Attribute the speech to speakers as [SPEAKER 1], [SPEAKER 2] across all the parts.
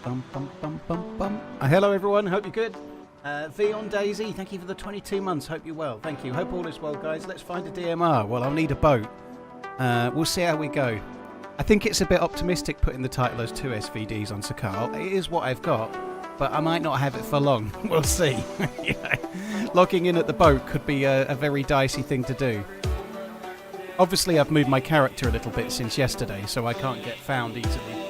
[SPEAKER 1] Bum, bum, bum, bum, bum. Hello everyone, hope you're good. V on DayZ, thank you for the 22 months, hope you're well. Thank you, hope all is well guys. Let's find a DMR. Well, I'll need a boat. We'll see how we go. I think it's a bit optimistic putting the title as 2 SVDs on Sakhal. It is what I've got, but I might not have it for long. We'll see. Yeah. Logging in at the boat could be a very dicey thing to do. Obviously I've moved my character a little bit since yesterday, so I can't get found easily.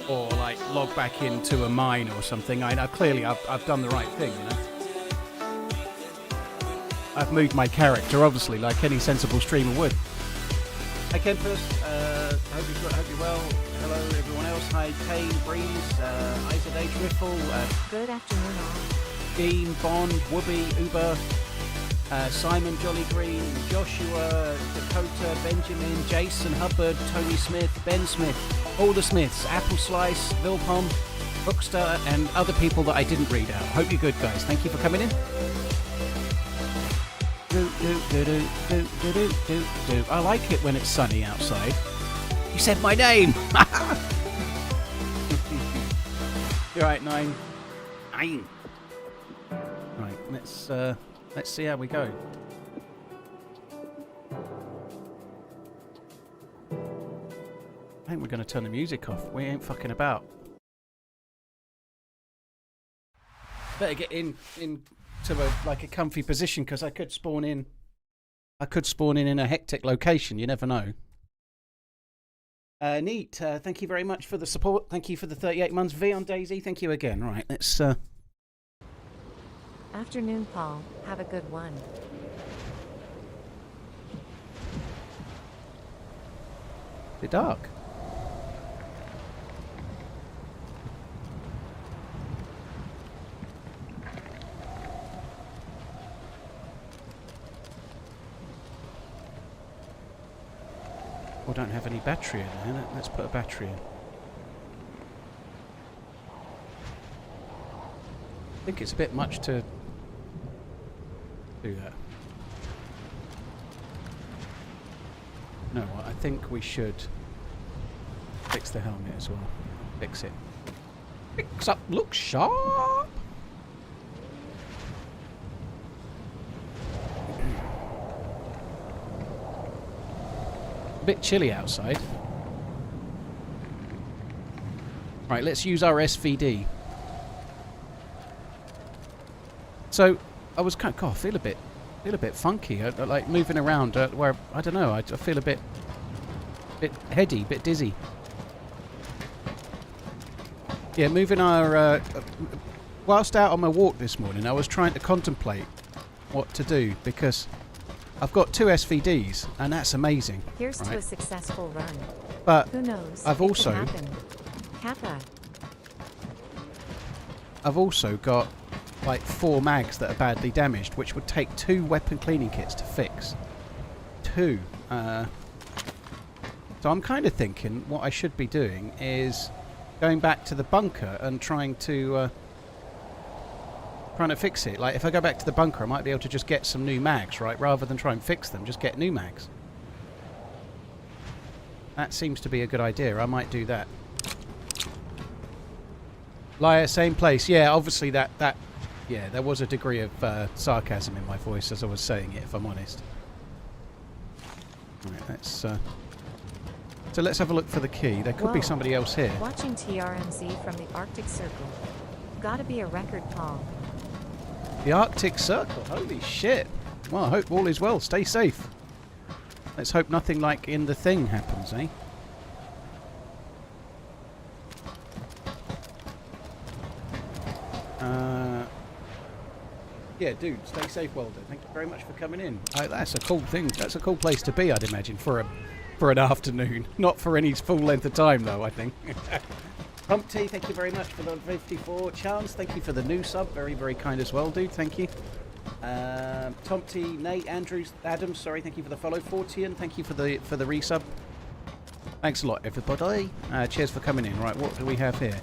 [SPEAKER 1] Or like log back into a mine or something. Clearly I've done the right thing, you know. I've moved my character, obviously, like any sensible streamer would. Hi Kempus, hope you're well. Hello everyone else. Hi Kane, Breeze, Isaac H. Riffle,
[SPEAKER 2] good afternoon all.
[SPEAKER 1] Dean, Bond, Whoopi, Uber, Simon Jolly Green, Joshua, Dakota, Benjamin, Jason Hubbard, Tony Smith, Ben Smith, all the Smiths, Apple Slice, Vilpom, Bookster, and other people that I didn't read out. Hope you're good, guys. Thank you for coming in. I like it when it's sunny outside. You said my name. You're right, 9. Right, let's see how we go. I think we're going to turn the music off. We ain't fucking about. Better get into a comfy position because I could spawn in. In a hectic location. You never know. Neat. Thank you very much for the support. Thank you for the 38 months. V on DayZ. Thank you again. Right. Let's.
[SPEAKER 2] Afternoon, Paul. Have a good one.
[SPEAKER 1] Is it dark? We don't have any battery in there. Let's put a battery in. I think it's a bit much to do that. No, I think we should fix the helmet as well. Fix it. Fix up, look sharp. A bit chilly outside. Right, let's use our SVD. So I was kind of, God, I feel a bit funky. Like moving around where I don't know. I feel a bit heady, a bit dizzy. Yeah, moving our. Whilst out on my walk this morning, I was trying to contemplate what to do because I've got 2 SVDs and that's amazing.
[SPEAKER 2] Here's
[SPEAKER 1] right?
[SPEAKER 2] to a successful run.
[SPEAKER 1] But
[SPEAKER 2] who knows?
[SPEAKER 1] I've also got like 4 mags that are badly damaged, which would take 2 weapon cleaning kits to fix. 2. So I'm kind of thinking what I should be doing is going back to the bunker and trying to fix it. Like if I go back to the bunker, I might be able to just get some new mags, right? Rather than try and fix them, just get new mags. That seems to be a good idea. I might do that. Liar, same place. Yeah, obviously that yeah, there was a degree of sarcasm in my voice as I was saying it, if I'm honest. Right, let's so let's have a look for the key. There could be somebody else here.
[SPEAKER 2] Watching TRMZ from the Arctic Circle. Gotta be a record, Paul.
[SPEAKER 1] The Arctic Circle? Holy shit. Well, I hope all is well. Stay safe. Let's hope nothing like in the thing happens, eh? Yeah, dude, stay safe, Welder. Thank you very much for coming in. That's a cool thing. That's a cool place to be, I'd imagine, for an afternoon. Not for any full length of time, though, I think. Humpty, thank you very much for the 54. Chance, thank you for the new sub. Very, very kind as well, dude. Thank you. Tomty, Nate, Andrews, Adams, sorry, thank you for the follow. 40, and thank you for the resub. Thanks a lot, everybody. Cheers for coming in. Right, what do we have here?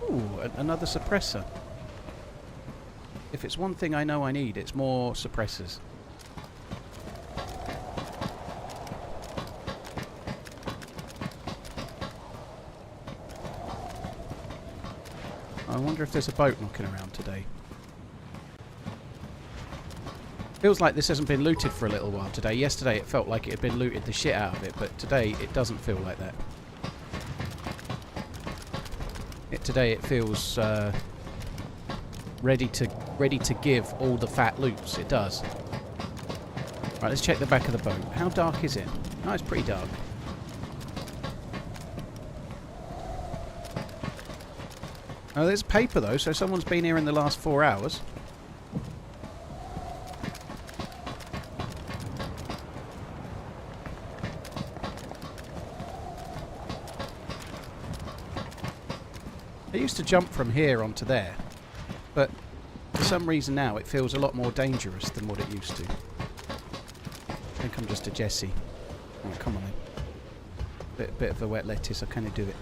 [SPEAKER 1] Ooh, another suppressor. If it's one thing I know I need, it's more suppressors. I wonder if there's a boat knocking around today. Feels like this hasn't been looted for a little while today. Yesterday it felt like it had been looted the shit out of it, but today it doesn't feel like that. Today it feels ready to give all the fat loots. It does. Right, let's check the back of the boat. How dark is it? Oh, it's pretty dark. Oh, there's paper though, so someone's been here in the last 4 hours. I used to jump from here onto there, but for some reason now it feels a lot more dangerous than what it used to. I think I'm just a Jessie. Oh, come on then. Bit of a wet lettuce, I kind of do it.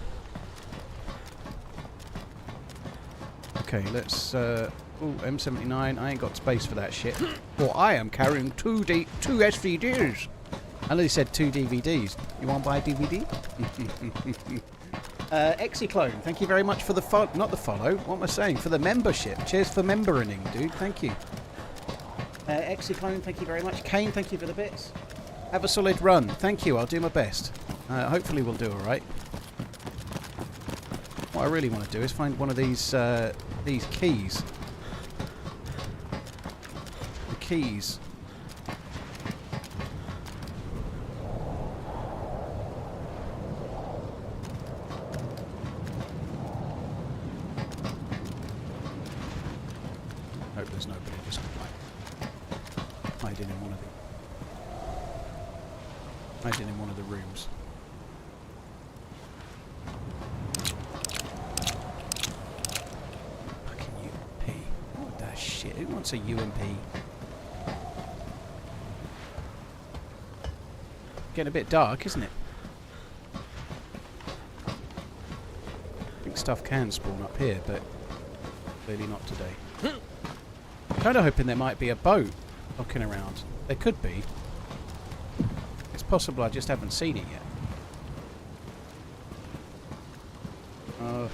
[SPEAKER 1] Okay, let's... ooh, M79, I ain't got space for that shit. Well, I am carrying two SVDs. I know they said 2 DVDs. You want to buy a DVD? Exiclone, thank you very much for the not the follow, what am I saying? For the membership. Cheers for membering, dude. Thank you. Exiclone, thank you very much. Kane, thank you for the bits. Have a solid run. Thank you, I'll do my best. Hopefully we'll do alright. What I really want to do is find one of these keys. The keys. Hope there's nobody just hiding in one of the rooms. Fucking UMP. What the shit? Who wants a UMP? Getting a bit dark, isn't it? I think stuff can spawn up here, but clearly not today. Kind of hoping there might be a boat knocking around. There could be. It's possible I just haven't seen it yet. Oh.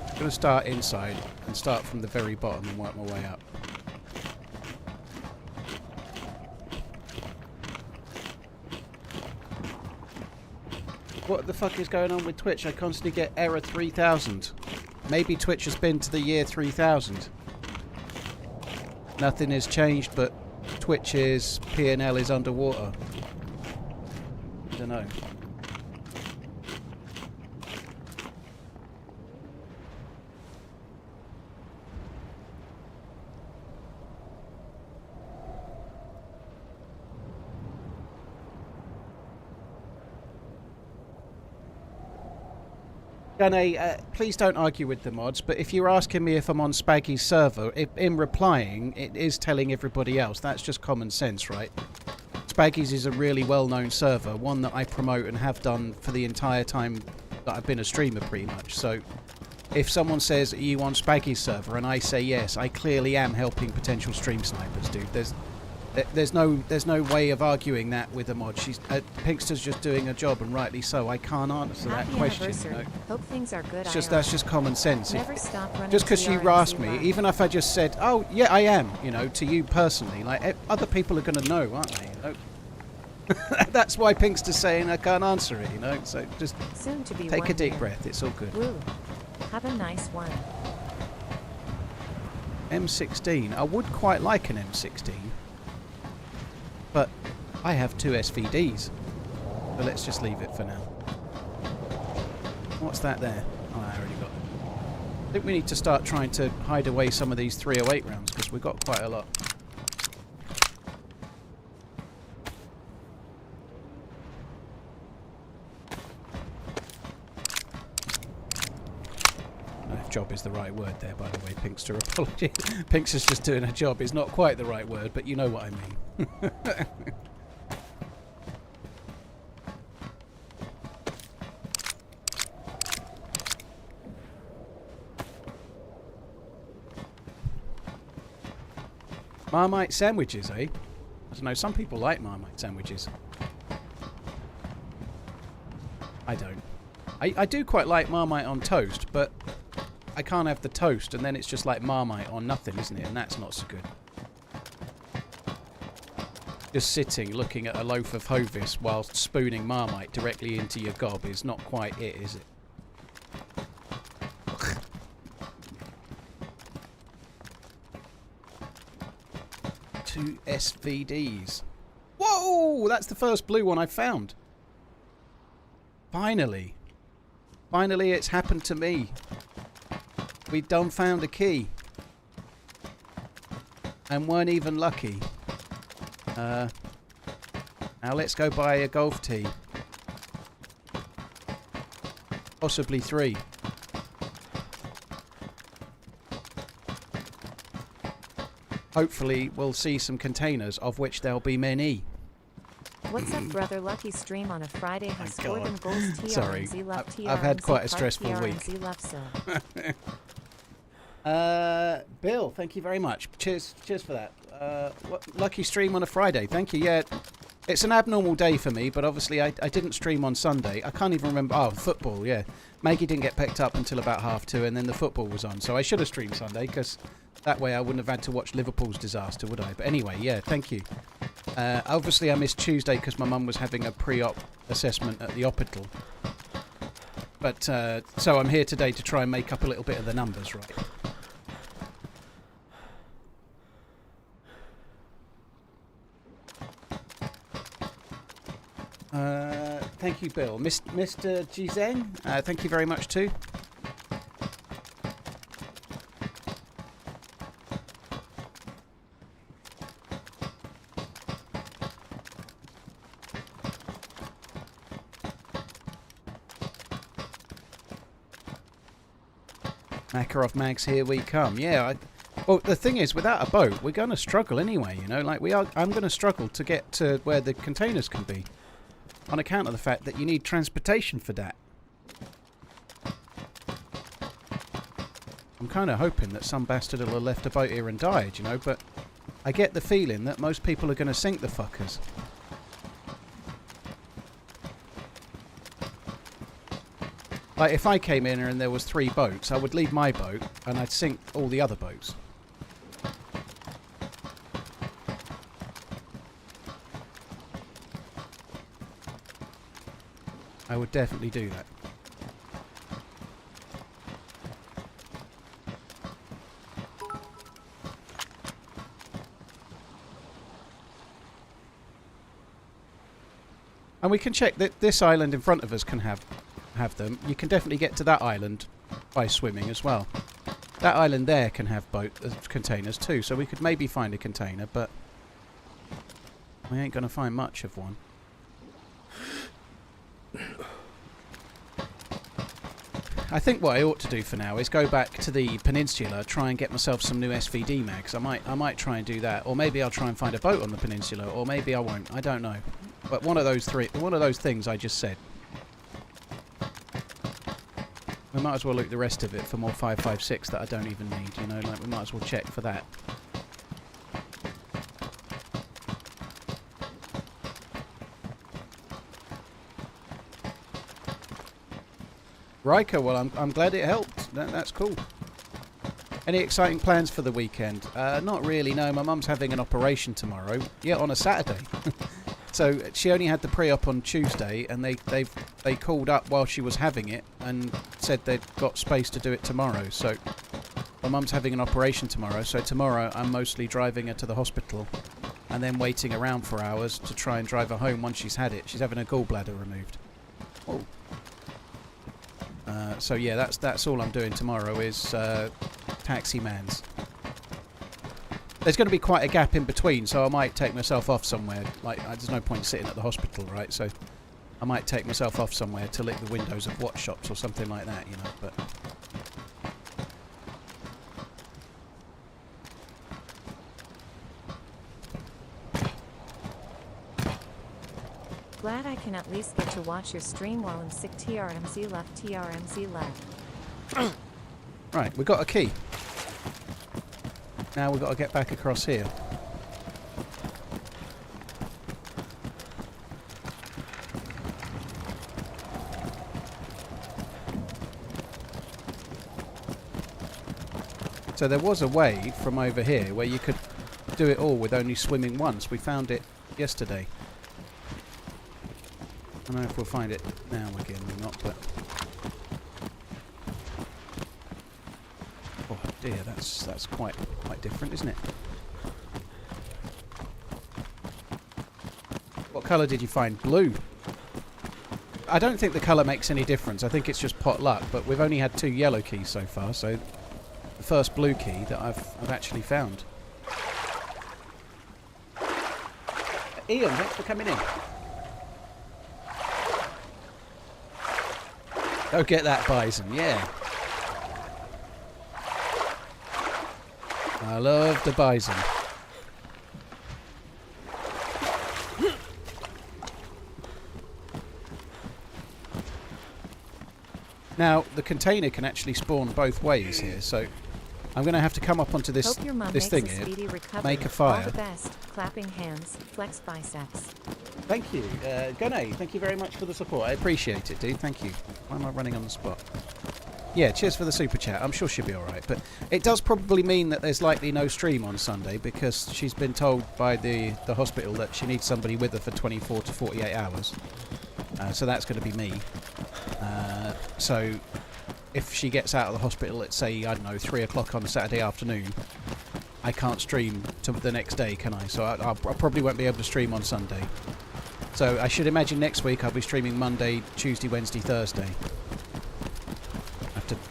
[SPEAKER 1] I'm going to start inside and start from the very bottom and work my way up. What the fuck is going on with Twitch? I constantly get error 3000. Maybe Twitch has been to the year 3000. Nothing has changed, but Twitch's P&L is underwater. I don't know. Please don't argue with the mods, but if you're asking me if I'm on Spaggy's server, in replying, it is telling everybody else. That's just common sense, right? Spaggy's is a really well-known server, one that I promote and have done for the entire time that I've been a streamer, pretty much. So, if someone says, are you on Spaggy's server, and I say yes, I clearly am helping potential stream snipers, dude. There's no way of arguing that with a mod. Pinkster's just doing her job, and rightly so. I can't answer that question. You know?
[SPEAKER 2] Hope things are good.
[SPEAKER 1] That's just common sense.
[SPEAKER 2] Never stop running.
[SPEAKER 1] Just because you asked me, even if I just said, "Oh yeah, I am," you know, to you personally, like other people are going to know, aren't they? You know? That's why Pinkster's saying I can't answer it. You know, so just
[SPEAKER 2] soon to be
[SPEAKER 1] take a deep breath. It's all good.
[SPEAKER 2] Woo. Have a nice one.
[SPEAKER 1] M16. I would quite like an M16. But I have 2 SVDs, so let's just leave it for now. What's that there? Oh, I already got it. I think we need to start trying to hide away some of these 308 rounds, because we've got quite a lot. Job is the right word there, by the way, Pinkster. Apologies. Pinkster's just doing her job. It's not quite the right word, but you know what I mean. Marmite sandwiches, eh? I don't know, some people like Marmite sandwiches. I don't. I do quite like Marmite on toast, but I can't have the toast, and then it's just like Marmite on nothing, isn't it? And that's not so good. Just sitting, looking at a loaf of Hovis whilst spooning Marmite directly into your gob is not quite it, is it? 2 SVDs. Whoa! That's the first blue one I've found. Finally. Finally, it's happened to me. We done found a key. And weren't even lucky. Now let's go buy a golf tee. Possibly 3. Hopefully we'll see some containers, of which there'll be many.
[SPEAKER 2] What's up, brother? Lucky stream on a Friday has scored them goals. TRMZ
[SPEAKER 1] Sorry,
[SPEAKER 2] left, TRMZ
[SPEAKER 1] I've had quite a stressful
[SPEAKER 2] TRMZ
[SPEAKER 1] week.
[SPEAKER 2] Left, so.
[SPEAKER 1] Bill, thank you very much. Cheers for that. Lucky stream on a Friday. Thank you. Yeah, it's an abnormal day for me, but obviously I didn't stream on Sunday. I can't even remember. Oh, football, yeah. Maggie didn't get picked up until about 2:30, and then the football was on. So I should have streamed Sunday, because that way I wouldn't have had to watch Liverpool's disaster, would I? But anyway, yeah, thank you. Obviously I missed Tuesday because my mum was having a pre-op assessment at the hospital. But, so I'm here today to try and make up a little bit of the numbers, right? Thank you, Bill. Mr. Jizeng, thank you very much too. Makarov Mags, here we come. Yeah, well, the thing is, without a boat, we're going to struggle anyway, you know? Like, I'm going to struggle to get to where the containers can be, on account of the fact that you need transportation for that. I'm kind of hoping that some bastard will have left a boat here and died, you know, but I get the feeling that most people are going to sink the fuckers. Like, if I came in and there was 3 boats, I would leave my boat and I'd sink all the other boats. I would definitely do that. And we can check that this island in front of us can have them. You can definitely get to that island by swimming as well. That island there can have containers too, so we could maybe find a container, but we ain't going to find much of one. I think what I ought to do for now is go back to the peninsula, try and get myself some new SVD mags. I might try and do that, or maybe I'll try and find a boat on the peninsula, or maybe I won't. I don't know. But one of those things I just said. We might as well look the rest of it for more 556 that I don't even need, you know, like we might as well check for that. Riker, well, I'm glad it helped. That's cool. Any exciting plans for the weekend? Not really, no. My mum's having an operation tomorrow. Yeah, on a Saturday. So she only had the pre-op on Tuesday, and they called up while she was having it and said they'd got space to do it tomorrow. So my mum's having an operation tomorrow, so tomorrow I'm mostly driving her to the hospital and then waiting around for hours to try and drive her home once she's had it. She's having a gallbladder removed. Oh. So yeah, that's all I'm doing tomorrow is taxi mans. There's going to be quite a gap in between, so I might take myself off somewhere. Like, there's no point sitting at the hospital, right? So I might take myself off somewhere to lick the windows of watch shops or something like that, you know. But
[SPEAKER 2] Glad I can at least get to watch your stream while I'm sick. TRMZ left, TRMZ left.
[SPEAKER 1] right, we got a key. Now we've got to get back across here. So there was a way from over here where you could do it all with only swimming once. We found it yesterday. I don't know if we'll find it now again or not, but... Oh dear, that's quite different, isn't it? What colour did you find? Blue. I don't think the colour makes any difference. I think it's just pot luck, but we've only had 2 yellow keys so far, so the first blue key that I've actually found. Ian, thanks for coming in. Go get that bison, yeah. I love the bison. Now, the container can actually spawn both ways here, so I'm going to have to come up onto this thing here, make a fire.
[SPEAKER 2] All the best. Clapping hands, flex biceps.
[SPEAKER 1] Thank you. Gunay, thank you very much for the support. I appreciate it, dude. Thank you. Why am I running on the spot? Yeah, cheers for the super chat. I'm sure she'll be alright. But it does probably mean that there's likely no stream on Sunday because she's been told by the hospital that she needs somebody with her for 24 to 48 hours. So that's going to be me. So if she gets out of the hospital at, say, I don't know, 3 o'clock on a Saturday afternoon, I can't stream to the next day, can I? So I probably won't be able to stream on Sunday. So I should imagine next week I'll be streaming Monday, Tuesday, Wednesday, Thursday.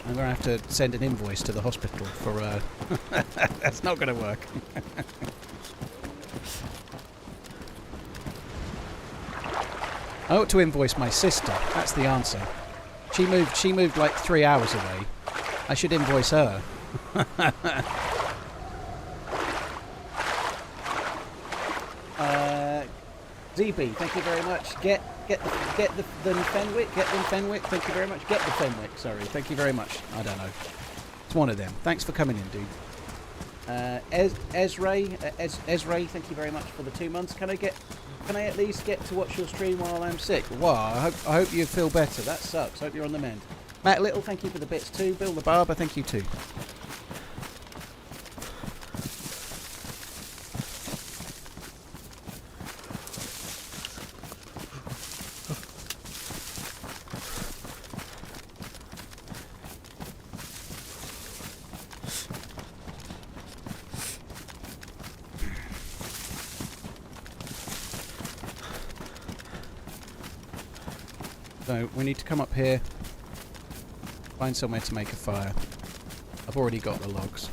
[SPEAKER 1] I'm going to have to send an invoice to the hospital for... That's not going to work. I ought to invoice my sister. That's the answer. She moved like 3 hours away. I should invoice her. ZB, thank you very much. Get the Fenwick. Get them Fenwick. Thank you very much. Get the Fenwick. Sorry. Thank you very much. I don't know. It's one of them. Thanks for coming in, dude. Ezray, thank you very much for the 2 months. Can I at least get to watch your stream while I'm sick? Wow, I hope you feel better. That sucks. Hope you're on the mend. Matt Little, thank you for the bits too. Bill the Barber, thank you too. So we need to come up here, find somewhere to make a fire. I've already got the logs.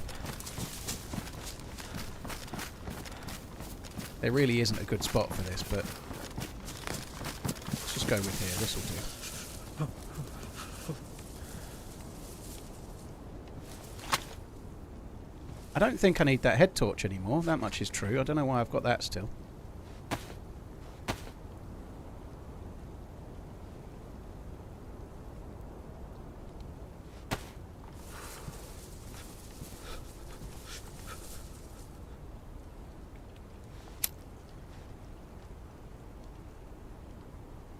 [SPEAKER 1] There really isn't a good spot for this, but let's just go with here. This will do. I don't think I need that head torch anymore. That much is true. I don't know why I've got that still.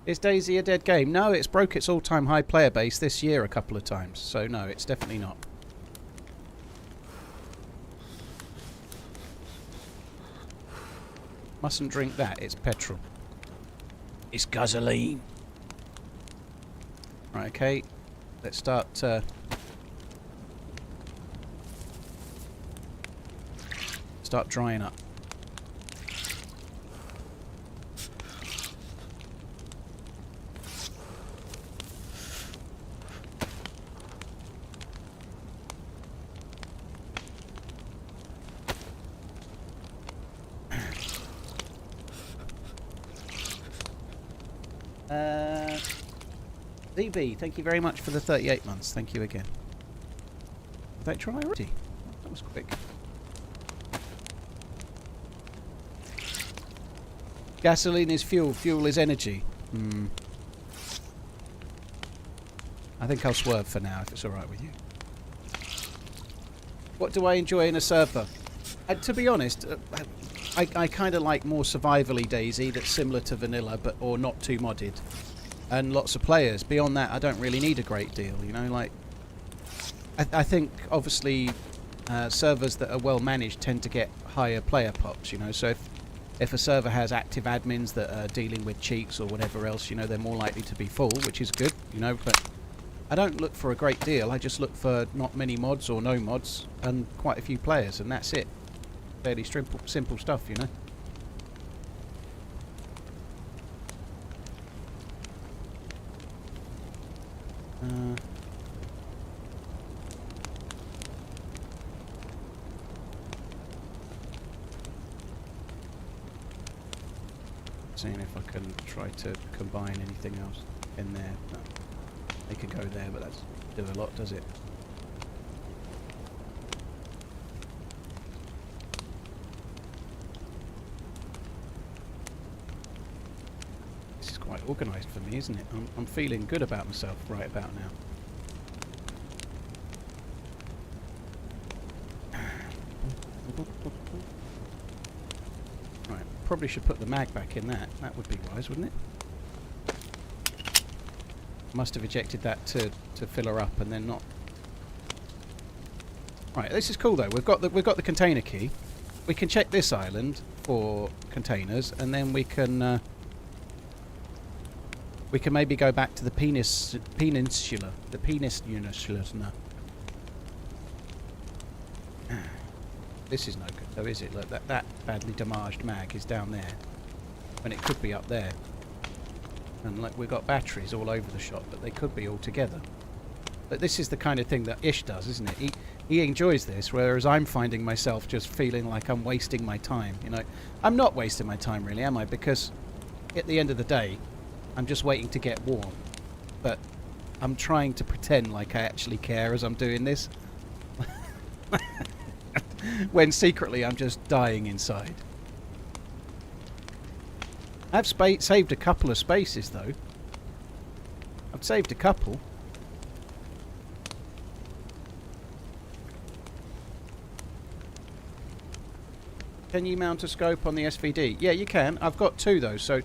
[SPEAKER 1] Is DayZ a dead game? No, it's broke its all-time high player base this year a couple of times. So no, it's definitely not. Mustn't drink that, it's petrol. It's gasoline. Right, okay. Let's start... start drying up. ZB, thank you very much for the 38 months. Thank you again. Did that try already? That was quick. Gasoline is fuel. Fuel is energy. I think I'll swerve for now if it's alright with you. What do I enjoy in a server? To be honest, I kind of like more survivally DayZ that's similar to vanilla or not too modded. And lots of players. Beyond that, I don't really need a great deal, you know, like... I think, obviously, servers that are well managed tend to get higher player pops, you know. So if a server has active admins that are dealing with cheats or whatever else, you know, they're more likely to be full, which is good, you know. But I don't look for a great deal. I just look for not many mods or no mods and quite a few players, and that's it. Fairly simple stuff, you know. Seeing if I can try to combine anything else in there. No. They could go there, but that's do a lot, does it? This is quite organised for me, isn't it? I'm feeling good about myself right about now. Right, probably should put the mag back in that. That would be wise, wouldn't it? Must have ejected that to fill her up and then not. Right, this is cool though. We've got the container key. We can check this island for containers, and then we can maybe go back to the peninsula. The peninsula. No. This is no good though, is it? Look, that badly damaged mag is down there when it could be up there. And like we've got batteries all over the shop, but they could be all together. But this is the kind of thing that Ish does, isn't it? He enjoys this, whereas I'm finding myself just feeling like I'm wasting my time, you know. I'm not wasting my time really, am I? Because at the end of the day, I'm just waiting to get warm. But I'm trying to pretend like I actually care as I'm doing this. When secretly I'm just dying inside. I've saved a couple of spaces though. I've saved a couple. Can you mount a scope on the SVD? Yeah, you can. I've got two though, so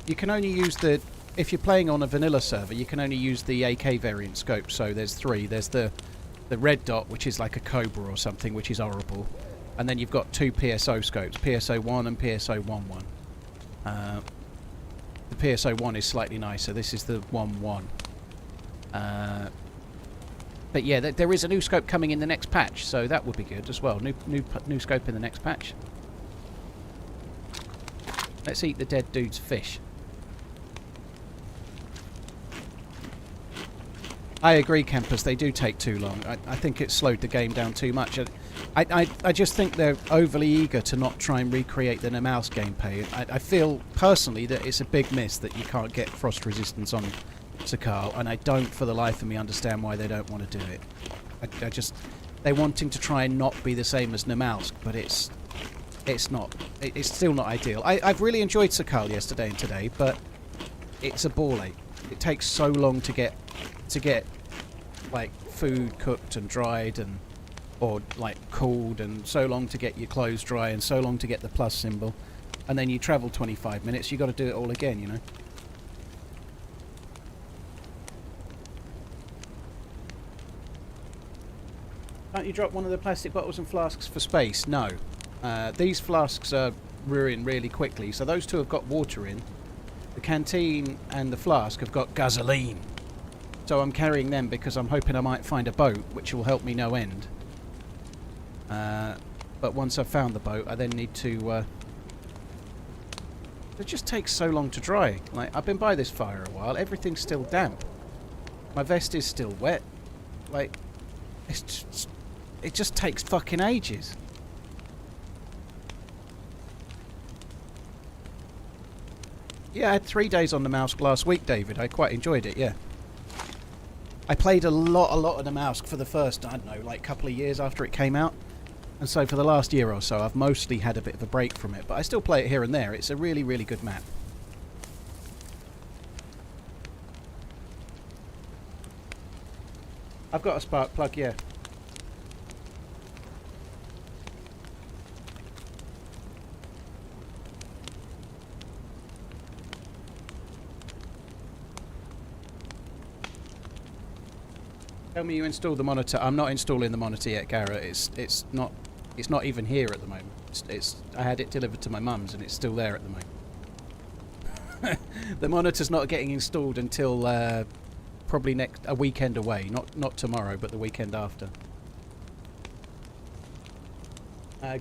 [SPEAKER 1] you can only use the... If you're playing on a vanilla server, you can only use the AK variant scope, so there's three. There's the red dot, which is like a Cobra or something, which is horrible. And then you've got two PSO scopes, PSO1 and PSO11. The PSO1 is slightly nicer. This is the 1.1. But yeah, there is a new scope coming in the next patch, so that would be good as well. New scope in the next patch. Let's eat the dead dude's fish. I agree, campers. They do take too long. I think it's slowed the game down too much. I just think they're overly eager to not try and recreate the mouse gameplay. I feel personally that it's a big miss that you can't get frost resistance on Sakhal, and I don't for the life of me understand why they don't want to do it. I just... They're wanting to try and not be the same as Namalsk, but it's not. It's still not ideal. I've really enjoyed Sakhal yesterday and today, but it's a ball ache. It takes so long to get like food cooked and dried and or like cooled, and so long to get your clothes dry, and so long to get the plus symbol, and then you travel 25 minutes. You got to do it all again, you know. Can't you drop one of the plastic bottles and flasks for space? No. These flasks are ruined really quickly, so those two have got water in. The canteen and the flask have got gasoline. So I'm carrying them because I'm hoping I might find a boat, which will help me no end. But once I've found the boat, I then need to... It just takes so long to dry. Like, I've been by this fire a while. Everything's still damp. My vest is still wet. Like, it just takes fucking ages. Yeah, I had 3 days on the mouse last week, David. I quite enjoyed it, yeah. I played a lot of the mouse for the first, I don't know, like couple of years after it came out. And so for the last year or so, I've mostly had a bit of a break from it. But I still play it here and there. It's a really, really good map. I've got a spark plug, yeah. Tell me you installed the monitor. I'm not installing the monitor yet, Garrett. It's not even here at the moment. I had it delivered to my mum's and it's still there at the moment. The monitor's not getting installed until probably a weekend away. Not tomorrow, but the weekend after.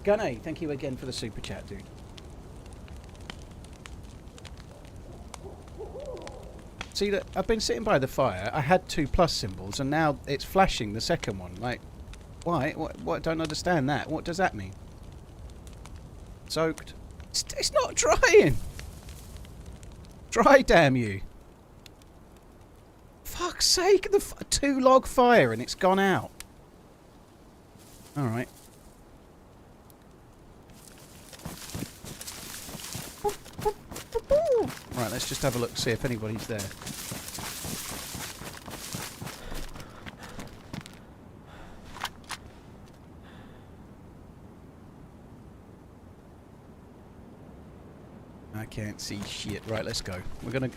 [SPEAKER 1] Gunny, thank you again for the super chat, dude. See that I've been sitting by the fire. I had 2+ symbols, and now it's flashing the second one. Like, why? What? Don't understand that. What does that mean? Soaked. It's not drying. Dry, damn you! Fuck's sake! The 2-log fire, and it's gone out. All right. Right, let's just have a look, see if anybody's there. I can't see shit. Right, let's go. We're gonna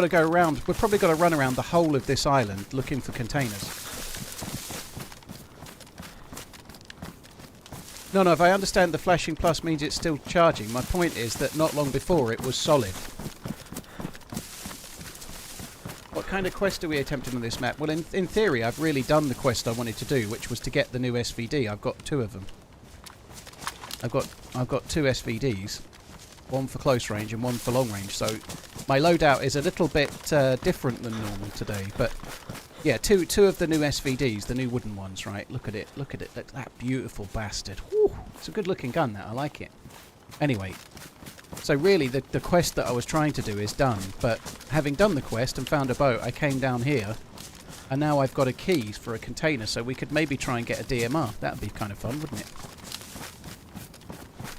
[SPEAKER 1] go around. We're probably gonna run around the whole of this island looking for containers. No, if I understand the flashing plus means it's still charging. My point is that not long before it was solid. What kind of quest are we attempting on this map? Well, in theory, I've really done the quest I wanted to do, which was to get the new SVD. I've got 2 of them. I've got 2 SVDs, one for close range and one for long range. So my loadout is a little bit different than normal today. But yeah, two of the new SVDs, the new wooden ones. Right, look at it, look at that beautiful bastard. Whew, it's a good-looking gun. That I like it. Anyway. So really, the quest that I was trying to do is done, but having done the quest and found a boat, I came down here, and now I've got a key for a container, so we could maybe try and get a DMR. That would be kind of fun, wouldn't it?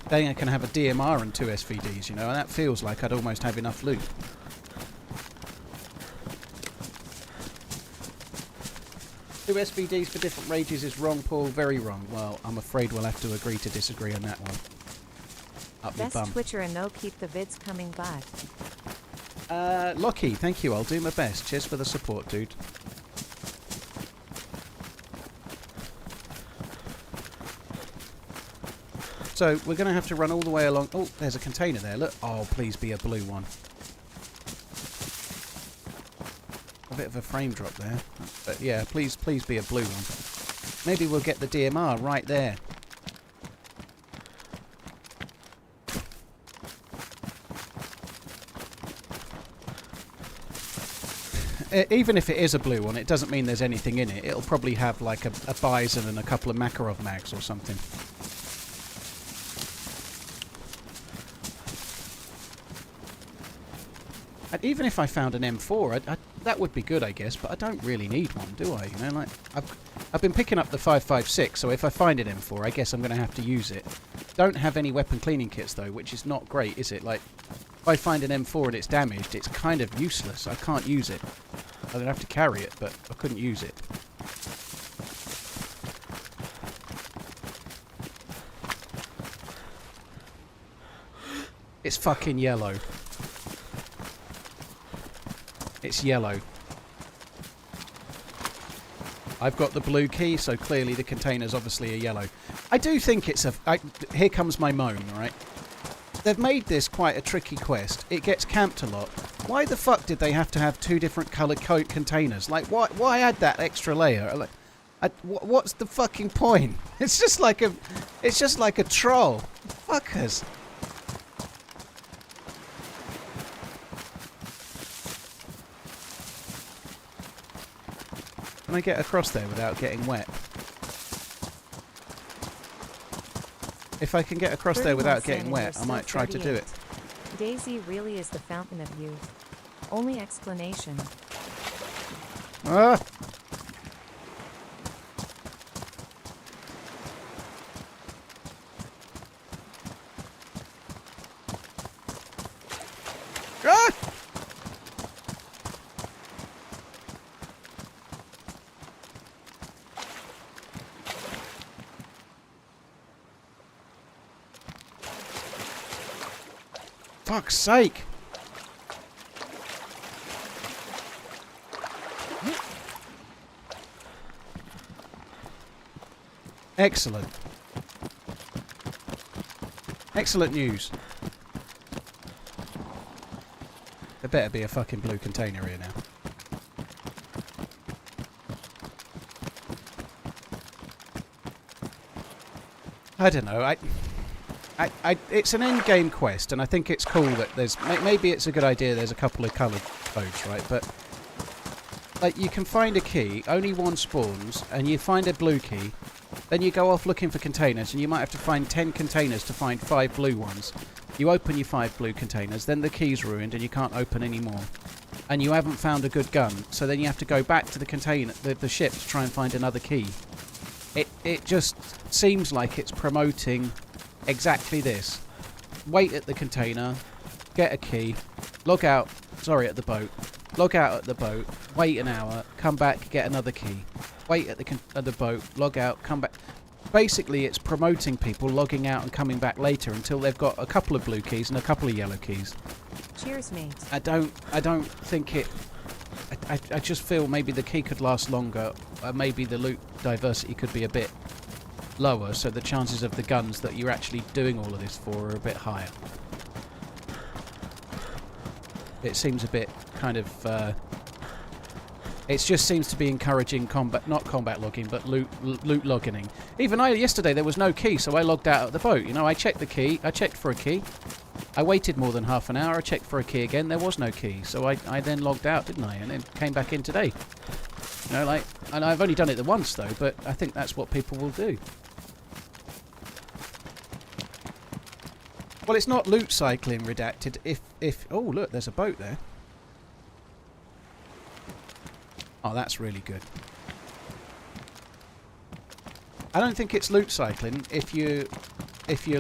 [SPEAKER 1] Then I can have a DMR and 2 SVDs, you know, and that feels like I'd almost have enough loot. Two SVDs for different rages is wrong, Paul. Very wrong. Well, I'm afraid we'll have to agree to disagree on that one.
[SPEAKER 2] Best Twitcher and no keep the vids coming back.
[SPEAKER 1] Lockie, thank you. I'll do my best. Cheers for the support, dude. So we're going to have to run all the way along. Oh, there's a container there. Look. Oh, please be a blue one. A bit of a frame drop there. But yeah, please be a blue one. Maybe we'll get the DMR right there. Even if it is a blue one, it doesn't mean there's anything in it. It'll probably have like a Bison and a couple of Makarov mags or something. And even if I found an M4, that would be good, I guess. But I don't really need one, do I? You know, like I've been picking up the 5.56, so if I find an M4, I guess I'm going to have to use it. Don't have any weapon cleaning kits though, which is not great, is it? Like, if I find an M4 and it's damaged, it's kind of useless. I can't use it. I'm going to have to carry it, but I couldn't use it. It's fucking yellow. It's yellow. I've got the blue key, so clearly the container's obviously a yellow. I do think it's a... here comes my moan, right? They've made this quite a tricky quest. It gets camped a lot. Why the fuck did they have to have 2 different coloured containers? Like, why add that extra layer? Like, what's the fucking point? It's just like a troll. Fuckers. Can I get across there without getting wet? If I can get across there without getting wet, I might try to do it.
[SPEAKER 2] DayZ really is the fountain of youth. Only explanation.
[SPEAKER 1] Ah! Ah! Fuck's sake! Excellent. Excellent news. There better be a fucking blue container here now. I don't know. It's an end game quest, and I think it's cool that there's. Maybe it's a good idea. There's a couple of coloured boats, right? But like, you can find a key. Only one spawns, and you find a blue key. Then you go off looking for containers, and you might have to find 10 containers to find 5 blue ones. You open your 5 blue containers, then the key's ruined, and you can't open any more. And you haven't found a good gun, so then you have to go back to the container, the ship, to try and find another key. It just seems like it's promoting exactly this. Wait at the container, get a key, log out, at the boat, log out at the boat, wait an hour, come back, get another key. Wait at the boat, log out, come back. Basically, it's promoting people logging out and coming back later until they've got a couple of blue keys and a couple of yellow keys.
[SPEAKER 2] Cheers, mate.
[SPEAKER 1] I don't think it... I just feel maybe the key could last longer. Maybe the loot diversity could be a bit lower, so the chances of the guns that you're actually doing all of this for are a bit higher. It seems a bit kind of... it just seems to be encouraging not combat logging, but loot logging. Even yesterday there was no key, so I logged out of the boat. You know, I checked the key, I checked for a key. I waited more than half an hour, I checked for a key again, there was no key. So I then logged out, didn't I? And then came back in today. You know, like, and I've only done it the once though, but I think that's what people will do. Well, it's not loot cycling redacted if oh look, there's a boat there. Oh, that's really good. I don't think it's loot cycling if you're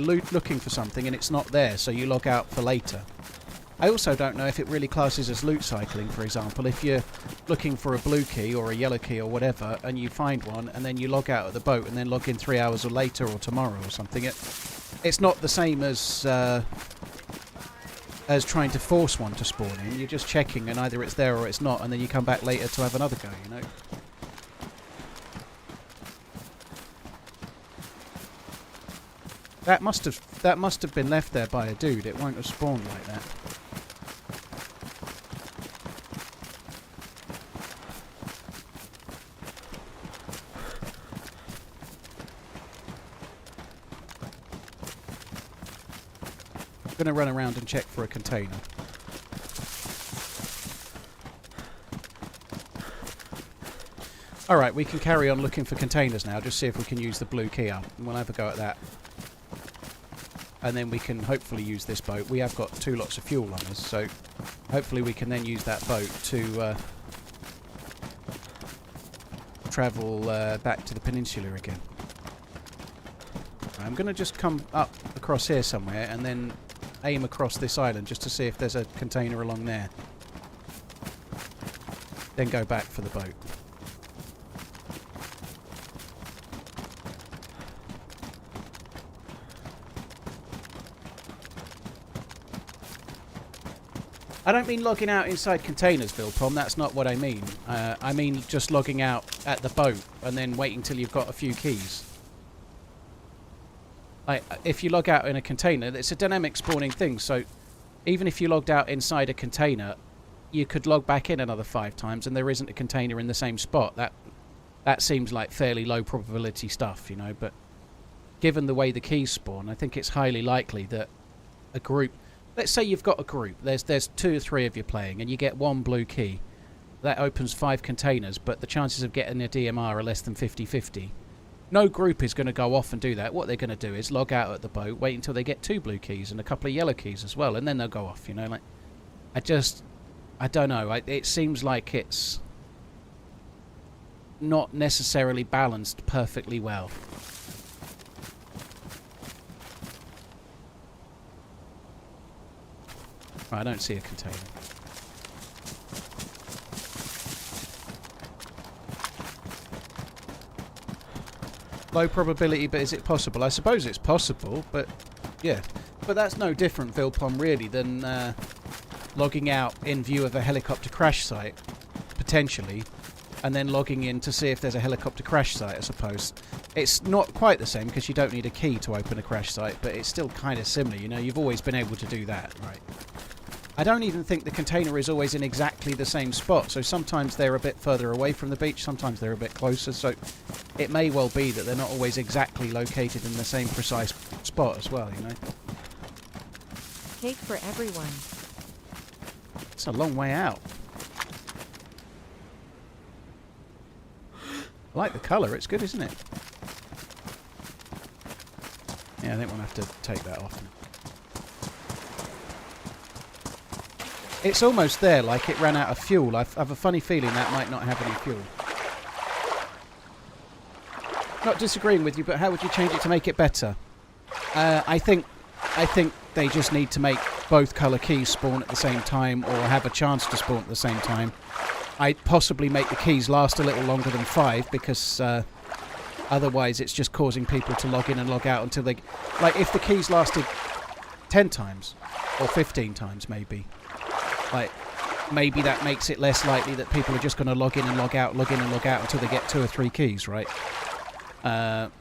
[SPEAKER 1] looking for something and it's not there, so you log out for later. I also don't know if it really classes as loot cycling, for example, if you're looking for a blue key or a yellow key or whatever, and you find one, and then you log out of the boat and then log in 3 hours or later or tomorrow or something. It's not the same as trying to force one to spawn in. You're just checking, and either it's there or it's not, and then you come back later to have another go, you know. That must have been left there by a dude. It won't have spawned like that. I'm going to run around and check for a container. Alright, we can carry on looking for containers now. Just see if we can use the blue key up. And we'll have a go at that. And then we can hopefully use this boat. We have got 2 lots of fuel on us, so hopefully we can then use that boat to travel back to the peninsula again. I'm going to just come up across here somewhere and then aim across this island just to see if there's a container along there. Then go back for the boat. I don't mean logging out inside containers, Vilpom. That's not what I mean. I mean just logging out at the boat and then waiting till you've got a few keys. If you log out in a container, it's a dynamic spawning thing. So even if you logged out inside a container, you could log back in another 5 times and there isn't a container in the same spot. That seems like fairly low probability stuff, you know. But given the way the keys spawn, I think it's highly likely that a group... Let's say you've got a group. There's 2 or 3 of you playing, and you get 1 blue key. That opens 5 containers, but the chances of getting a DMR are less than 50-50. No group is going to go off and do that. What they're going to do is log out at the boat, wait until they get 2 blue keys and a couple of yellow keys as well, and then they'll go off. You know, like I don't know. It seems like it's not necessarily balanced perfectly well. I don't see a container. Low probability, but is it possible? I suppose it's possible, but yeah. But that's no different, Vilpom, really, than logging out in view of a helicopter crash site, potentially, and then logging in to see if there's a helicopter crash site, I suppose. It's not quite the same because you don't need a key to open a crash site, but it's still kind of similar. You know, you've always been able to do that, right? I don't even think the container is always in exactly the same spot, so sometimes they're a bit further away from the beach, sometimes they're a bit closer, so it may well be that they're not always exactly located in the same precise spot as well, you know?
[SPEAKER 2] Cake for everyone.
[SPEAKER 1] It's a long way out. I like the colour, it's good, isn't it? Yeah, I think we'll have to take that off. It's almost there, like it ran out of fuel. I have a funny feeling that might not have any fuel. Not disagreeing with you, but how would you change it to make it better? I think they just need to make both colour keys spawn at the same time, or have a chance to spawn at the same time. I'd possibly make the keys last a little longer than 5, because otherwise it's just causing people to log in and log out until they... Like, if the keys lasted 10 times, or 15 times maybe, like, maybe that makes it less likely that people are just going to log in and log out until they get 2 or 3 keys, right? And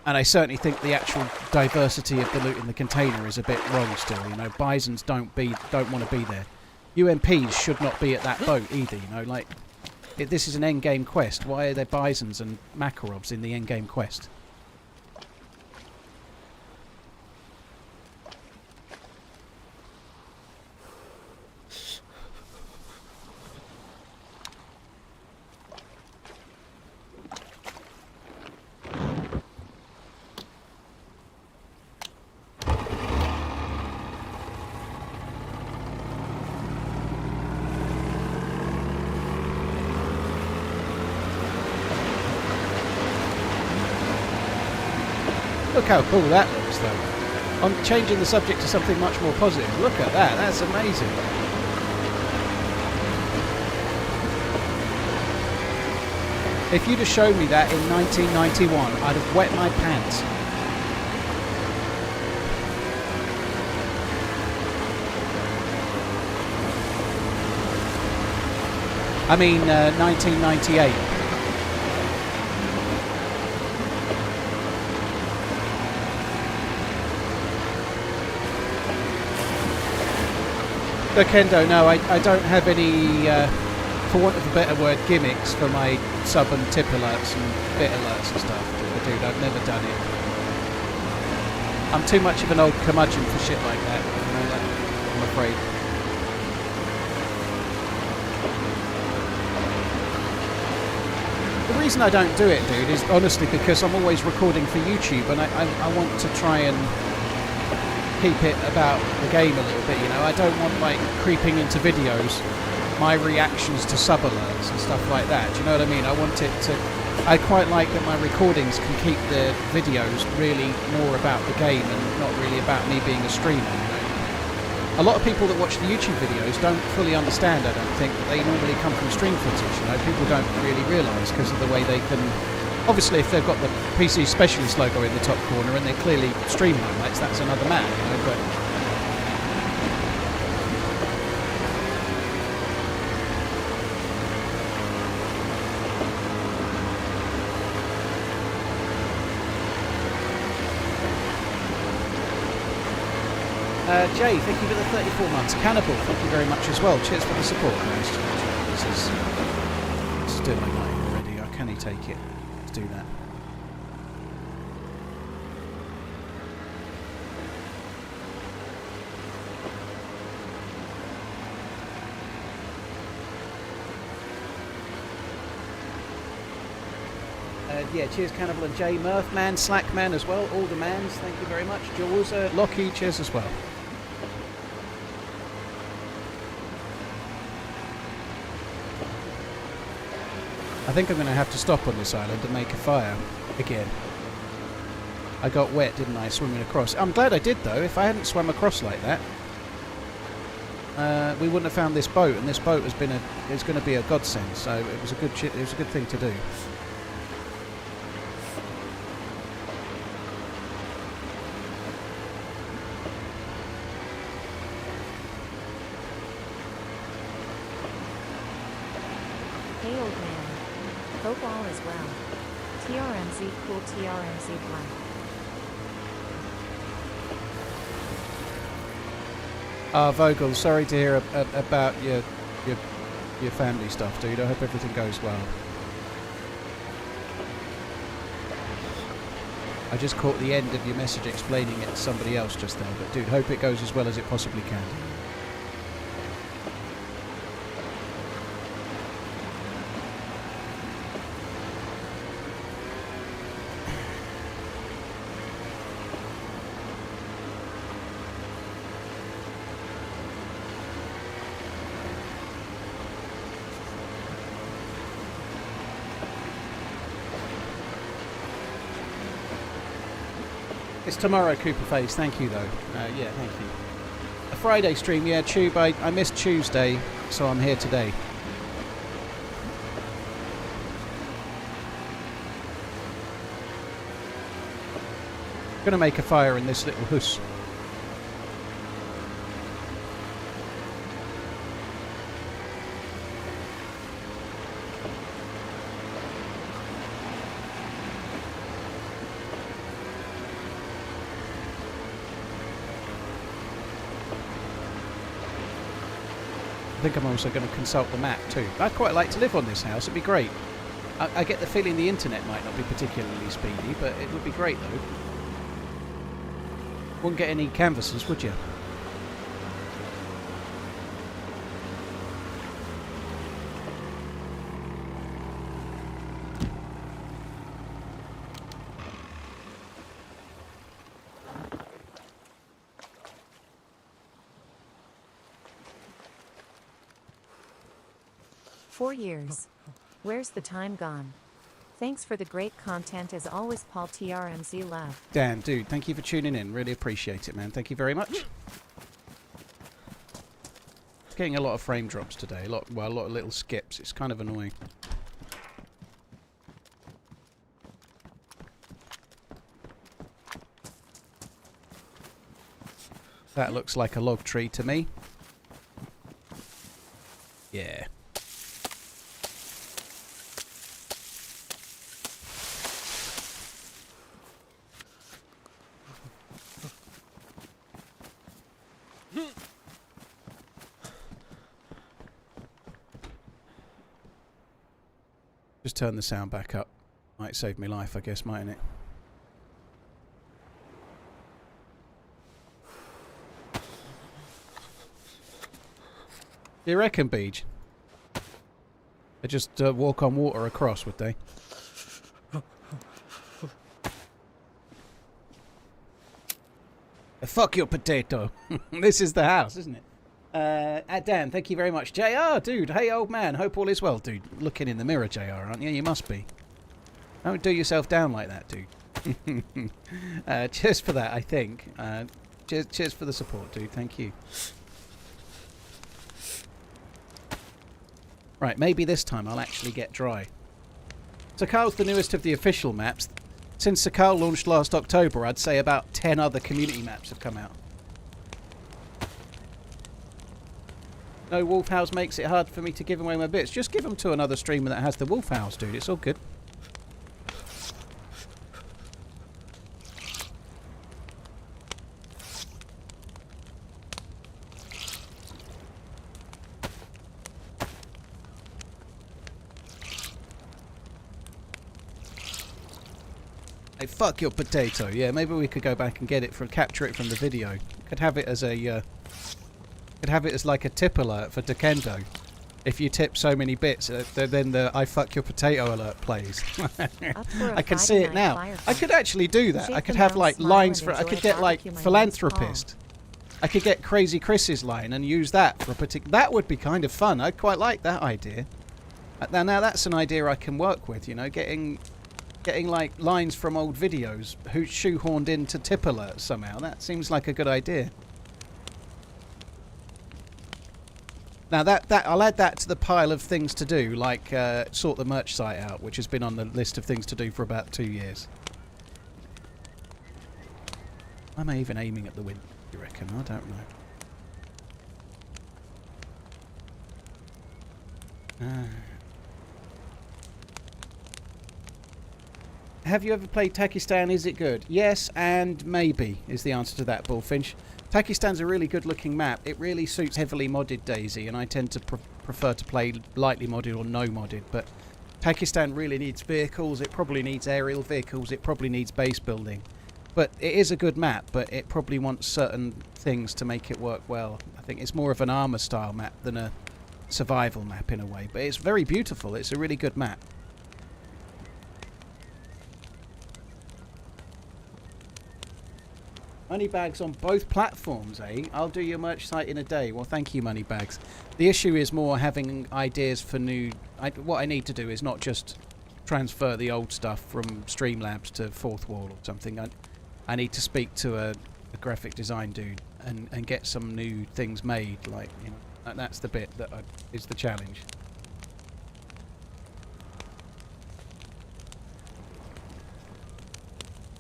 [SPEAKER 1] I certainly think the actual diversity of the loot in the container is a bit wrong still, you know. Bisons don't want to be there. UMPs should not be at that boat either, you know. Like, this is an endgame quest. Why are there bisons and Makarovs in the endgame quest? Look how cool that looks, though. I'm changing the subject to something much more positive. Look at that. That's amazing. If you'd have shown me that in 1991, I'd have wet my pants. I mean, 1998. Kendo, no, I don't have any, for want of a better word, gimmicks for my sub and tip alerts and bit alerts and stuff. Dude, I've never done it. I'm too much of an old curmudgeon for shit like that, you know, like, I'm afraid. The reason I don't do it, dude, is honestly because I'm always recording for YouTube, and I want to try and keep it about the game a little bit, you know. I don't want, like, creeping into videos my reactions to sub alerts and stuff like that. Do you know what I mean? I want it to... I quite like that my recordings can keep the videos really more about the game and not really about me being a streamer, you know. A lot of people that watch the YouTube videos don't fully understand, I don't think, that they normally come from stream footage, you know. People don't really realise because of the way they can... Obviously, if they've got the PC Specialist logo in the top corner and they're clearly stream highlights, that's another matter, you know, but... Jay, thank you for the 34 months. Cannibal, thank you very much as well. Cheers for the support, guys. This is doing my night already. I can't take it. Let's do that. Yeah, cheers Cannibal and Jay, Murphman, Slackman as well, all the mans, thank you very much. Jaws, Lockie, cheers as well. I think I'm going to have to stop on this island and make a fire again. I got wet, didn't I, swimming across. I'm glad I did though. If I hadn't swum across like that, we wouldn't have found this boat, and this boat has been it's going to be a godsend. So it was a good thing to do.
[SPEAKER 2] Hope all is well. TRMZ cool TRMZ black.
[SPEAKER 1] Vogel, sorry to hear about your family stuff, dude. I hope everything goes well. I just caught the end of your message explaining it to somebody else just there, but dude, hope it goes as well as it possibly can. It's tomorrow, Cooperface. Thank you, though. Yeah, thank you. A Friday stream, yeah, Tube. I missed Tuesday, so I'm here today. Gonna make a fire in this little house. I think I'm also going to consult the map too. I'd quite like to live on this house, it'd be great. I get the feeling the internet might not be particularly speedy, but it would be great though. Wouldn't get any canvases, would you?
[SPEAKER 2] "4 years. Where's the time gone? Thanks for the great content as always, Paul TRMZ love."
[SPEAKER 1] Dan, dude, thank you for tuning in. Really appreciate it, man. Thank you very much. Getting a lot of frame drops today. A lot of little skips. It's kind of annoying. That looks like a log tree to me. Yeah. Just turn the sound back up. Might save me life, I guess, mightn't it? Do you reckon, Beej? They just walk on water across, would they? Fuck your potato. This is the house, isn't it? Dan, thank you very much. JR, dude. Hey, old man. Hope all is well, dude. Looking in the mirror, JR, aren't you? You must be. Don't do yourself down like that, dude. Cheers for that, I think. Cheers for the support, dude. Thank you. Right, maybe this time I'll actually get dry. Sakhal's the newest of the official maps. Since Sakhal launched last October, I'd say about 10 other community maps have come out. No wolf house makes it hard for me to give away my bits. Just give them to another streamer that has the wolf house, dude. It's all good. Hey, fuck your potato. Yeah, maybe we could go back and get it capture it from the video. Could have it as a could have it as like a tip alert for Dekendo. If you tip so many bits, then the I fuck your potato alert plays. I can see it now. I could actually do that. I could have like lines for. I could get like philanthropist. I could get Crazy Chris's line and use that for a particular. That would be kind of fun. I'd quite like that idea. Now that's an idea I can work with. You know, getting like lines from old videos who shoehorned into tip alerts somehow. That seems like a good idea. Now that I'll add that to the pile of things to do, like sort the merch site out, which has been on the list of things to do for about 2 years. Am I even aiming at the wind, you reckon? I don't know. have you ever played Takistan? Is it good? Yes, and maybe is the answer to that, Bullfinch. Takistan's a really good looking map. It really suits heavily modded DayZ, and I tend to prefer to play lightly modded or no modded, but Takistan really needs vehicles, it probably needs aerial vehicles, it probably needs base building. But it is a good map, but it probably wants certain things to make it work well. I think it's more of an armor style map than a survival map in a way, but it's very beautiful. It's a really good map. Moneybags on both platforms, eh? I'll do your merch site in a day. Well, thank you, Moneybags. The issue is more having ideas for new... what I need to do is not just transfer the old stuff from Streamlabs to Fourth Wall or something. I need to speak to a graphic design dude and get some new things made. Like, you know, that's the bit that is the challenge.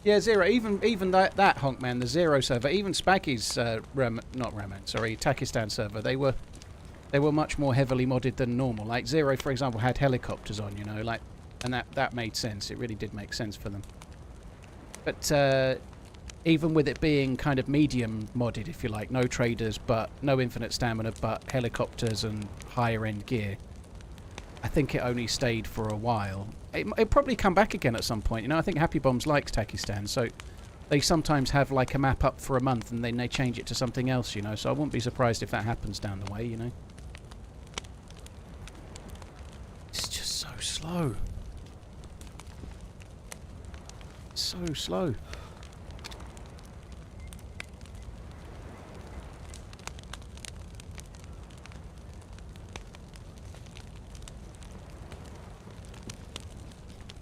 [SPEAKER 1] Yeah, Zero. Even that Honkman, the Zero server, even Spaggy's Takistan server, they were much more heavily modded than normal. Like Zero, for example, had helicopters on, you know, like, and that made sense. It really did make sense for them. But even with it being kind of medium modded, if you like, no traders, but no infinite stamina, but helicopters and higher end gear, I think it only stayed for a while. It'll probably come back again at some point. You know, I think Happy Bombs likes Takistan, so they sometimes have like a map up for a month and then they change it to something else, you know, so I wouldn't be surprised if that happens down the way, you know. It's just so slow. So slow.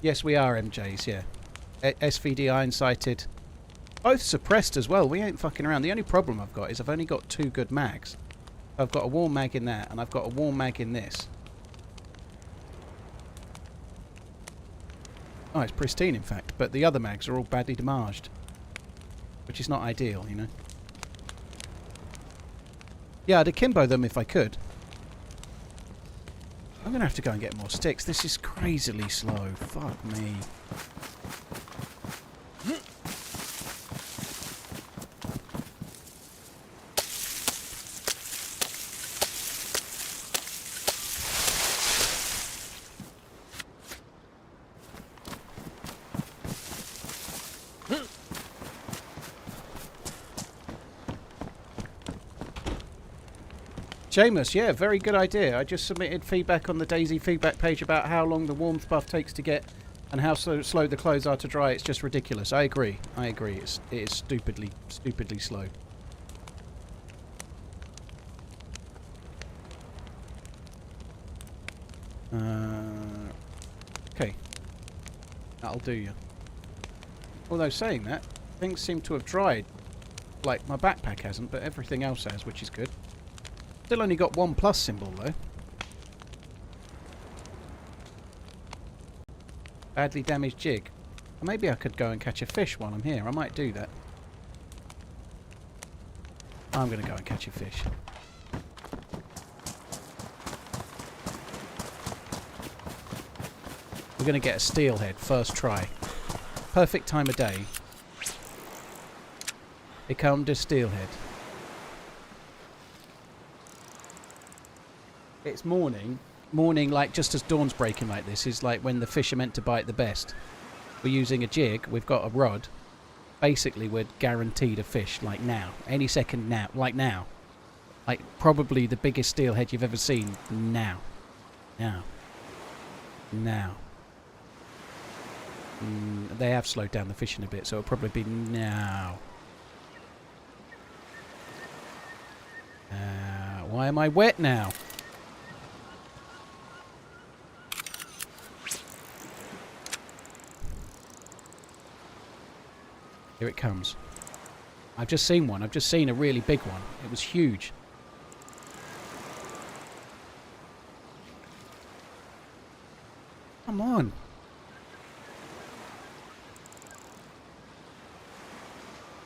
[SPEAKER 1] Yes, we are MJs, yeah. SVD iron sighted. Both suppressed as well. We ain't fucking around. The only problem I've got is I've only got 2 good mags. I've got a warm mag in that, and I've got a warm mag in this. Oh, it's pristine, in fact. But the other mags are all badly damaged. Which is not ideal, you know. Yeah, I'd akimbo them if I could. I'm going to have to go and get more sticks. This is crazily slow. Fuck me. Seamus, yeah, very good idea. I just submitted feedback on the DayZ feedback page about how long the warmth buff takes to get and how slow the clothes are to dry. It's just ridiculous. I agree. I agree. It is stupidly slow. Okay. That'll do you. Although saying that, things seem to have dried. Like, my backpack hasn't, but everything else has, which is good. Still only got 1+ symbol though. Badly damaged jig. Well, maybe I could go and catch a fish while I'm here. I might do that. I'm going to go and catch a fish. We're going to get a steelhead first try. Perfect time of day. Here comes a steelhead. It's morning. Morning, like just as dawn's breaking like this, is like when the fish are meant to bite the best. We're using a jig. We've got a rod. Basically, we're guaranteed a fish, like now. Any second now. Like now. Like probably the biggest steelhead you've ever seen. Now. Now. Now. They have slowed down the fishing a bit, so it'll probably be now. Why am I wet now? Here it comes. I've just seen one. I've just seen a really big one. It was huge. Come on.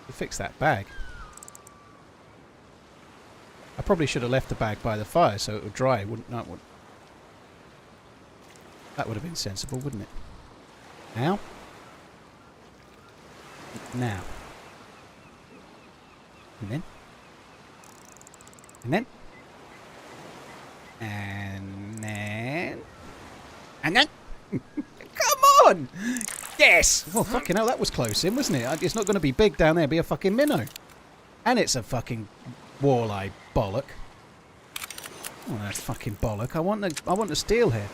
[SPEAKER 1] To fix that bag. I probably should have left the bag by the fire so it would dry. That would have been sensible, wouldn't it? Now? Now. And then. And then. And then. And then. Come on! Yes! Oh, fucking hell, that was close in, wasn't it? It's not going to be big down there, it'll be a fucking minnow. And it's a fucking walleye bollock. Oh, that's fucking bollock. I want a steelhead.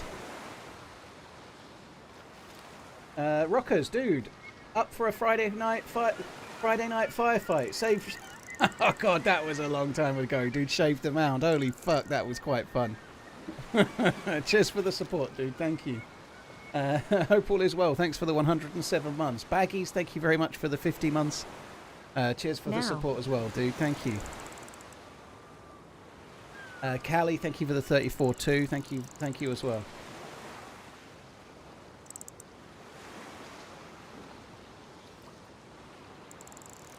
[SPEAKER 1] Rockers, dude. Up for a Friday night firefight. Save... Oh, God, that was a long time ago, dude. Shaved the mound. Holy fuck, that was quite fun. Cheers for the support, dude. Thank you. Hope all is well. Thanks for the 107 months. Baggies, thank you very much for the 50 months. Cheers for the support as well, dude. Thank you. Callie, thank you for the 34 too. Thank you as well.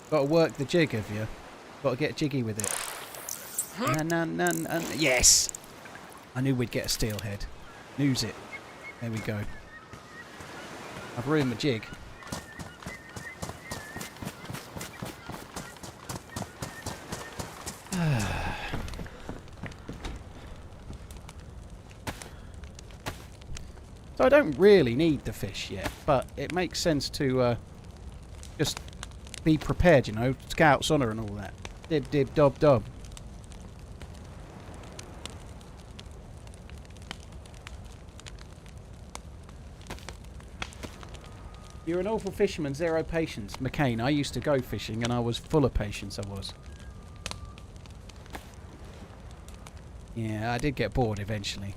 [SPEAKER 1] Got to work the jig, have you? Got to get jiggy with it. Yes! I knew we'd get a steelhead. Knews it. There we go. I've ruined my jig. So I don't really need the fish yet, but it makes sense to just be prepared, you know, Scout's honour and all that. Dib, dib, dob, dob. You're an awful fisherman, zero patience. McCain, I used to go fishing and I was full of patience, I was. Yeah, I did get bored eventually.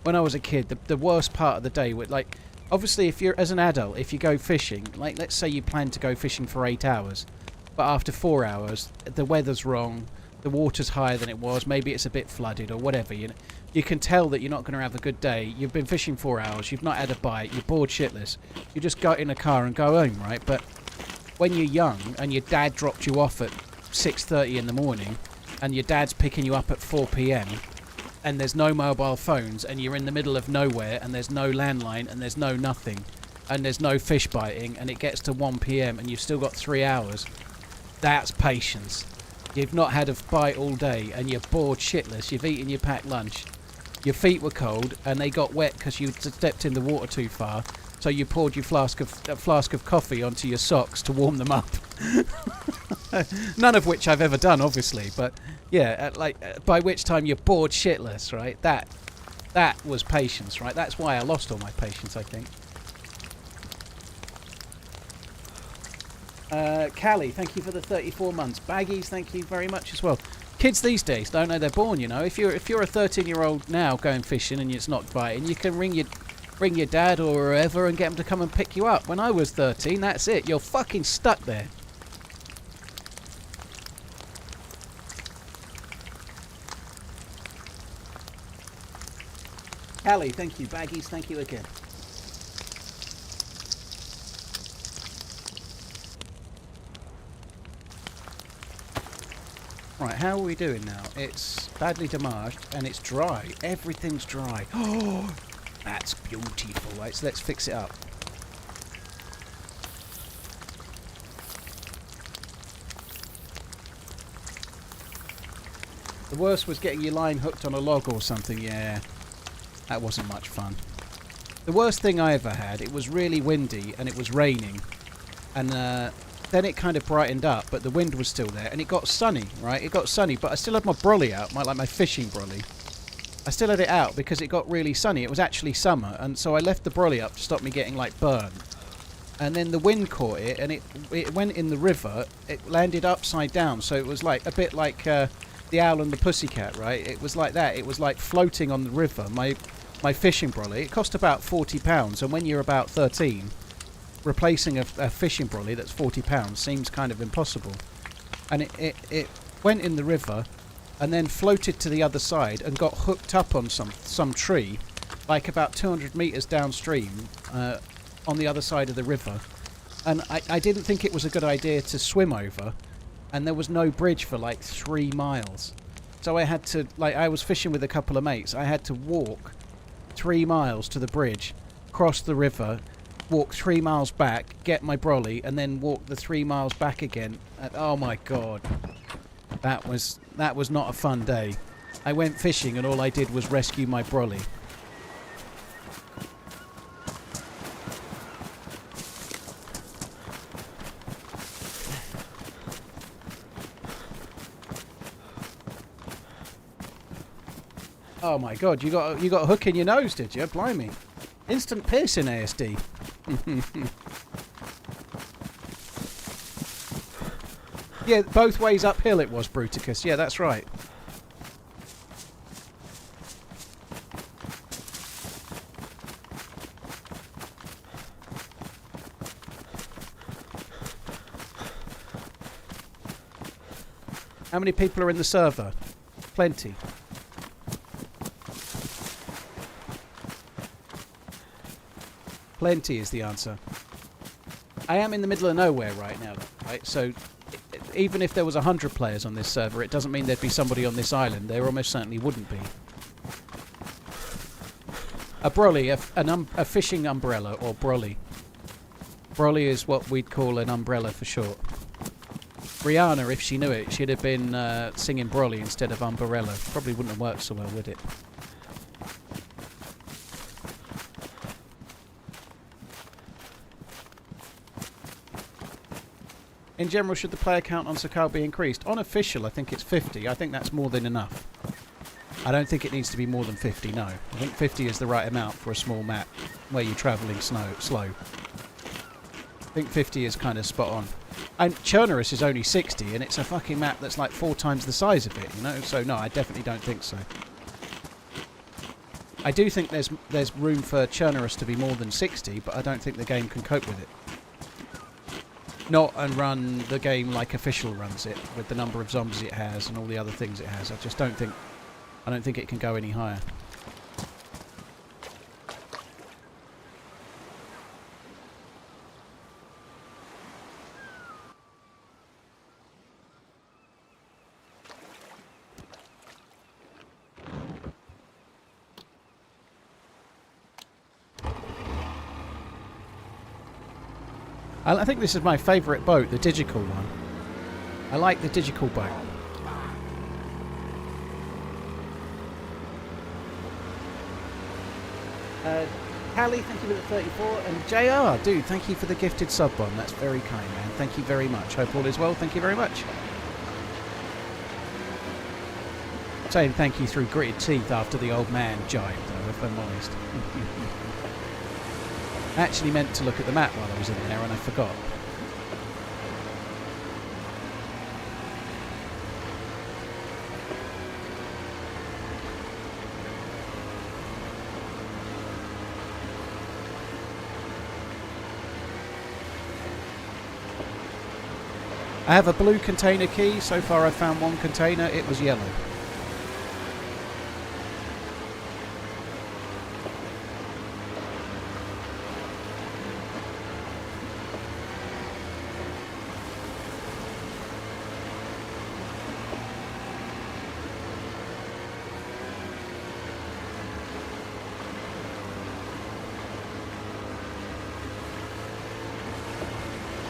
[SPEAKER 1] When I was a kid, the worst part of the day would, like, obviously if you're, as an adult, if you go fishing, like let's say you plan to go fishing for 8 hours, but after 4 hours, the weather's wrong, the water's higher than it was, maybe it's a bit flooded or whatever, you can tell that you're not going to have a good day. You've been fishing 4 hours, you've not had a bite, you're bored shitless. You just go in a car and go home, right? But when you're young and your dad dropped you off at 6:30 in the morning and your dad's picking you up at 4 p.m, and there's no mobile phones and you're in the middle of nowhere and there's no landline and there's no nothing and there's no fish biting and it gets to 1 p.m. and you've still got 3 hours, that's patience. You've not had a bite all day and you're bored shitless, you've eaten your packed lunch, your feet were cold and they got wet because you stepped in the water too far, so you poured your flask of coffee onto your socks to warm them up. None of which I've ever done, obviously, but yeah, by which time you're bored shitless, right? That was patience, right? That's why I lost all my patience, I think. Callie, thank you for the 34 months. Baggies, thank you very much as well. Kids these days don't know they're born, you know. If you're a 13-year-old now going fishing and it's not biting, you can ring your dad or whoever and get them to come and pick you up. When I was 13, that's it. You're fucking stuck there. Callie, thank you. Baggies, thank you again. Right, how are we doing now? It's badly demarged and it's dry. Everything's dry. Oh, that's beautiful. Right, so let's fix it up. The worst was getting your line hooked on a log or something. Yeah, that wasn't much fun. The worst thing I ever had, it was really windy and it was raining. And then it kind of brightened up, but the wind was still there, and it got sunny, right? It got sunny, but I still had my brolly out, my fishing brolly. I still had it out because it got really sunny. It was actually summer, and so I left the brolly up to stop me getting, like, burned. And then the wind caught it, and it went in the river. It landed upside down, so it was like a bit like the Owl and the Pussycat, right? It was like that. It was like floating on the river. My fishing brolly, it cost about £40, and when you're about 13... replacing a fishing brolly that's £40 seems kind of impossible. And it went in the river and then floated to the other side and got hooked up on some tree, like about 200 metres downstream on the other side of the river. And I didn't think it was a good idea to swim over, and there was no bridge for like 3 miles. So I had to, like, I was fishing with a couple of mates, I had to walk 3 miles to the bridge, cross the river, walk 3 miles back, get my brolly, and then walk the 3 miles back again. Oh my god. That was not a fun day. I went fishing and all I did was rescue my brolly. Oh my god, you got a hook in your nose, did you? Blimey. Instant piercing ASD. Yeah, both ways uphill it was, Bruticus. Yeah, that's right. How many people are in the server? Plenty. Plenty is the answer. I am in the middle of nowhere right now, right? So even if there was 100 players on this server, it doesn't mean there'd be somebody on this island. There almost certainly wouldn't be. A brolly, a fishing umbrella, or brolly. Brolly is what we'd call an umbrella for short. Rihanna, if she knew it, she'd have been singing brolly instead of umbrella. Probably wouldn't have worked so well, would it? In general, should the player count on Sakhal be increased? On official, I think it's 50. I think that's more than enough. I don't think it needs to be more than 50, no. I think 50 is the right amount for a small map where you're travelling slow. I think 50 is kind of spot on. And Chernerus is only 60, and it's a fucking map that's like 4 times the size of it, you know? So, no, I definitely don't think so. I do think there's room for Chernerus to be more than 60, but I don't think the game can cope with it. Not and run the game like official runs it, with the number of zombies it has and all the other things it has. I just don't think it can go any higher. I think this is my favourite boat, the digital one. I like the digital boat. Callie, thank you for the 34. And JR, dude, thank you for the gifted sub bomb. That's very kind, man. Thank you very much. Hope all is well. Thank you very much. Saying thank you through gritted teeth after the old man jibed, though, if I'm honest. I actually meant to look at the map while I was in there and I forgot. I have a blue container key. So far I've found one container. It was yellow.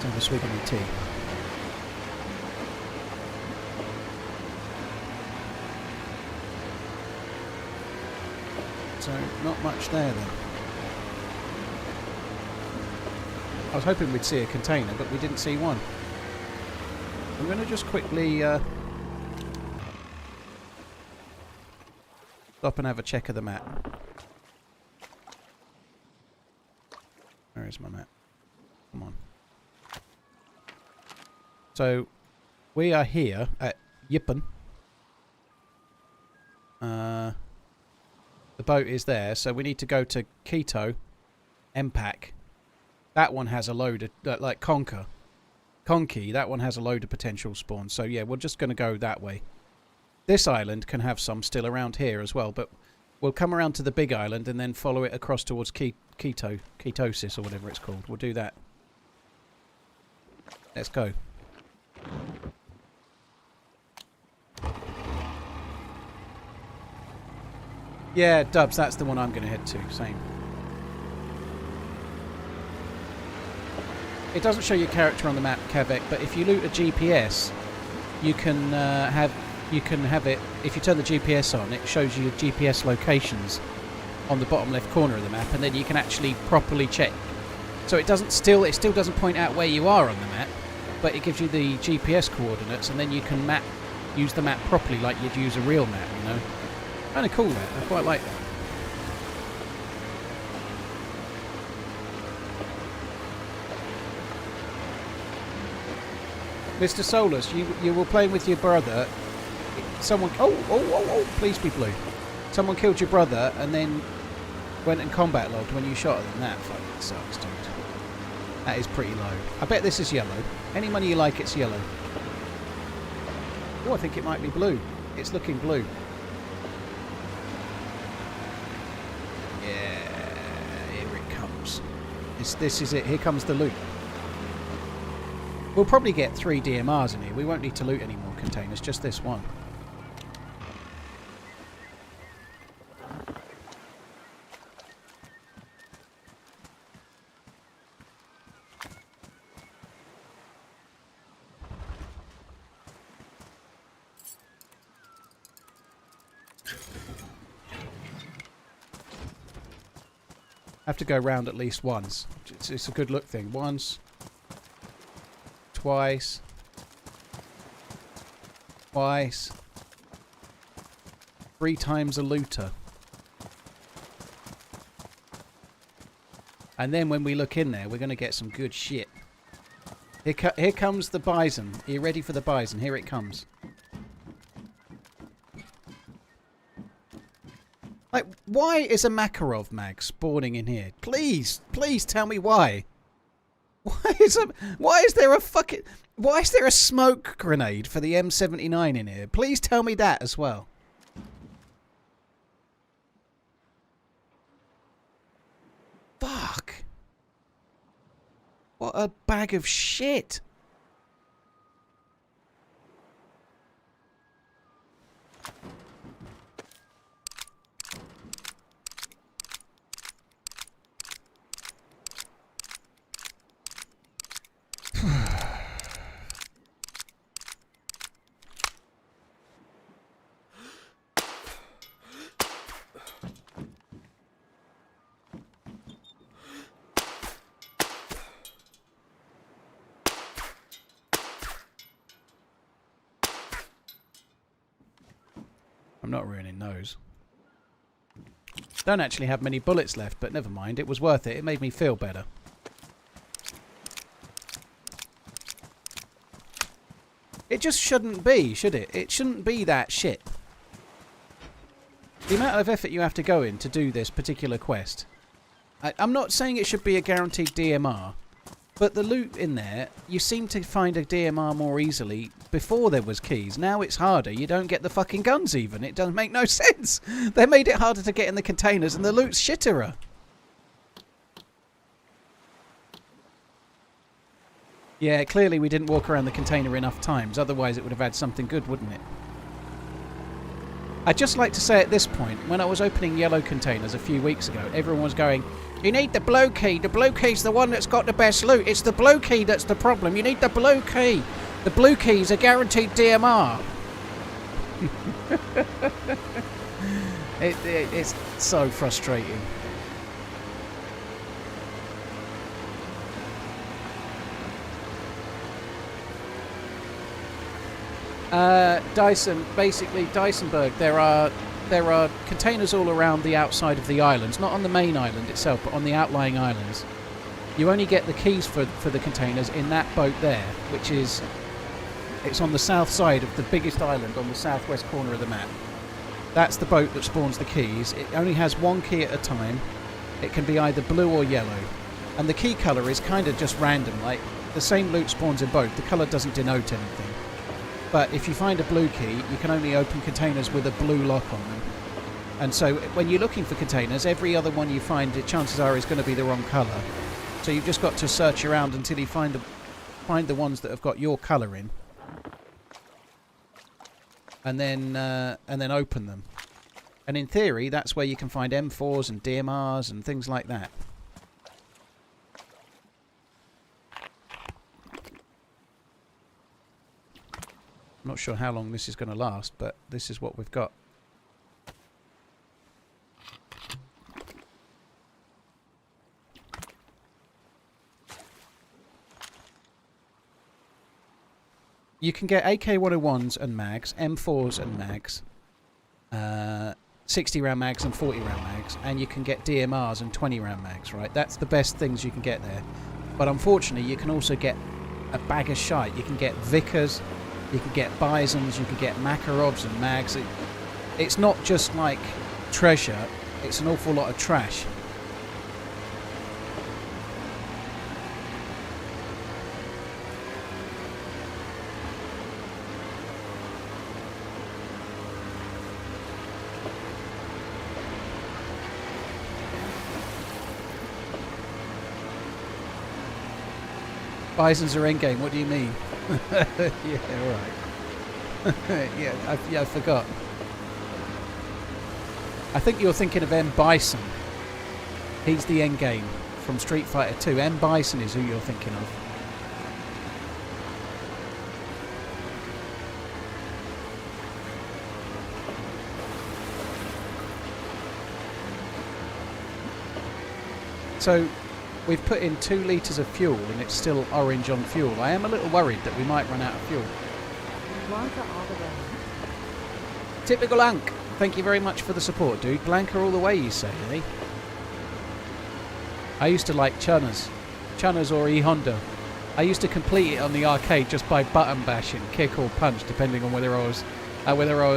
[SPEAKER 1] Have a swig of my tea. So, not much there then. I was hoping we'd see a container, but we didn't see one. I'm going to just quickly stop and have a check of the map. Where is my map? Come on. So, we are here at Yippen. The boat is there, so we need to go to Keto, MPAC. That one has a load of, like Conky, that one has a load of potential spawns. So yeah, we're just going to go that way. This island can have some still around here as well, but we'll come around to the big island and then follow it across towards Ketosis or whatever it's called. We'll do that. Let's go. Yeah, Dubs, that's the one I'm going to head to. Same. it doesn't show your character on the map, Kavek, but if you loot a GPS, you can have it. If you turn the GPS on, it shows you your GPS locations on the bottom left corner of the map, and then you can actually properly check. So it still doesn't point out where you are on the map, but it gives you the GPS coordinates, and then you can use the map properly like you'd use a real map, you know. Kind of cool, that. I quite like that. Mr. Solus, you were playing with your brother. Someone... Oh, please be blue. Someone killed your brother and then went and combat logged when you shot at them. That fucking sucks, dude. That is pretty low. I bet this is yellow. Any money you like, it's yellow. Oh, I think it might be blue. It's looking blue. Yeah, here it comes. This is it. Here comes the loot. We'll probably get 3 DMRs in here. We won't need to loot any more containers, just this one. Have to go round at least once. It's a good look thing. Once. Twice. 3 times a looter. And then when we look in there, we're going to get some good shit. Here comes the bison. Are you ready for the bison? Here it comes. Like, why is a Makarov mag spawning in here? Please tell me why. Why is there a smoke grenade for the M79 in here? Please tell me that as well. Fuck. What a bag of shit. I'm not ruining those. Don't actually have many bullets left, but never mind. It was worth it. It made me feel better. It just shouldn't be, should it? It shouldn't be that shit. The amount of effort you have to go in to do this particular quest. I'm not saying it should be a guaranteed DMR, but the loot in there, you seem to find a DMR more easily before there was keys. Now it's harder. You don't get the fucking guns even. It doesn't make no sense. They made it harder to get in the containers and the loot's shitterer. Yeah, clearly we didn't walk around the container enough times. Otherwise it would have had something good, wouldn't it? I'd just like to say at this point, when I was opening yellow containers a few weeks ago, everyone was going, you need the blue key. The blue key's the one that's got the best loot. It's the blue key that's the problem. You need the blue key. The blue key's a guaranteed DMR. It's so frustrating. Dyson, basically Dysonburg, there are containers all around the outside of the islands, not on the main island itself, but on the outlying islands. You only get the keys for the containers in that boat there, which is, it's on the south side of the biggest island on the southwest corner of the map. That's the boat that spawns the keys. It only has one key at a time. It can be either blue or yellow. And the key colour is kind of just random, like the same loot spawns in both. The colour doesn't denote anything. But if you find a blue key, you can only open containers with a blue lock on them. And so when you're looking for containers, every other one you find, chances are, is going to be the wrong colour. So you've just got to search around until you find the ones that have got your colour in. And then open them. And in theory, that's where you can find M4s and DMRs and things like that. I'm not sure how long this is going to last, but this is what we've got. You can get AK-101s and mags, M4s and mags, 60-round mags and 40-round mags, and you can get DMRs and 20-round mags, right? That's the best things you can get there. But unfortunately, you can also get a bag of shite. You can get Vickers, you can get Bisons, you can get Makarovs and mags. It's not just like treasure, it's an awful lot of trash. Bisons are endgame, what do you mean? Yeah, alright. yeah, I forgot. I think you're thinking of M. Bison. He's the endgame from Street Fighter 2. M. Bison is who you're thinking of. So, we've put in 2 litres of fuel and it's still orange on fuel. I am a little worried that we might run out of fuel.
[SPEAKER 2] Blanca all the way.
[SPEAKER 1] Typical Unk. Thank you very much for the support, dude. Blanca all the way, you say, eh? I used to like Chunners. Chunners or E-Honda. I used to complete it on the arcade just by button bashing, kick or punch, depending on whether I was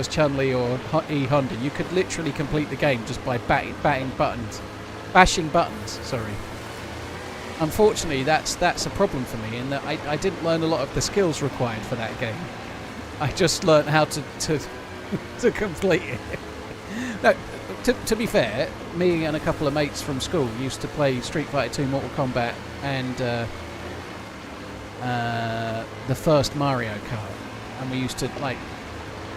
[SPEAKER 1] Chun-Li or E-Honda. You could literally complete the game just by bashing buttons. Sorry. Unfortunately, that's a problem for me in that I didn't learn a lot of the skills required for that game. I just learned how to complete it. No, to be fair, me and a couple of mates from school used to play Street Fighter 2, Mortal Kombat, and the first Mario Kart, and we used to like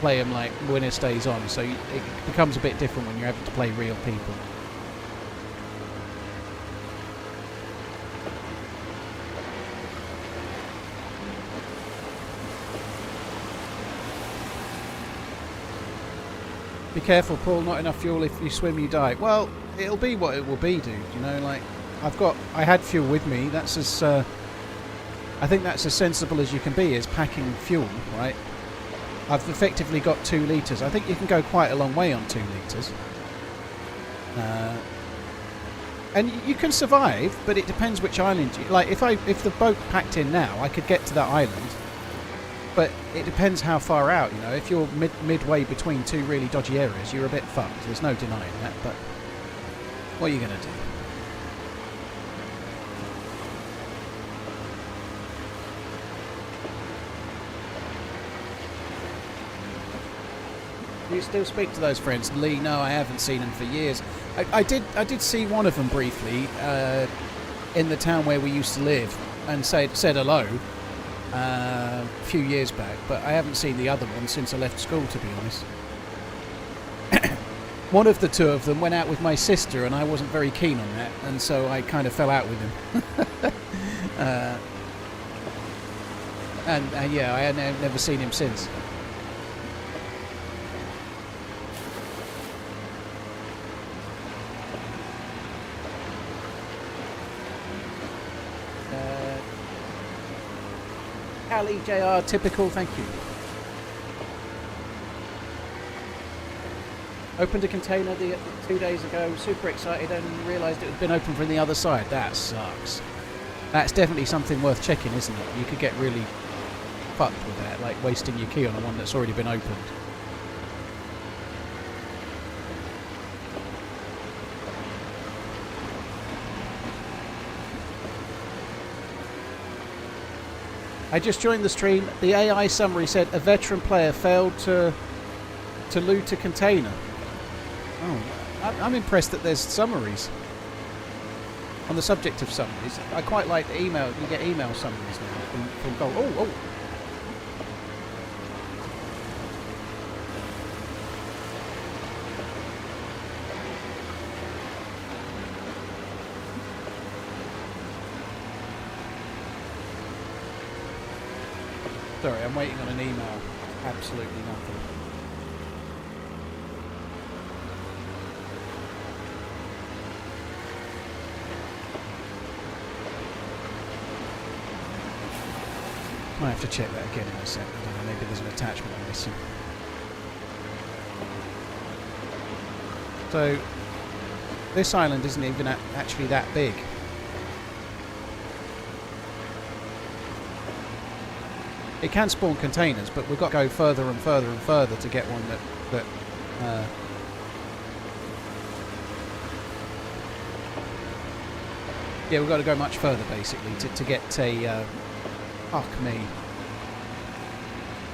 [SPEAKER 1] play them like winner stays on. So it becomes a bit different when you're having to play real people. Be careful, Paul, not enough fuel. If you swim, you die. Well, it'll be what it will be, dude. You know, like, I had fuel with me. That's as, I think that's as sensible as you can be, is packing fuel, right? I've effectively got 2 litres. I think you can go quite a long way on 2 litres. And you can survive, but it depends which island you... Like, if the boat packed in now, I could get to that island. But it depends how far out, you know. If you're midway between 2 really dodgy areas, you're a bit fucked. There's no denying that, but what are you going to do? Do you still speak to those friends? Lee, no, I haven't seen them for years. I did see one of them briefly in the town where we used to live and said hello. A few years back, but I haven't seen the other one since I left school, to be honest. One of the 2 of them went out with my sister and I wasn't very keen on that, and so I kind of fell out with him. And yeah, I had never seen him since. Ali JR, typical, thank you. Opened a container 2 days ago, super excited, and realised it had been opened from the other side. That sucks. That's definitely something worth checking, isn't it? You could get really fucked with that, like wasting your key on a one that's already been opened. I just joined the stream. The AI summary said a veteran player failed to loot a container. Oh, I'm impressed that there's summaries. On the subject of summaries, I quite like the email. You get email summaries now from Gold. Oh. Sorry, I'm waiting on an email. absolutely nothing. Might have to check that again in a second. I don't know, maybe there's an attachment I'm missing. So, this island isn't even actually that big. It can spawn containers, but we've got to go further and further and further to get one that yeah, we've got to go much further basically to get a fuck me.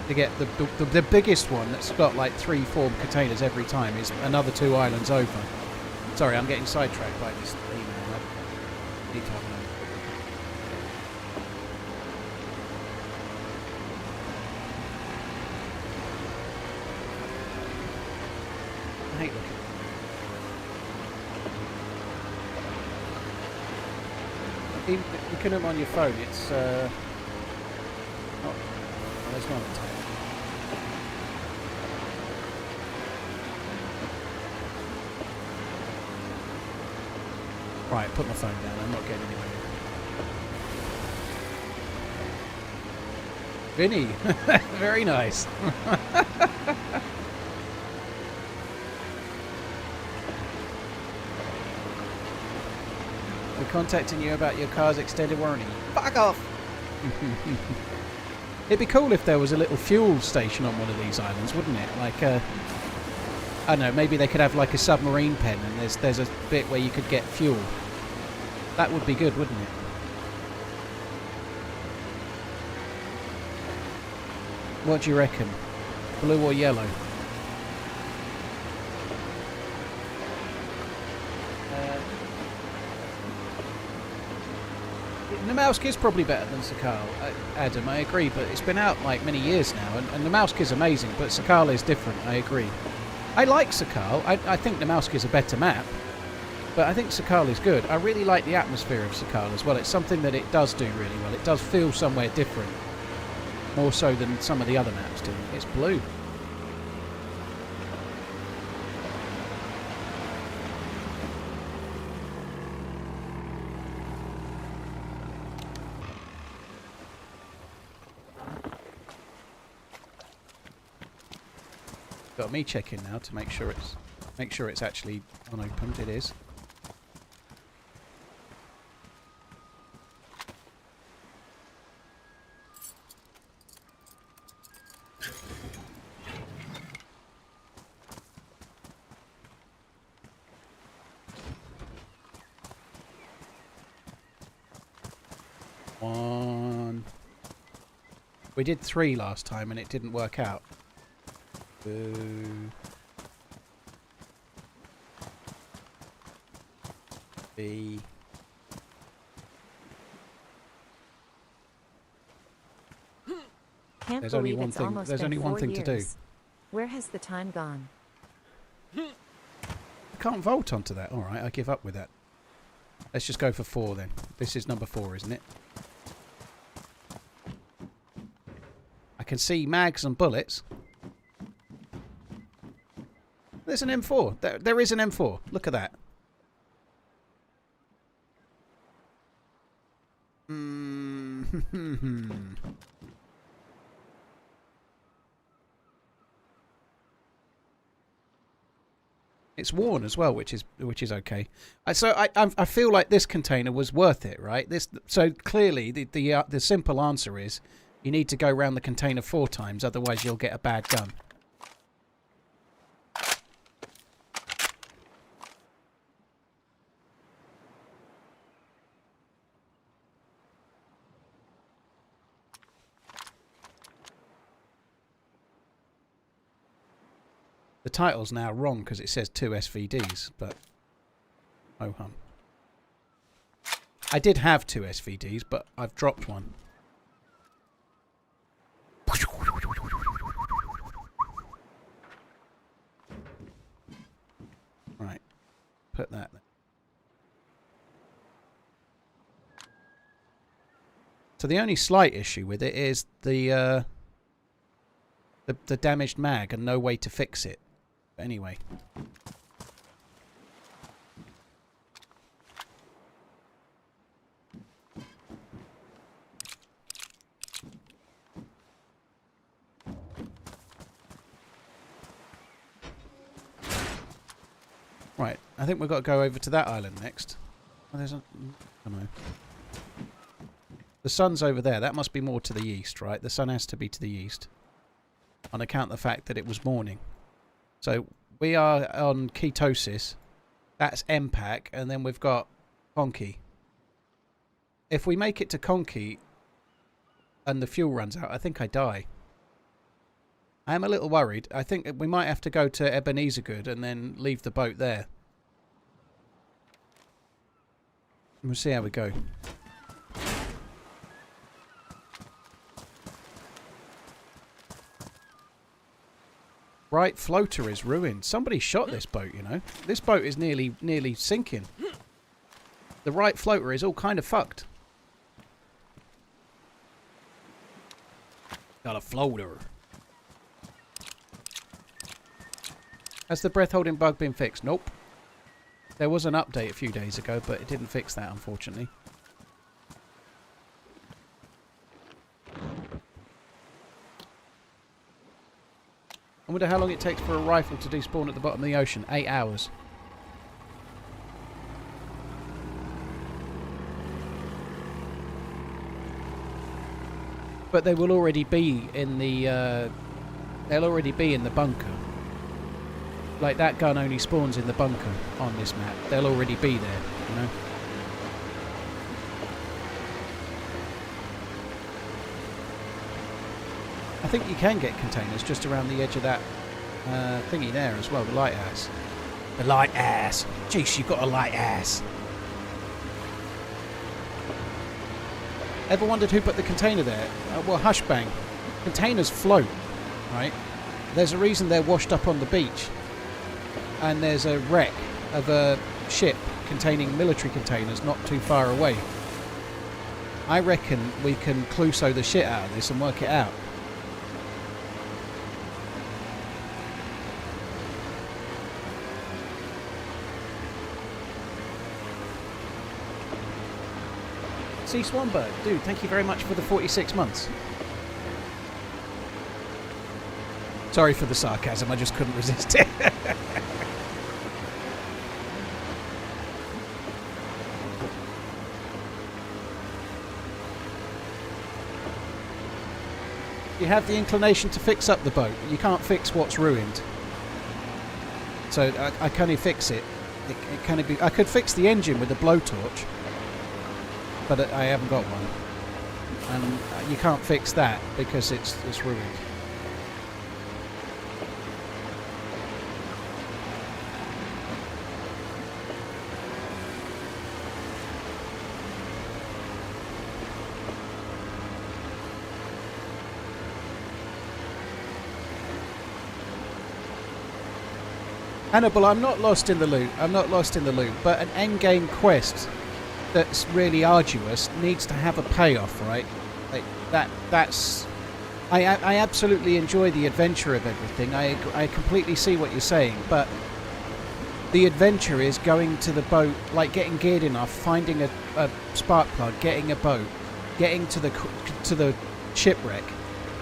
[SPEAKER 1] To get the biggest one that's got like 3-4 containers every time is another 2 islands over. Sorry, I'm getting sidetracked by this email. I need to have a look. I hate looking. Even you can them on your phone. It's not. Well, there's not a time. Right, put my phone down. I'm not getting anywhere. Vinny, very nice. We're contacting you about your car's extended warranty. Fuck off! It'd be cool if there was a little fuel station on one of these islands, wouldn't it? Like, I don't know, maybe they could have like a submarine pen and there's a bit where you could get fuel. That would be good, wouldn't it? What do you reckon? Blue or yellow? Namalsk is probably better than Sakhal, Adam, I agree, but it's been out like many years now, and Namalsk is amazing, but Sakhal is different, I agree. I like Sakhal, I think Namalsk is a better map, but I think Sakhal is good. I really like the atmosphere of Sakhal as well. It's something that it does do really well. It does feel somewhere different, more so than some of the other maps do. It's blue. Got me checking now to make sure it's actually unopened. It is. One. We did 3 last time and it didn't work out. Boo. B.
[SPEAKER 2] Can't
[SPEAKER 1] There's only
[SPEAKER 2] believe
[SPEAKER 1] one
[SPEAKER 2] it's
[SPEAKER 1] thing.
[SPEAKER 2] almost
[SPEAKER 1] There's
[SPEAKER 2] been
[SPEAKER 1] only one
[SPEAKER 2] 4
[SPEAKER 1] thing to do.
[SPEAKER 2] years. Where has the time gone?
[SPEAKER 1] I can't vault onto that. All right, I give up with that. Let's just go for 4 then. This is number 4, isn't it? I can see mags and bullets. There's an M4. There is an M4. Look at that. It's worn as well, which is okay. So I feel like this container was worth it, right? So clearly the simple answer is you need to go around the container 4 times, otherwise you'll get a bad gun. The title's now wrong because it says 2 SVDs, but oh hum. I did have 2 SVDs, but I've dropped one. Right, put that there. So the only slight issue with it is the the damaged mag and no way to fix it. But anyway. Right, I think we've got to go over to that island next. Oh, there's a... I don't know. The sun's over there. That must be more to the east, right? The sun has to be to the east. On account of the fact that it was morning. So, we are on ketosis. That's MPAC. And then we've got Conky. If we make it to Conky and the fuel runs out, I think I die. I am a little worried. I think we might have to go to Ebenezer Good and then leave the boat there. We'll see how we go. Right floater is ruined. Somebody shot this boat, you know. This boat is nearly sinking. The right floater is all kind of fucked. Got a floater. Has the breath holding bug been fixed? Nope. There was an update a few days ago, but it didn't fix that, unfortunately. I wonder how long it takes for a rifle to despawn at the bottom of the ocean. 8 hours. But they will already be in the... they'll already be in the bunker. Like, that gun only spawns in the bunker on this map. They'll already be there, you know? I think you can get containers just around the edge of that thingy there as well, the lighthouse. The lighthouse! Jeez, you've got a lighthouse! Ever wondered who put the container there? Well, Hushbang. Containers float, right? There's a reason they're washed up on the beach. And there's a wreck of a ship containing military containers not too far away. I reckon we can Cluso the shit out of this and work it out. See, Swanberg, dude, thank you very much for the 46 months. Sorry for the sarcasm, I just couldn't resist it. You have the inclination to fix up the boat. You can't fix what's ruined. So I can only fix it. It can be. I could fix the engine with a blowtorch, but I haven't got one. And you can't fix that because it's ruined. Hannibal, I'm not lost in the loot. I'm not lost in the loot. But an endgame quest that's really arduous needs to have a payoff, right? Like that's... I absolutely enjoy the adventure of everything. I completely see what you're saying, but the adventure is going to the boat, like getting geared enough, finding a spark plug, getting a boat, getting to the shipwreck,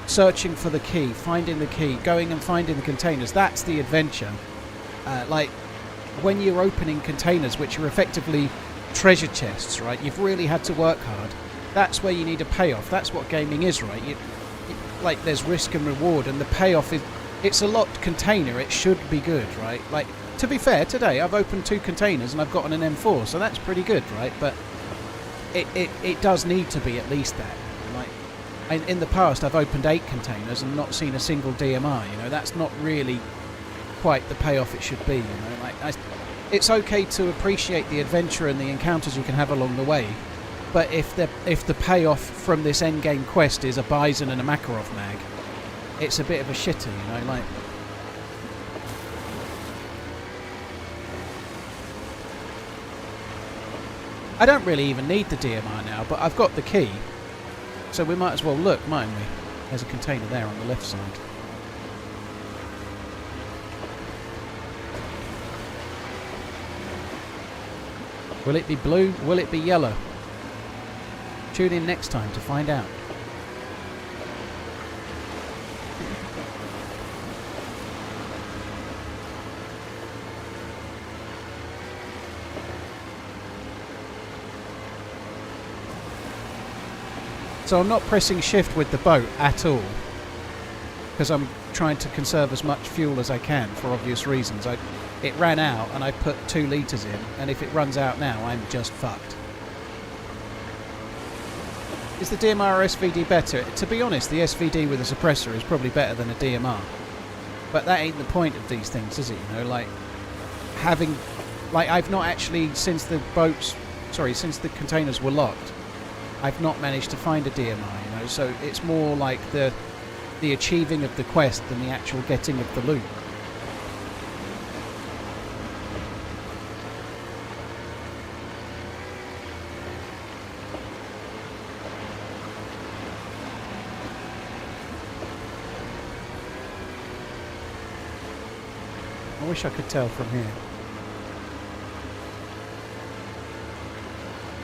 [SPEAKER 1] searching for the key, finding the key, going and finding the containers. That's the adventure. Like when you're opening containers, which are effectively treasure chests, right? You've really had to work hard. That's where you need a payoff. That's what gaming is, right? Like there's risk and reward, and the payoff is it's a locked container. It should be good, right? Like to be fair, today I've opened 2 containers and I've gotten an M4, so that's pretty good, right? But it does need to be at least that. Like in the past, I've opened 8 containers and not seen a single DMR. You know, that's not really quite the payoff it should be, you know. Like it's okay to appreciate the adventure and the encounters you can have along the way, but if the payoff from this endgame quest is a Bison and a Makarov mag, it's a bit of a shitter, you know. Like I don't really even need the DMR now, but I've got the key, so we might as well look, mightn't we? There's a container there on the left side. Will it be blue? Will it be yellow? Tune in next time to find out. So I'm not pressing shift with the boat at all, because I'm trying to conserve as much fuel as I can for obvious reasons. It ran out and I put 2 litres in, and if it runs out now, I'm just fucked. Is the DMR or SVD better? To be honest, the SVD with a suppressor is probably better than a DMR. But that ain't the point of these things, is it? You know, like having, like I've not actually, since the containers were locked, I've not managed to find a DMR, you know, so it's more like the achieving of the quest than the actual getting of the loot. I wish I could tell from here.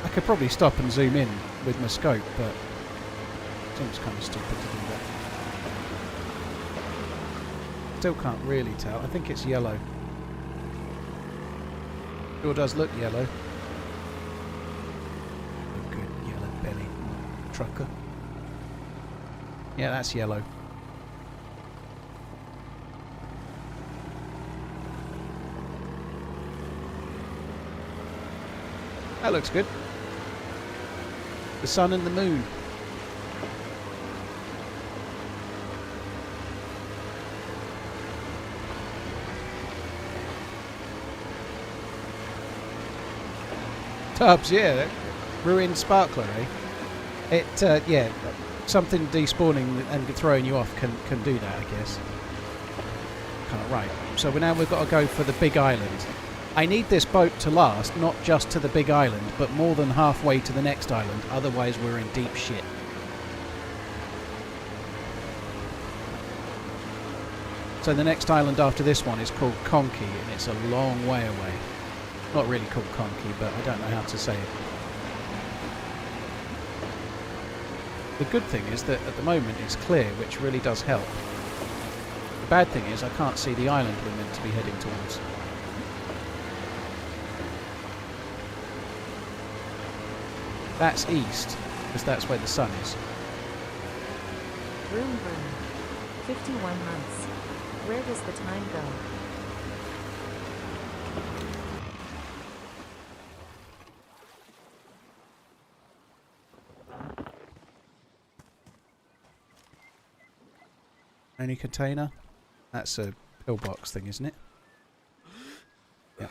[SPEAKER 1] I could probably stop and zoom in with my scope, but it seems kind of stupid to do that. Still can't really tell. I think it's yellow. Sure does look yellow. Oh, good yellow belly trucker. Yeah, that's yellow. That looks good. The sun and the moon. Tubs, yeah. Ruined sparkler, eh? It, yeah, something despawning and throwing you off can do that, I guess. Right. So we've got to go for the big island. I need this boat to last, not just to the big island, but more than halfway to the next island, otherwise we're in deep shit. So the next island after this one is called Conky, and it's a long way away. Not really called Conky, but I don't know how to say it. The good thing is that at the moment it's clear, which really does help. The bad thing is I can't see the island we're meant to be heading towards. That's east, because that's where the sun is.
[SPEAKER 2] Vroom vroom. 51 months. Where does the time go?
[SPEAKER 1] Any container? That's a pillbox thing, isn't it? Yeah.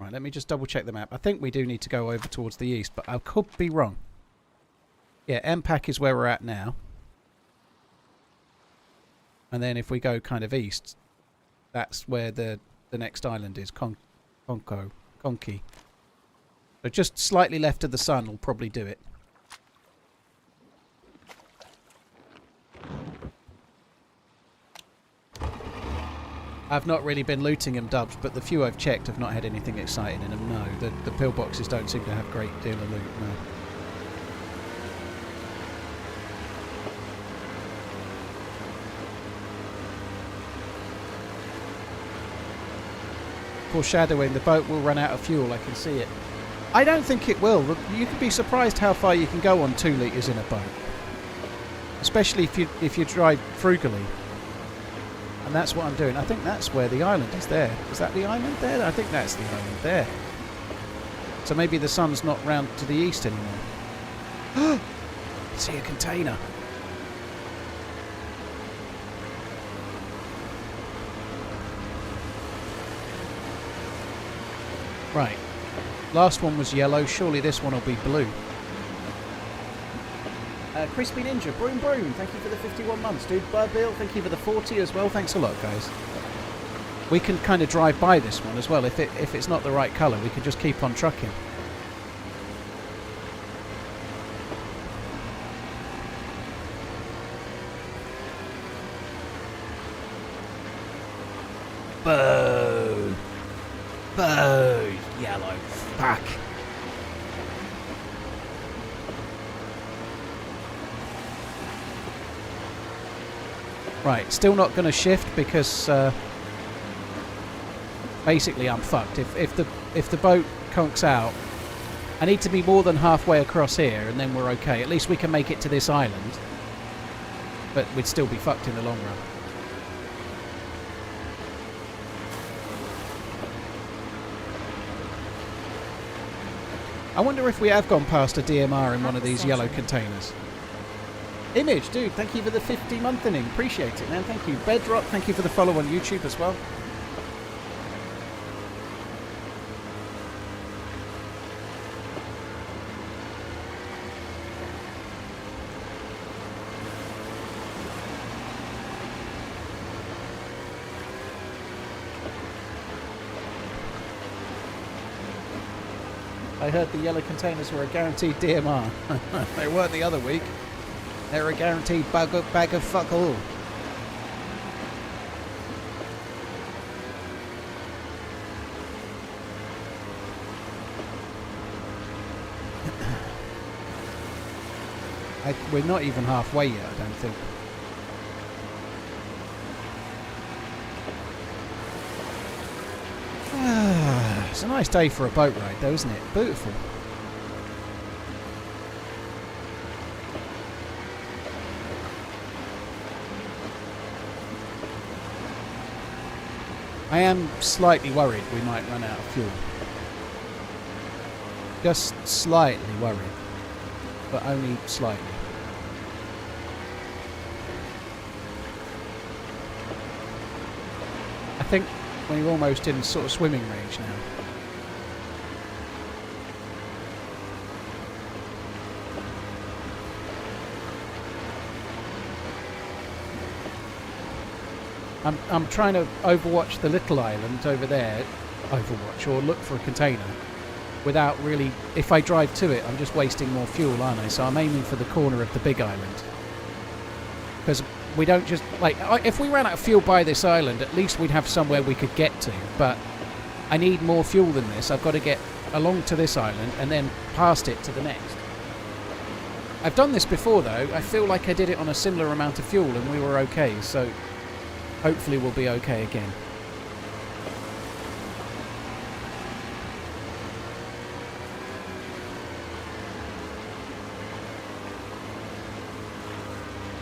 [SPEAKER 1] Right, let me just double check the map. I think we do need to go over towards the east, but I could be wrong. Yeah, MPAC is where we're at now. And then if we go kind of east, that's where the next island is, Conky. So just slightly left of the sun will probably do it. I've not really been looting them, Dubs, but the few I've checked have not had anything exciting in them, no. The pillboxes don't seem to have a great deal of loot, no. Foreshadowing, the boat will run out of fuel, I can see it. I don't think it will. You could be surprised how far you can go on 2 litres in a boat. Especially if you drive frugally. And that's what I'm doing. I think that's where the island is there. Is that the island there? I think that's the island there. So maybe the sun's not round to the east anymore. I see a container. Right. Last one was yellow. Surely this one will be blue. Crispy Ninja, Broom Broom, thank you for the 51 months, dude. Bill, thank you for the 40 as well. Thanks a lot, guys. We can kind of drive by this one as well. If it's not the right colour, we can just keep on trucking. Boo! Boo! yellow. Fuck. Right, still not going to shift because basically I'm fucked. If the boat conks out, I need to be more than halfway across here, and then we're okay. At least we can make it to this island, but we'd still be fucked in the long run. I wonder if we have gone past a DMR in one of these yellow containers. Image, dude, thank you for the 50-month inning. Appreciate it, man. Thank you. Bedrock, thank you for the follow on YouTube as well. I heard the yellow containers were a guaranteed DMR. They weren't the other week. They're a guaranteed bag of fuck all. We're not even halfway yet, I don't think. It's a nice day for a boat ride though, isn't it? Beautiful. I am slightly worried we might run out of fuel. Just slightly worried, but only slightly. I think we're almost in sort of swimming range now. I'm trying to overwatch the little island over there, overwatch, or look for a container, without really, if I drive to it, I'm just wasting more fuel, aren't I? So I'm aiming for the corner of the big island. Because we don't just, like, if we ran out of fuel by this island, at least we'd have somewhere we could get to, but I need more fuel than this. I've got to get along to this island and then past it to the next. I've done this before though. I feel like I did it on a similar amount of fuel and we were okay, so hopefully we'll be okay again.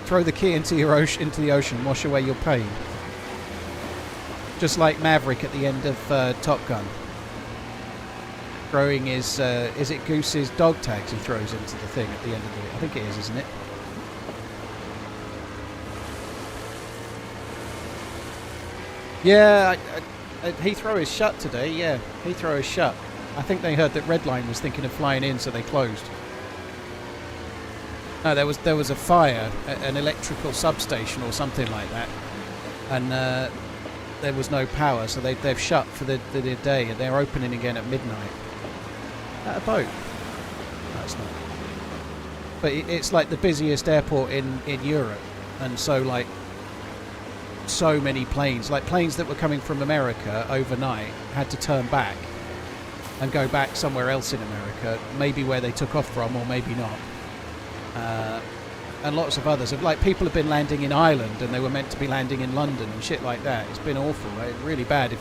[SPEAKER 1] Throw the key into the ocean, wash away your pain. Just like Maverick at the end of Top Gun. Throwing his, is it Goose's dog tags he throws into the thing at the end of it? I think it is, isn't it? Yeah, Heathrow is shut today, yeah. Heathrow is shut. I think they heard that Redline was thinking of flying in, so they closed. No, there was a fire at an electrical substation or something like that. And there was no power, so they've shut for the day, and they're opening again at midnight. At a boat? No, it's not. But it's like the busiest airport in Europe, and so like so many planes, like planes that were coming from America overnight, had to turn back and go back somewhere else in America, maybe where they took off from, or maybe not. And lots of others. Like people have been landing in Ireland, and they were meant to be landing in London and shit like that. It's been awful, right? Really bad.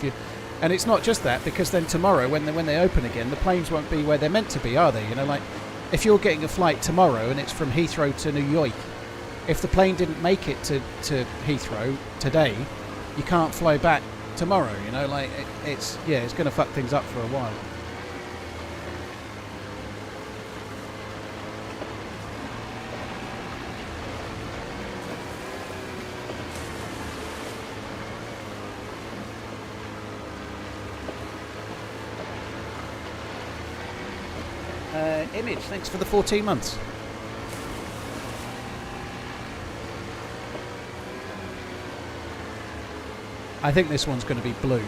[SPEAKER 1] And it's not just that, because then tomorrow, when they open again, the planes won't be where they're meant to be, are they? You know, like if you're getting a flight tomorrow and it's from Heathrow to New York, if the plane didn't make it to Heathrow today, you can't fly back tomorrow. You know, like it's going to fuck things up for a while. Image, thanks for the 14 months. I think this one's going to be blue.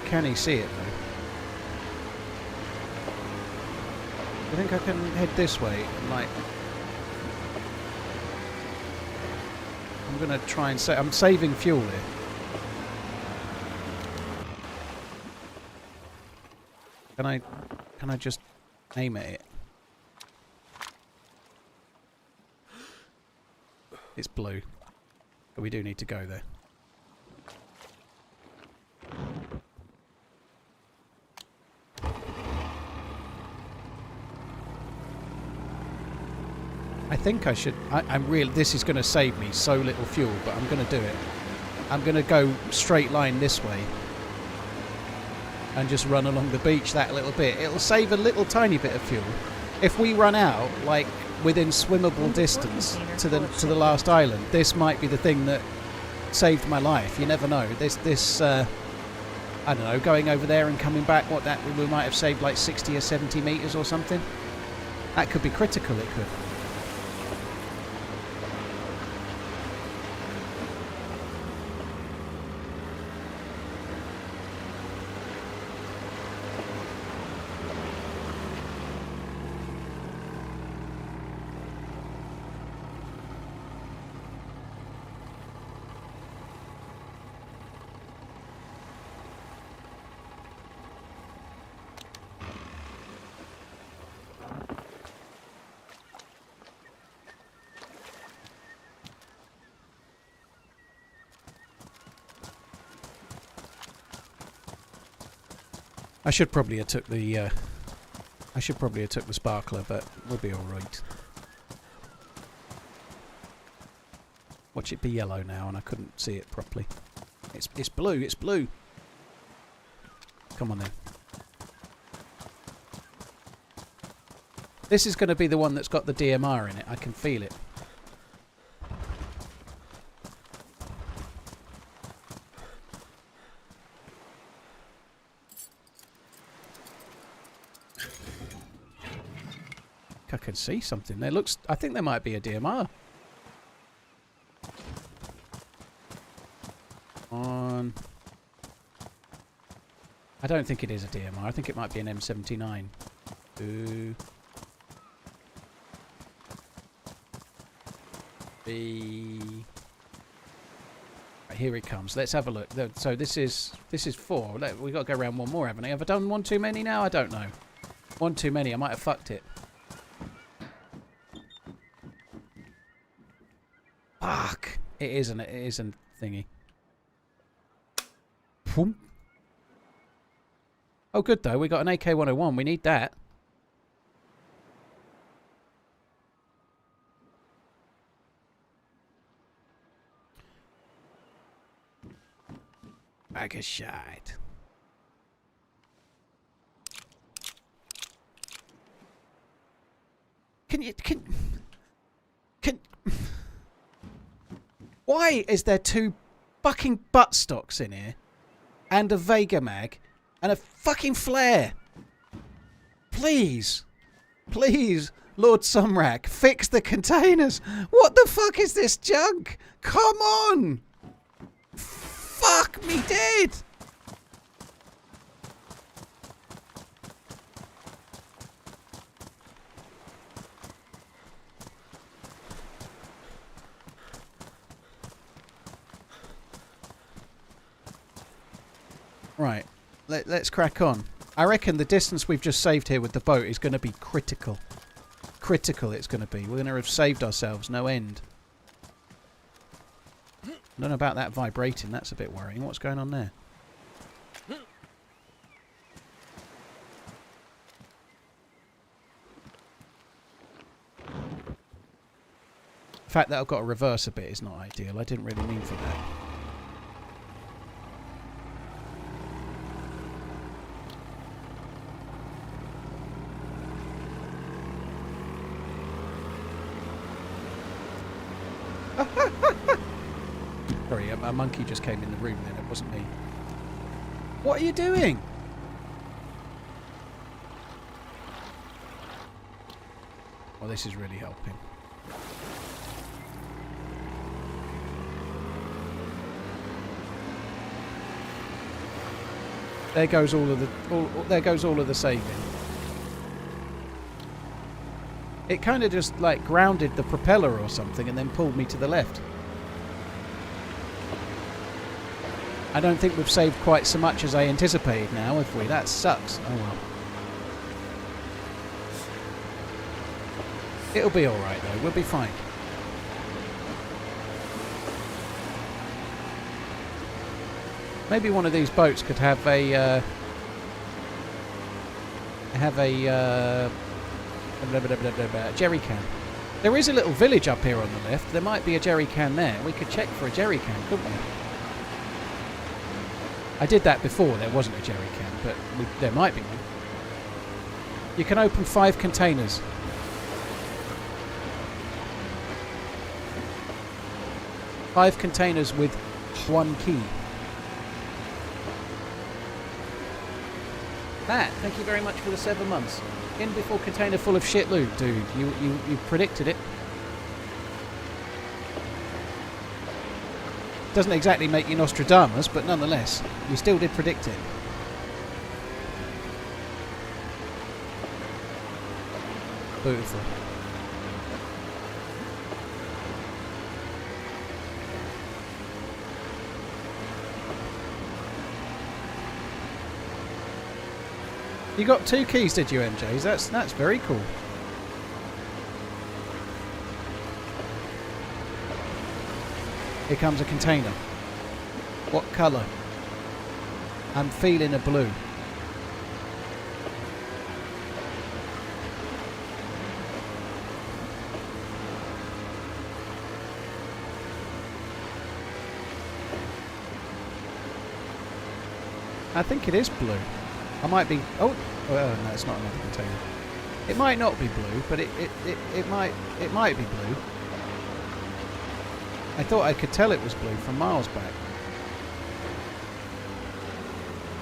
[SPEAKER 1] Can he see it though? I think I can head this way and like... I'm going to try and say... I'm saving fuel here. Can I just aim at it? It's blue. But we do need to go there. I think I should... I'm real. This is going to save me so little fuel, but I'm going to do it. I'm going to go straight line this way. And just run along the beach that little bit. It'll save a little tiny bit of fuel. If we run out, like, within swimmable distance to the last island, this might be the thing that saved my life. You never know. This I don't know, going over there and coming back, we might have saved like 60 or 70 meters or something. That could be critical, it could. I should probably have took the sparkler, but we'll be all right. Watch it be yellow now, and I couldn't see it properly. It's blue. It's blue. Come on then. This is going to be the one that's got the DMR in it. I can feel it. I can see something there. Looks. I think there might be a DMR. On. I don't think it is a DMR. I think it might be an M79. Ooh. Right, here it comes. Let's have a look. So this is 4. We got to go around one more, haven't we? Have I done one too many now? I don't know. One too many. I might have fucked it. Fuck! It isn't thingy. Boom. Oh, good though. We got an AK-101. We need that. Bag of shite. Can Why is there 2 fucking buttstocks in here? And a Vega mag? And a fucking flare? Please. Please, Lord Sumrak, fix the containers. What the fuck is this junk? Come on. Fuck me dead. Right, let's crack on. I reckon the distance we've just saved here with the boat is going to be critical. Critical it's going to be. We're going to have saved ourselves no end. I don't know about that vibrating. That's a bit worrying. What's going on there? The fact that I've got to reverse a bit is not ideal. I didn't really mean for that. Sorry, a monkey just came in the room then, it wasn't me. What are you doing? Well, this is really helping. There goes all of the saving. It kind of just like grounded the propeller or something and then pulled me to the left. I don't think we've saved quite so much as I anticipated now, have we? That sucks. Oh well. It'll be alright though, we'll be fine. Maybe one of these boats could have a jerry can. There is a little village up here on the left. There might be a jerry can there. We could check for a jerry can, couldn't we? I did that before. There wasn't a jerry can, but there might be one. You can open 5 containers. Five containers with 1 key. Matt, thank you very much for the 7 months. In before container full of shit loot, dude. You predicted it. Doesn't exactly make you Nostradamus, but nonetheless, you still did predict it. Beautiful. You got 2 keys, did you, MJs? That's very cool. Here comes a container. What colour? I'm feeling a blue. I think it is blue. I might be... Oh, no, it's not another container. It might not be blue, but it might be blue. I thought I could tell it was blue from miles back.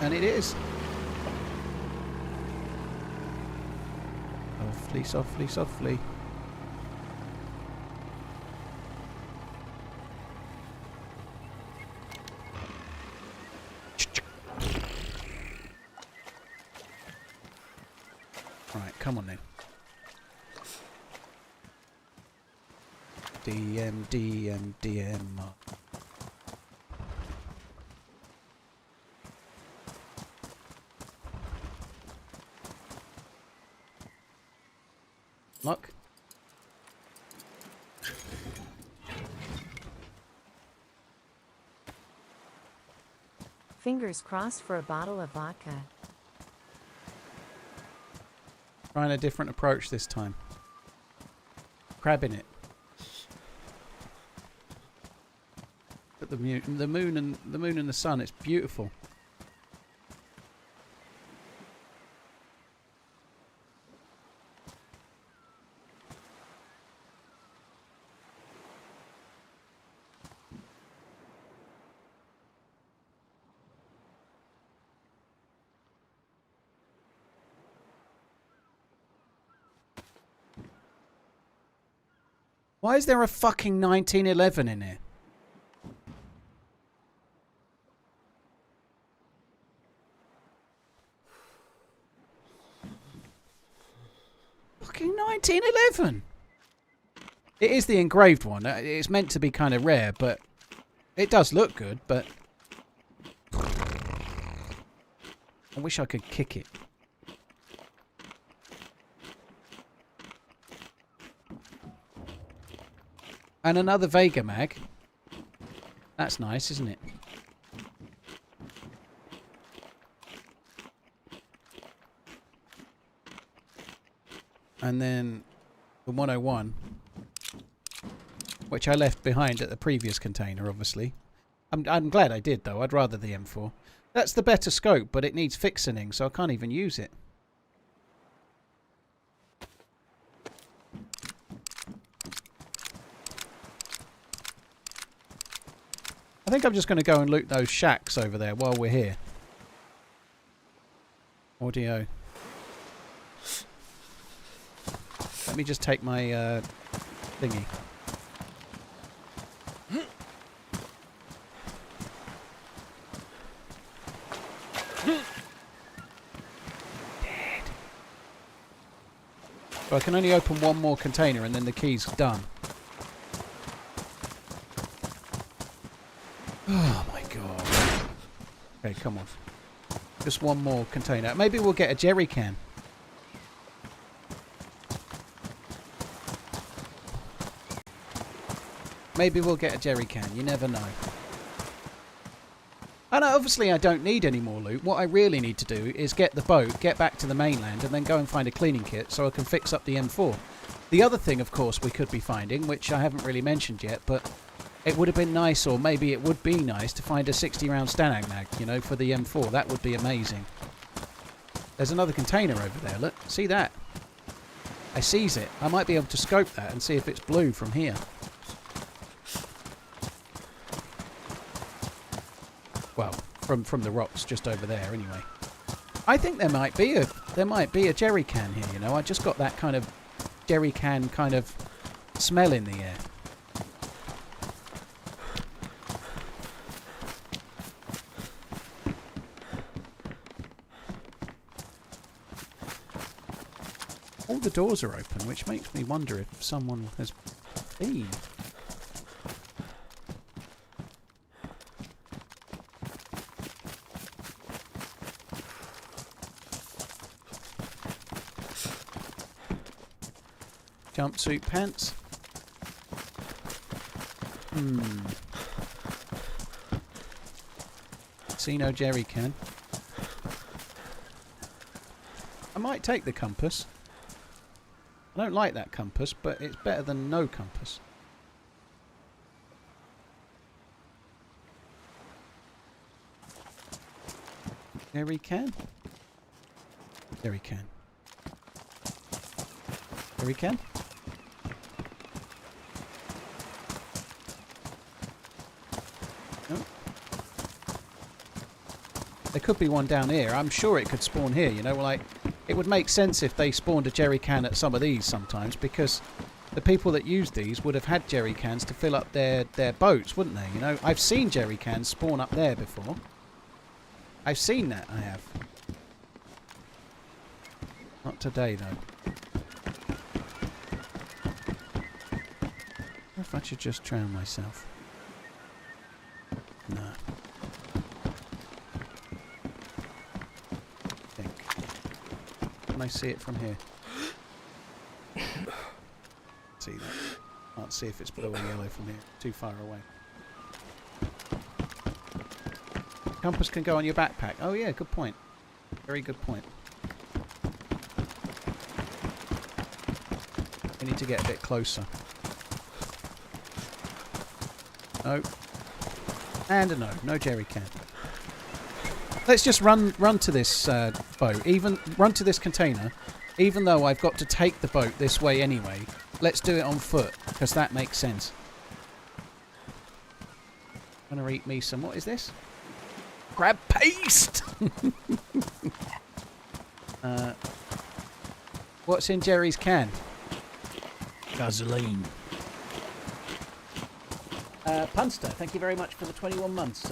[SPEAKER 1] And it is. Softly, softly, softly. Right, come on then. DM. Look.
[SPEAKER 2] Fingers crossed for a bottle of vodka.
[SPEAKER 1] Trying a different approach this time. Crabbing it. At the moon and the sun, it's beautiful. Why is there a fucking 1911 in here? Fucking 1911! It is the engraved one. It's meant to be kind of rare, but it does look good, but I wish I could kick it. And another Vega mag. That's nice, isn't it? And then the 101, which I left behind at the previous container, obviously. I'm glad I did, though. I'd rather the M4. That's the better scope, but it needs fixing, so I can't even use it. I think I'm just going to go and loot those shacks over there while we're here. Audio. Let me just take my thingy. Dead. So I can only open one more container and then the key's done. Oh my god. Okay, come on. Just one more container. Maybe we'll get a jerry can. Maybe we'll get a jerry can. You never know. And obviously I don't need any more loot. What I really need to do is get the boat, get back to the mainland, and then go and find a cleaning kit so I can fix up the M4. The other thing, of course, we could be finding, which I haven't really mentioned yet, but it would have been nice, or maybe it would be nice, to find a 60-round Stanag mag, you know, for the M4. That would be amazing. There's another container over there. Look, see that? I sees it. I might be able to scope that and see if it's blue from here. Well, from the rocks just over there, anyway. I think there might be a jerry can here. You know, I just got that kind of jerry can kind of smell in the air. All the doors are open, which makes me wonder if someone has been. Jumpsuit pants. See no jerry can. I might take the compass. I don't like that compass, but it's better than no compass. Jerry can? Jerry can. Jerry can? No. There could be one down here. I'm sure it could spawn here, you know, like... It would make sense if they spawned a jerry can at some of these sometimes, because the people that use these would have had jerry cans to fill up their boats, wouldn't they? You know, I've seen jerry cans spawn up there before. I've seen that, I have. Not today, though. If I should just drown myself. No. I see it from here. See that? Can't see if it's blue or yellow from here. Too far away. Compass can go on your backpack. Oh yeah, good point. Very good point. We need to get a bit closer. No. And a no. No jerry can. Let's just run to this boat, run to this container, even though I've got to take the boat this way anyway. Let's do it on foot, because that makes sense. I'm gonna eat me some, what is this? Crab paste! What's in Jerry's can? Gasoline. Punster, thank you very much for the 21 months.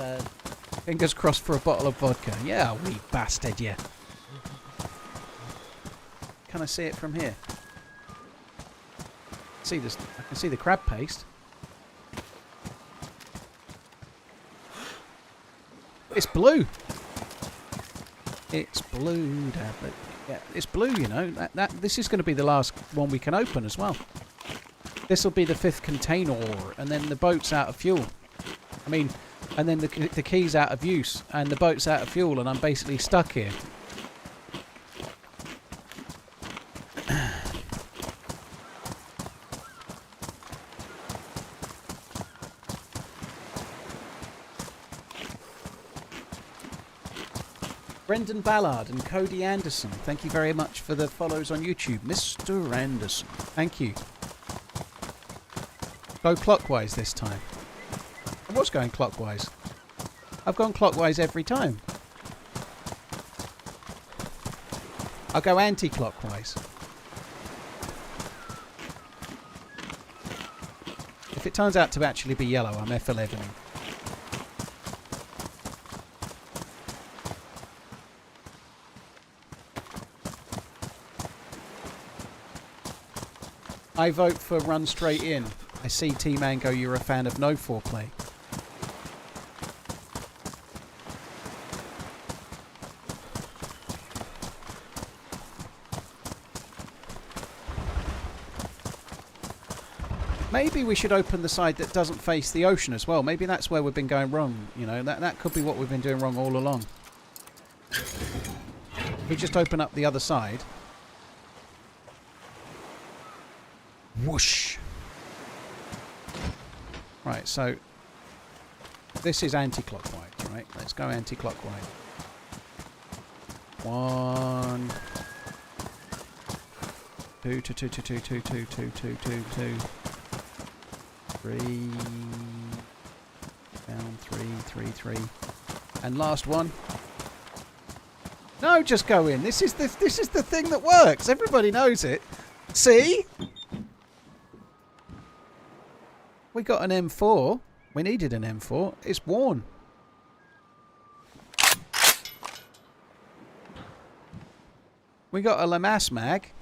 [SPEAKER 1] Fingers crossed for a bottle of vodka. Yeah, wee bastard, yeah. Can I see it from here? See this? I can see the crab paste. It's blue. It's blue, Dad. Yeah, it's blue. You know this is going to be the last one we can open as well. This will be the 5th container, and then the boat's out of fuel. I mean. And then the key's out of use, and the boat's out of fuel, and I'm basically stuck here. Brendan Ballard and Cody Anderson, thank you very much for the follows on YouTube. Mr. Anderson, thank you. Go clockwise this time. I was going clockwise. I've gone clockwise every time. I'll go anti-clockwise. If it turns out to actually be yellow, I'm F11. I vote for run straight in. I see T-Mango, you're a fan of no foreplay. Maybe we should open the side that doesn't face the ocean as well. Maybe that's where we've been going wrong. You know, that could be what we've been doing wrong all along. We just open up the other side. Whoosh. Right, so this is anti-clockwise, right? Let's go anti-clockwise. 1, 2, 2, 2, 2, 2, 2, 2, 2, 2, 2, 2. 3 down, 3, 3, 3, and last one. No, just go in. This is the thing that works. Everybody knows it. See, we got an M4. We needed an M4. It's worn. We got a Labisch mag.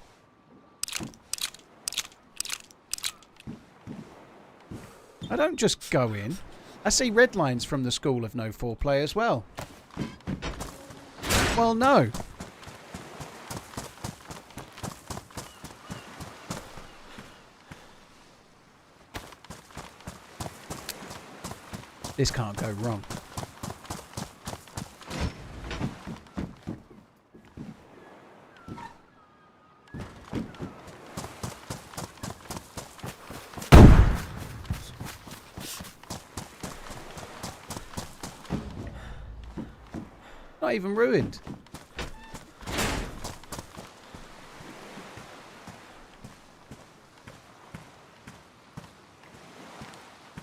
[SPEAKER 1] I don't just go in. I see red lines from the school of no foreplay as well. Well, no. This can't go wrong. Not even ruined.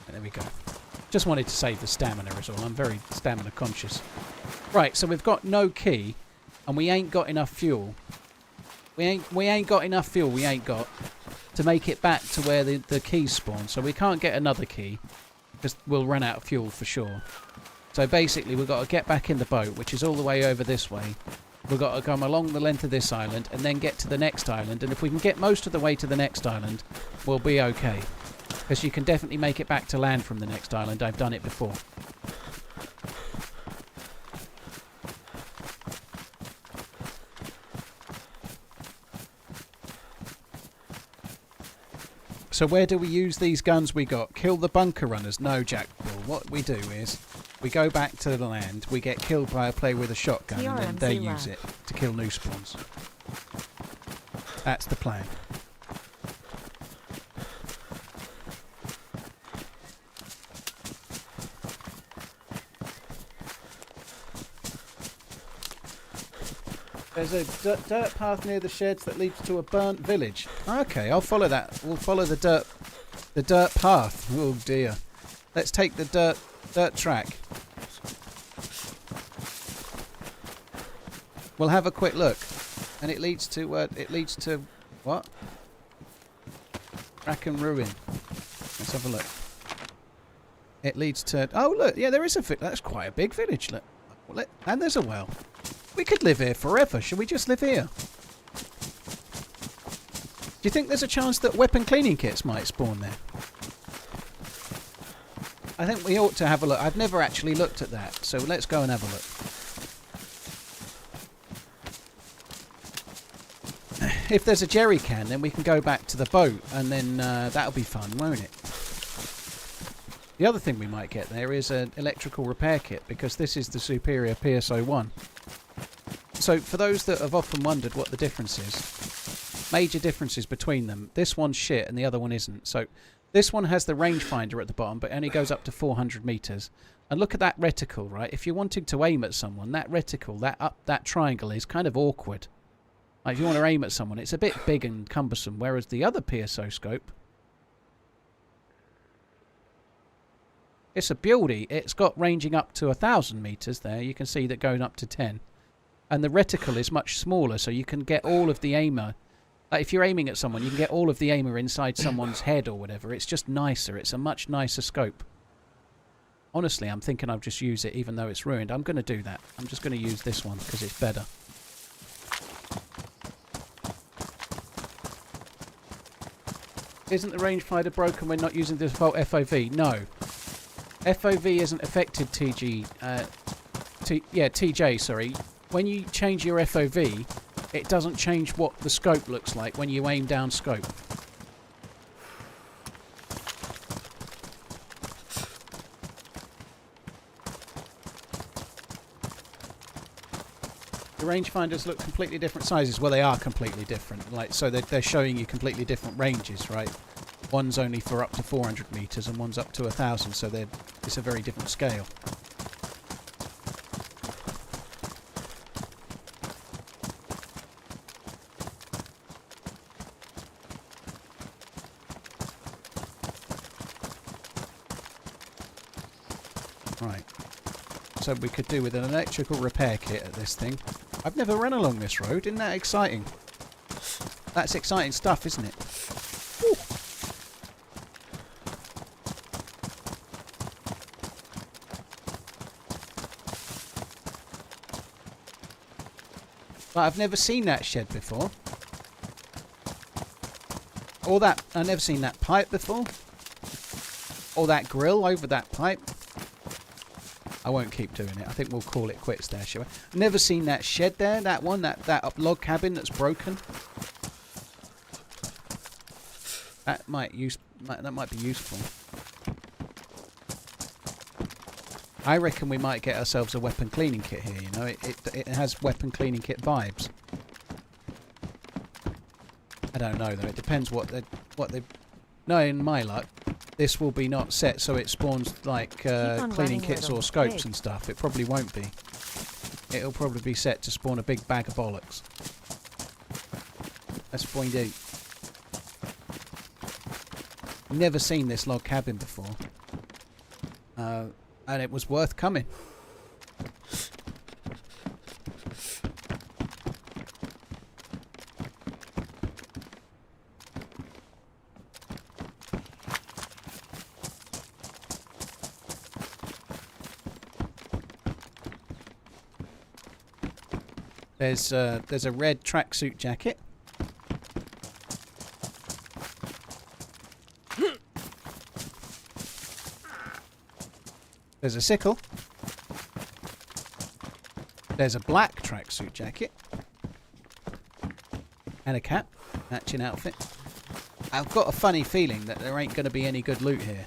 [SPEAKER 1] There we go. Just wanted to save the stamina is all. I'm very stamina conscious. Right, so we've got no key and we ain't got enough fuel. We ain't got enough fuel, we ain't got to make it back to where the keys spawn. So we can't get another key because we'll run out of fuel for sure. So basically we've got to get back in the boat, which is all the way over this way. We've got to come along the length of this island and then get to the next island. And if we can get most of the way to the next island, we'll be okay. Because you can definitely make it back to land from the next island. I've done it before. So where do we use these guns we got? Kill the bunker runners? No, Jack. What we do is we go back to the land, we get killed by a player with a shotgun, and then they use it to kill new spawns. That's the plan. There's a dirt path near the sheds that leads to a burnt village. Okay, I'll follow that. We'll follow the dirt path. Oh dear. Let's take the dirt track. We'll have a quick look, and it leads to what? Rack and ruin. Let's have a look. It leads to look, yeah, there is a that's quite a big village. Look, and there's a well. We could live here forever. Should we just live here? Do you think there's a chance that weapon cleaning kits might spawn there? I think we ought to have a look. I've never actually looked at that, so let's go and have a look. If there's a jerry can, then we can go back to the boat, and then that'll be fun, won't it? The other thing we might get there is an electrical repair kit, because this is the superior PSO1. So for those that have often wondered what the difference is, major differences between them. This one's shit and the other one isn't. So this one has the rangefinder at the bottom, but only goes up to 400 meters. And look at that reticle, right? If you're wanting to aim at someone, that reticle, that triangle is kind of awkward. Like if you want to aim at someone, it's a bit big and cumbersome, whereas the other PSO scope, it's a beauty. It's got ranging up to 1,000 meters there. You can see that going up to 10. And the reticle is much smaller, so you can get all of the aimer. Like if you're aiming at someone, you can get all of the aimer inside someone's head or whatever. It's just nicer. It's a much nicer scope. Honestly, I'm thinking I'll just use it even though it's ruined. I'm going to do that. I'm just going to use this one because it's better. Isn't the rangefinder broken when not using the default FOV? No. FOV isn't affected, TJ, sorry. When you change your FOV, it doesn't change what the scope looks like when you aim down scope. The rangefinders look completely different sizes. Well, they are completely different. Like, so they're showing you completely different ranges, right? One's only for up to 400 meters and one's up to 1,000, so it's a very different scale. Right. So we could do with an electrical repair kit at this thing. I've never run along this road. Isn't that exciting? That's exciting stuff, isn't it? Woo. But I've never seen that shed before. Or that... I've never seen that pipe before. Or that grill over that pipe. I won't keep doing it. I think we'll call it quits there, shall we? Never seen that shed there. That one. That log cabin that's broken. That might be useful. I reckon we might get ourselves a weapon cleaning kit here, you know. It has weapon cleaning kit vibes. I don't know though. It depends what they. No, in my luck, this will be not set so it spawns like cleaning kits or scopes and stuff. It probably won't be. It'll probably be set to spawn a big bag of bollocks. Let's find out. Never seen this log cabin before. And it was worth coming. There's a red tracksuit jacket. There's a sickle. There's a black tracksuit jacket. And a cap. Matching outfit. I've got a funny feeling that there ain't going to be any good loot here.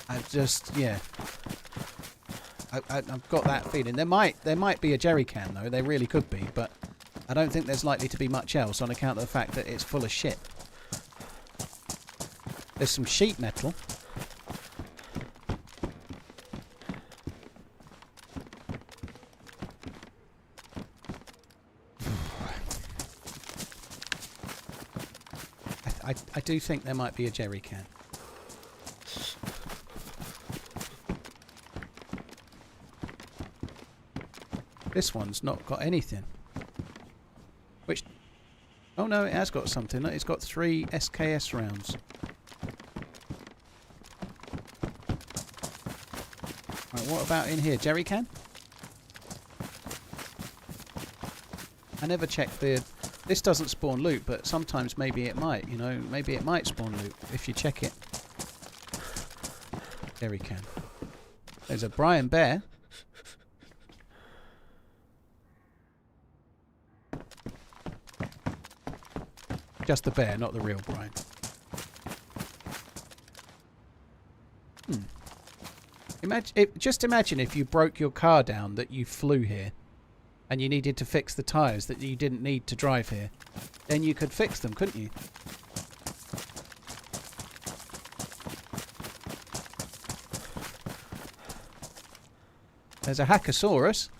[SPEAKER 1] I've just, yeah. I've got that feeling. There might be a jerry can though. There really could be, but I don't think there's likely to be much else on account of the fact that it's full of shit. There's some sheet metal. I do think there might be a jerry can. This one's not got anything. Which... Oh no, it has got something. It's got 3 SKS rounds. Right, what about in here? Jerry can? I never checked the... This doesn't spawn loot, but sometimes maybe it might, you know. Maybe it might spawn loot if you check it. Jerry can. There's a Brian Bear. Just the bear, not the real Brian. Just imagine if you broke your car down that you flew here and you needed to fix the tyres that you didn't need to drive here. Then you could fix them, couldn't you? There's a Hackosaurus.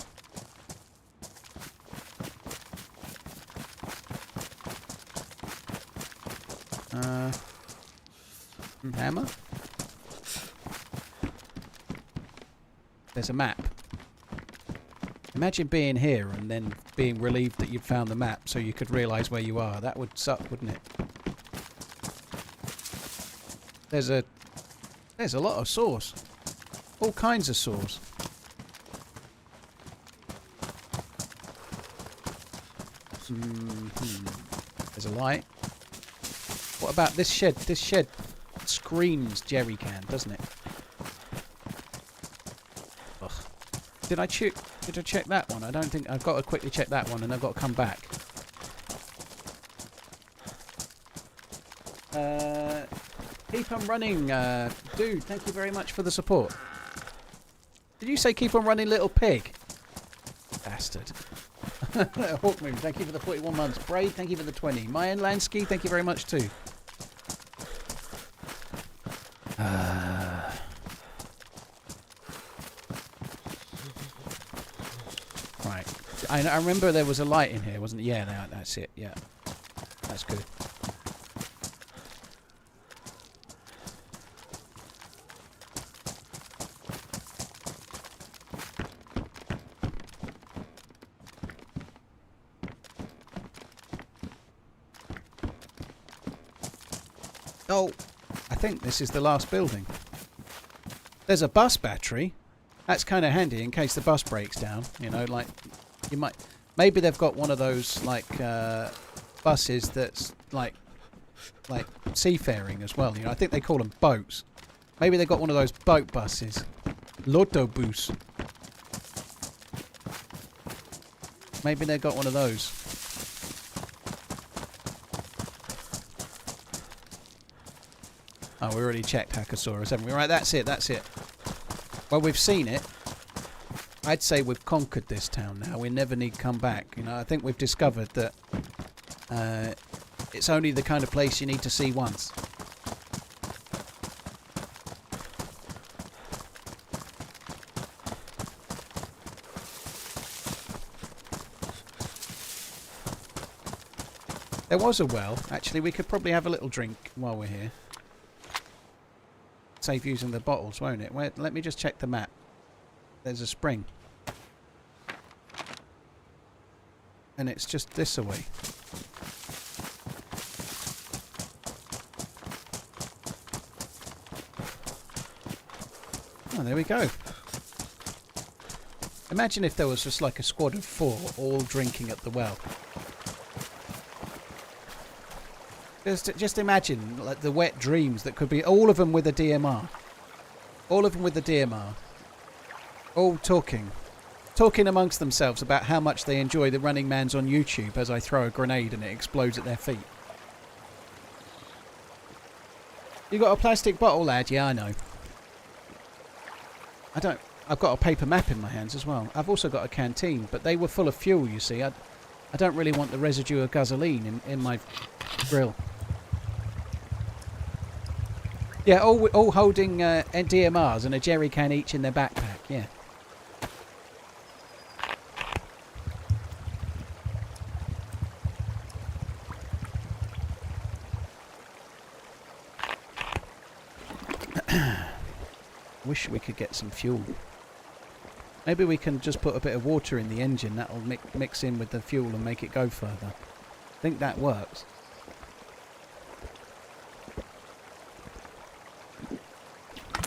[SPEAKER 1] Hammer. There's a map. Imagine being here and then being relieved that you'd found the map so you could realise where you are. That would suck, wouldn't it? There's a lot of sauce. All kinds of sauce. There's a light. What about this shed? This shed screams jerry can, doesn't it? Ugh. Did I check that one? I don't think I've got to quickly check that one, and I've got to come back. Keep on running, dude. Thank you very much for the support. Did you say keep on running, little pig? Bastard. Hawkmoon, thank you for the 41 months. Braid, thank you for the 20. Mayan Lansky, thank you very much too. Right. I remember there was a light in here, wasn't it? Yeah, that's it. Yeah. That's good. Oh, I think this is the last building. There's a bus battery. That's kind of handy in case the bus breaks down. You know, like you might. Maybe they've got one of those like buses that's like seafaring as well. You know, I think they call them boats. Maybe they've got one of those boat buses. Lotobus. Maybe they've got one of those. Oh, we already checked Hackosaurus, haven't we? Right, that's it, that's it. Well, we've seen it. I'd say we've conquered this town now. We never need come back. You know, I think we've discovered that it's only the kind of place you need to see once. There was a well. Actually, we could probably have a little drink while we're here. Save using the bottles, won't it? Wait, let me just check the map. There's a spring. And it's just this away. Oh, there we go. Imagine if there was just like a squad of 4 all drinking at the well. Just imagine like the wet dreams that could be, all of them with a DMR. All of them with the DMR. All talking amongst themselves about how much they enjoy the Running Man's on YouTube as I throw a grenade and it explodes at their feet. You got a plastic bottle, lad? Yeah, I know. I've got a paper map in my hands as well. I've also got a canteen, but they were full of fuel, you see. I don't really want the residue of gasoline in my grill. Yeah, all holding DMRs and a jerry can each in their backpack, yeah. Wish we could get some fuel. Maybe we can just put a bit of water in the engine. That'll mix in with the fuel and make it go further. I think that works.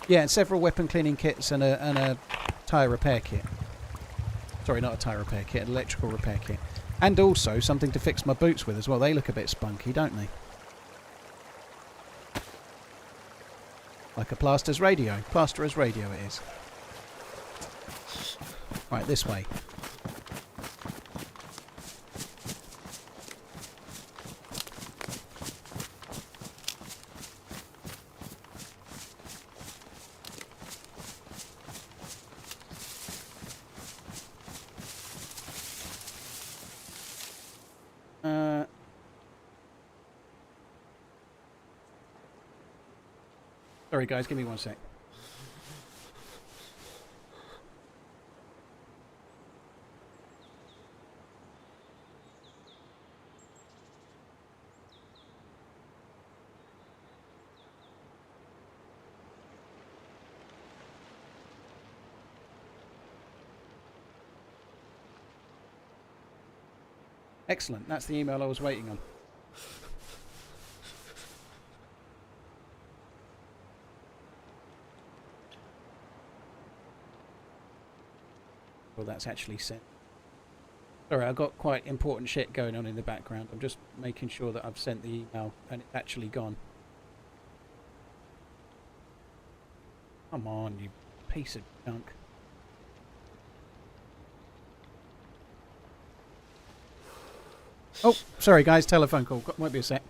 [SPEAKER 1] Yeah, and several weapon cleaning kits and a tyre repair kit. Sorry, not a tyre repair kit, an electrical repair kit. And also something to fix my boots with as well. They look a bit spunky, don't they? Like a plasterer's radio. Plasterer's radio it is. Right, this way. Sorry guys, give me one sec. Excellent, that's the email I was waiting on. Well, that's actually sent. Sorry, I've got quite important shit going on in the background. I'm just making sure that I've sent the email and it's actually gone. Come on, you piece of junk. Oh, sorry guys, telephone call. Might be a sec.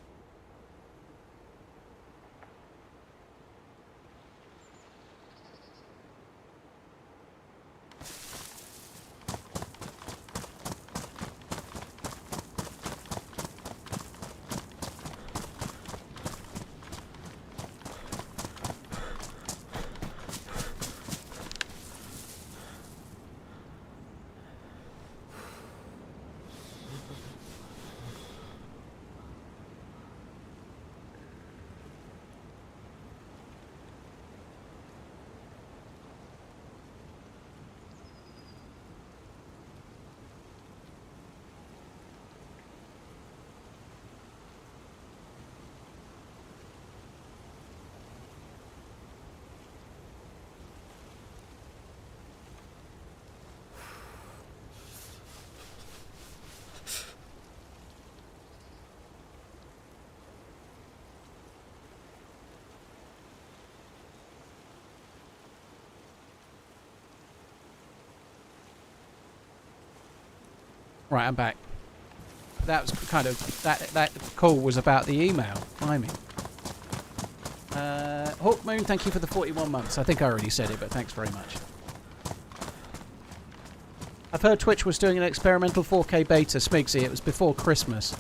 [SPEAKER 1] Right, I'm back. That was kind of that call was about the email. Blimey. Hawk Moon, thank you for the 41 months. I think I already said it, but thanks very much. I've heard Twitch was doing an experimental 4K beta, Smigsy. It was before Christmas.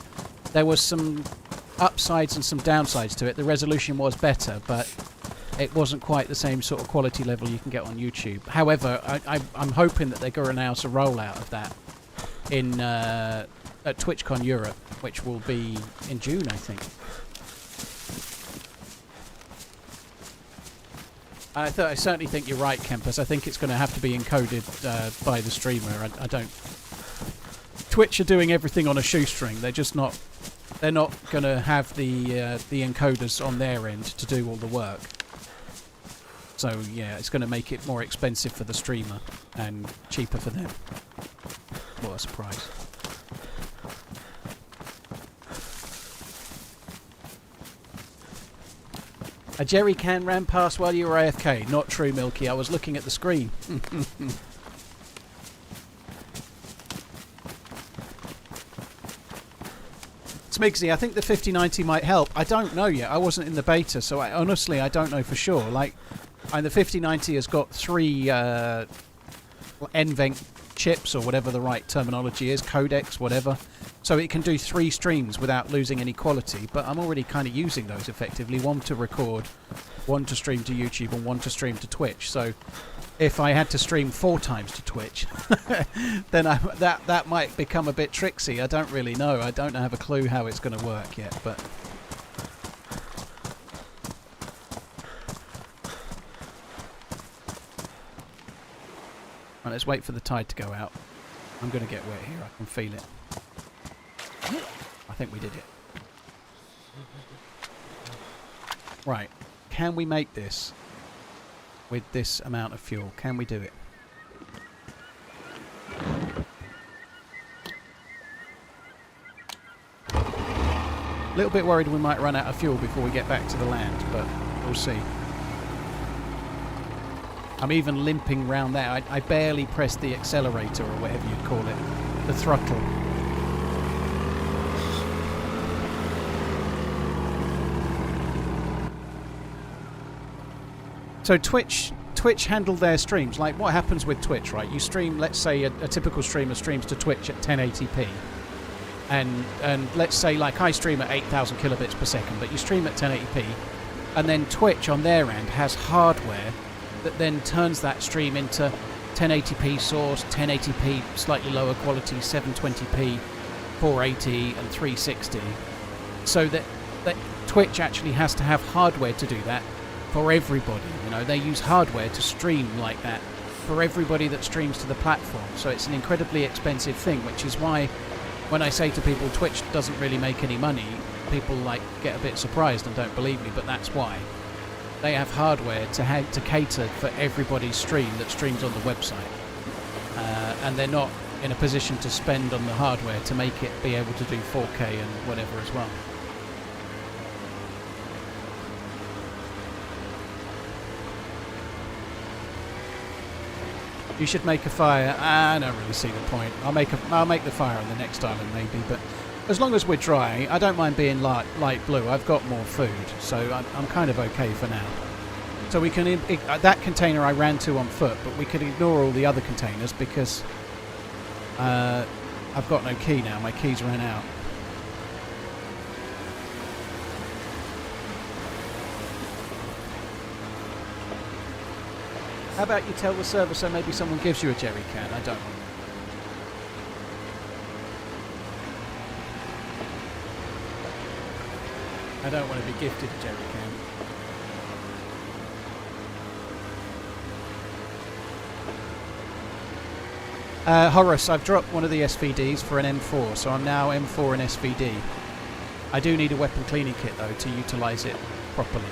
[SPEAKER 1] There was some upsides and some downsides to it. The resolution was better, but it wasn't quite the same sort of quality level you can get on YouTube. However, I'm hoping that they're going to announce a rollout of that in at TwitchCon Europe, which will be in June, I think. I certainly think you're right, Kempus. I think it's going to have to be encoded by the streamer. I don't. Twitch are doing everything on a shoestring. They're just not. They're not going to have the encoders on their end to do all the work. So yeah, it's going to make it more expensive for the streamer and cheaper for them. What a surprise. A jerry can ran past while you were AFK. Not true, Milky. I was looking at the screen. Smigsy, I think the 5090 might help. I don't know yet. I wasn't in the beta, so honestly, I don't know for sure. Like, and the 5090 has got 3 NVENC chips, or whatever the right terminology is, codecs, whatever. So it can do 3 streams without losing any quality, but I'm already kind of using those effectively. 1 to record, 1 to stream to YouTube, and 1 to stream to Twitch. So if I had to stream 4 times to Twitch, then that might become a bit tricksy. I don't really know. I don't have a clue how it's going to work yet, but... Right, let's wait for the tide to go out. I'm going to get wet here. I can feel it. I think we did it. Right. Can we make this with this amount of fuel? Can we do it? A little bit worried we might run out of fuel before we get back to the land, but we'll see. I'm even limping round there. I barely pressed the accelerator, or whatever you'd call it. The throttle. So Twitch handle their streams. Like, what happens with Twitch, right? You stream, let's say a typical streamer streams to Twitch at 1080p. And let's say, like, I stream at 8,000 kilobits per second, but you stream at 1080p. And then Twitch, on their end, has hardware that then turns that stream into 1080p source, 1080p slightly lower quality, 720p, 480 and 360. So that Twitch actually has to have hardware to do that for everybody. You know, they use hardware to stream like that for everybody that streams to the platform. So it's an incredibly expensive thing, which is why when I say to people Twitch doesn't really make any money, people like get a bit surprised and don't believe me, but that's why. They have hardware to cater for everybody's stream that streams on the website. And they're not in a position to spend on the hardware to make it be able to do 4K and whatever as well. You should make a fire. I don't really see the point. I'll make the fire on the next island maybe, but as long as we're dry, I don't mind being light blue. I've got more food, so I'm kind of okay for now. So we can that container I ran to on foot, but we could ignore all the other containers because I've got no key now. My keys ran out. How about you tell the server so maybe someone gives you a jerry can? I don't know. I don't want to be gifted a jerry can. Horace, I've dropped one of the SVDs for an M4, so I'm now M4 and SVD. I do need a weapon cleaning kit though to utilise it properly,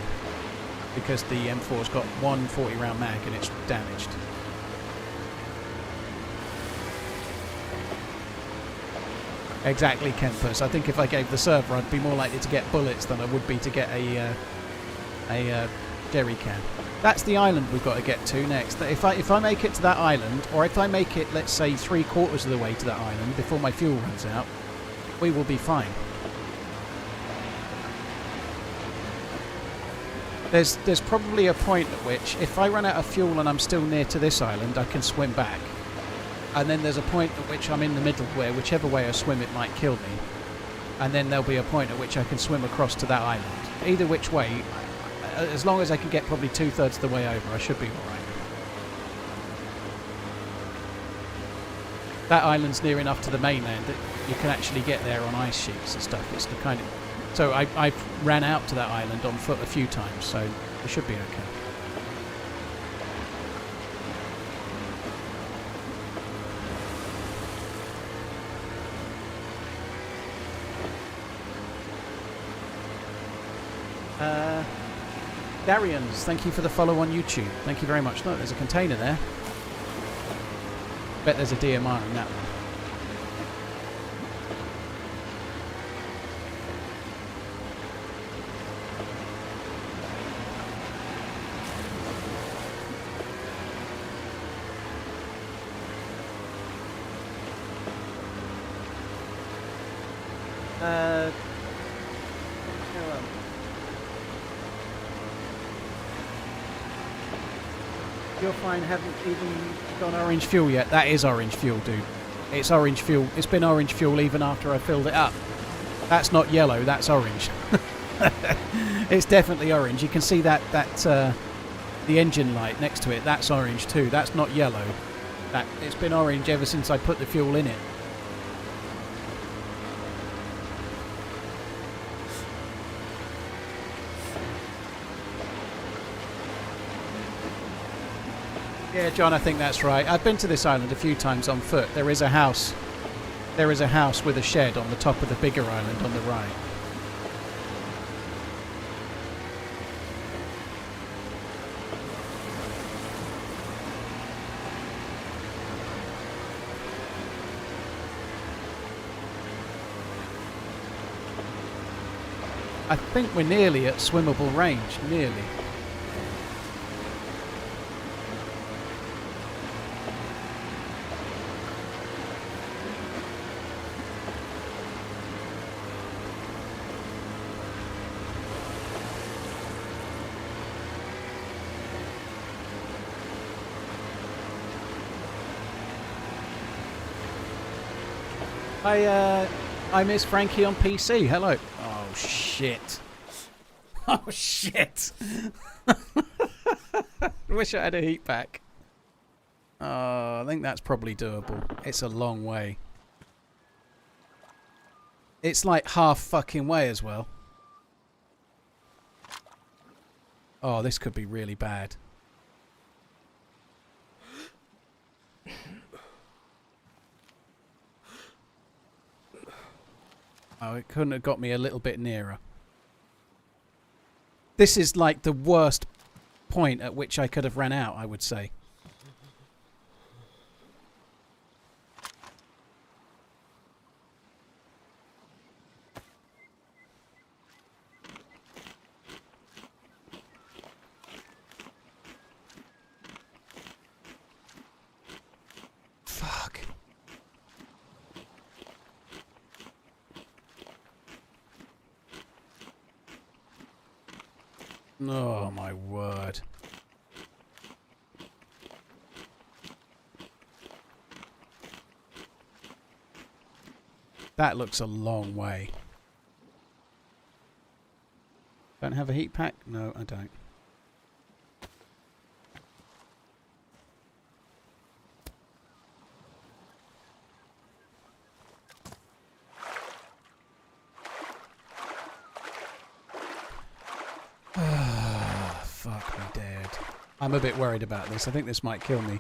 [SPEAKER 1] because the M4's got one 40 round mag and it's damaged. Exactly, Kempus. I think if I gave the server, I'd be more likely to get bullets than I would be to get a jerry can. That's the island we've got to get to next. If I make it to that island, or if I make it, let's say, 3/4 of the way to that island before my fuel runs out, we will be fine. There's probably a point at which, if I run out of fuel and I'm still near to this island, I can swim back. And then there's a point at which I'm in the middle where whichever way I swim it might kill me. And then there'll be a point at which I can swim across to that island. Either which way, as long as I can get probably 2/3 of the way over, I should be alright. That island's near enough to the mainland that you can actually get there on ice sheets and stuff. It's the kind of... So I ran out to that island on foot a few times, so it should be okay. Darians, thank you for the follow on YouTube. Thank you very much. No, there's a container there. Bet there's a DMR in that one. You're fine, haven't even gone orange fuel yet. That is orange fuel, dude. It's orange fuel. It's been orange fuel even after I filled it up. That's not yellow, that's orange. It's definitely orange. You can see that the engine light next to it, that's orange too. That's not yellow. It's been orange ever since I put the fuel in it. Yeah, John, I think that's right. I've been to this island a few times on foot. There is a house. There is a house with a shed on the top of the bigger island on the right. I think we're nearly at swimmable range. Nearly. I miss Frankie on PC. Hello. Oh shit. Oh shit. Wish I had a heat pack. Oh, I think that's probably doable. It's a long way. It's like half fucking way as well. Oh, this could be really bad. Oh, it couldn't have got me a little bit nearer. This is like the worst point at which I could have ran out, I would say. Oh my word. That looks a long way. Don't have a heat pack? No, I don't. Fuck me dead. I'm a bit worried about this. I think this might kill me.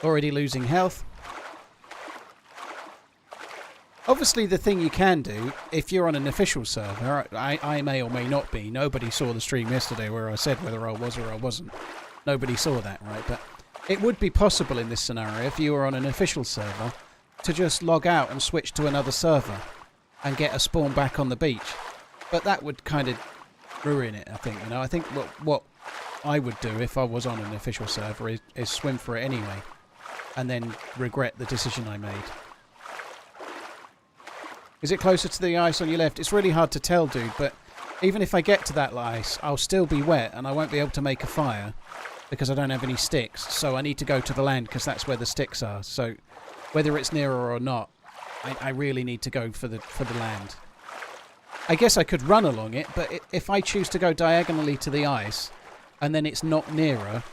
[SPEAKER 1] Already losing health. Obviously, the thing you can do, if you're on an official server, I may or may not be. Nobody saw the stream yesterday where I said whether I was or I wasn't. Nobody saw that, right? But it would be possible in this scenario, if you were on an official server, to just log out and switch to another server and get a spawn back on the beach. But that would kind of ruin it, I think. You know, I think what I would do if I was on an official server is swim for it anyway and then regret the decision I made. Is it closer to the ice on your left? It's really hard to tell, dude, but even if I get to that ice, I'll still be wet and I won't be able to make a fire because I don't have any sticks. So I need to go to the land because that's where the sticks are. So whether it's nearer or not, I really need to go for the land. I guess I could run along it, but if I choose to go diagonally to the ice and then it's not nearer,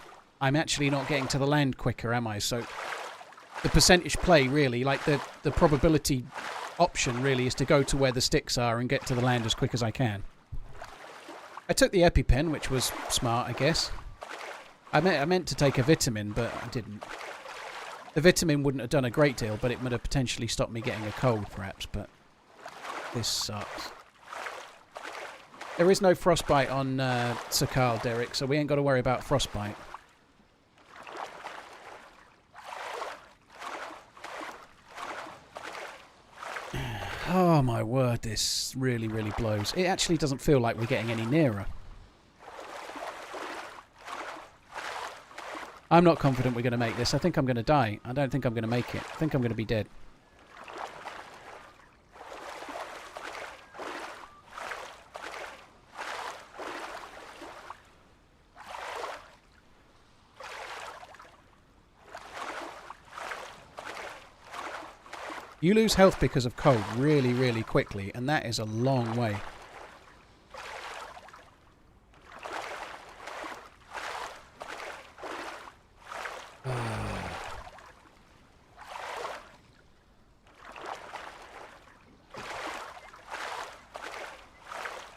[SPEAKER 1] I'm actually not getting to the land quicker, am I? So the percentage play, really, like the probability option really is to go to where the sticks are and get to the land as quick as I can. I took the EpiPen, which was smart, I guess. I meant to take a vitamin, but I didn't. The vitamin wouldn't have done a great deal, but it would have potentially stopped me getting a cold, perhaps, but this sucks. There is no frostbite on Sakhal, Derek, so we ain't got to worry about frostbite. Oh my word, this really, really blows. It actually doesn't feel like we're getting any nearer. I'm not confident we're going to make this. I think I'm going to die. I don't think I'm going to make it. I think I'm going to be dead. You lose health because of cold really, really quickly, and that is a long way.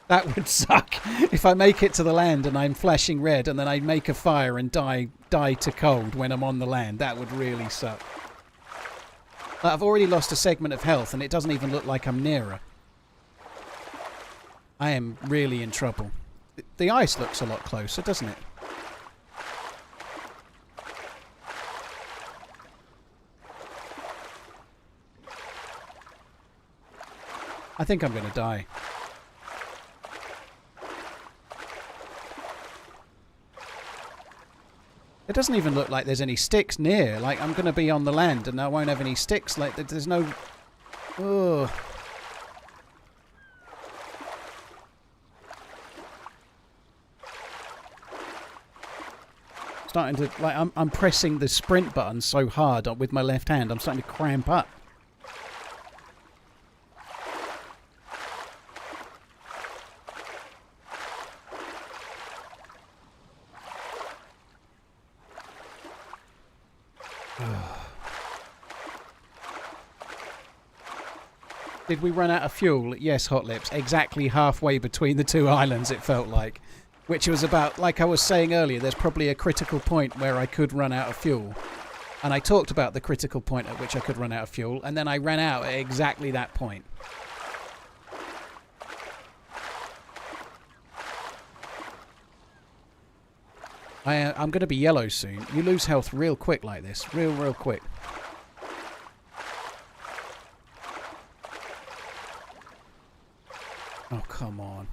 [SPEAKER 1] That would suck if I make it to the land and I'm flashing red and then I make a fire and die to cold when I'm on the land. That would really suck. I've already lost a segment of health and it doesn't even look like I'm nearer. I am really in trouble. The ice looks a lot closer, doesn't it? I think I'm going to die. It doesn't even look like there's any sticks near. Like, I'm going to be on the land and I won't have any sticks. Like, there's no... Ugh. Starting to... Like, I'm pressing the sprint button so hard with my left hand. I'm starting to cramp up. Did we run out of fuel? Yes, Hot Lips. Exactly halfway between the two islands, it felt like. Which was about, like I was saying earlier, there's probably a critical point where I could run out of fuel. And I talked about the critical point at which I could run out of fuel, and then I ran out at exactly that point. I'm going to be yellow soon. You lose health real quick like this. Real quick. Oh, come on.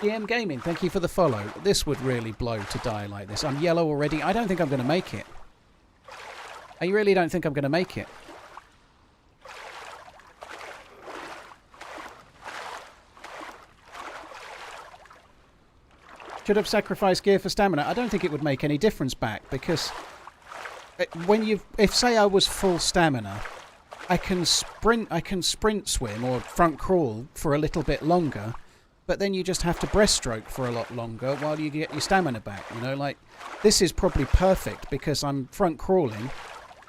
[SPEAKER 1] DM Gaming, thank you for the follow. This would really blow to die like this. I'm yellow already. I don't think I'm going to make it. I really don't think I'm going to make it. Should have sacrificed gear for stamina. I don't think it would make any difference back, because if say I was full stamina, I can sprint swim or front crawl for a little bit longer, but then you just have to breaststroke for a lot longer while you get your stamina back. You know, like, this is probably perfect because I'm front crawling,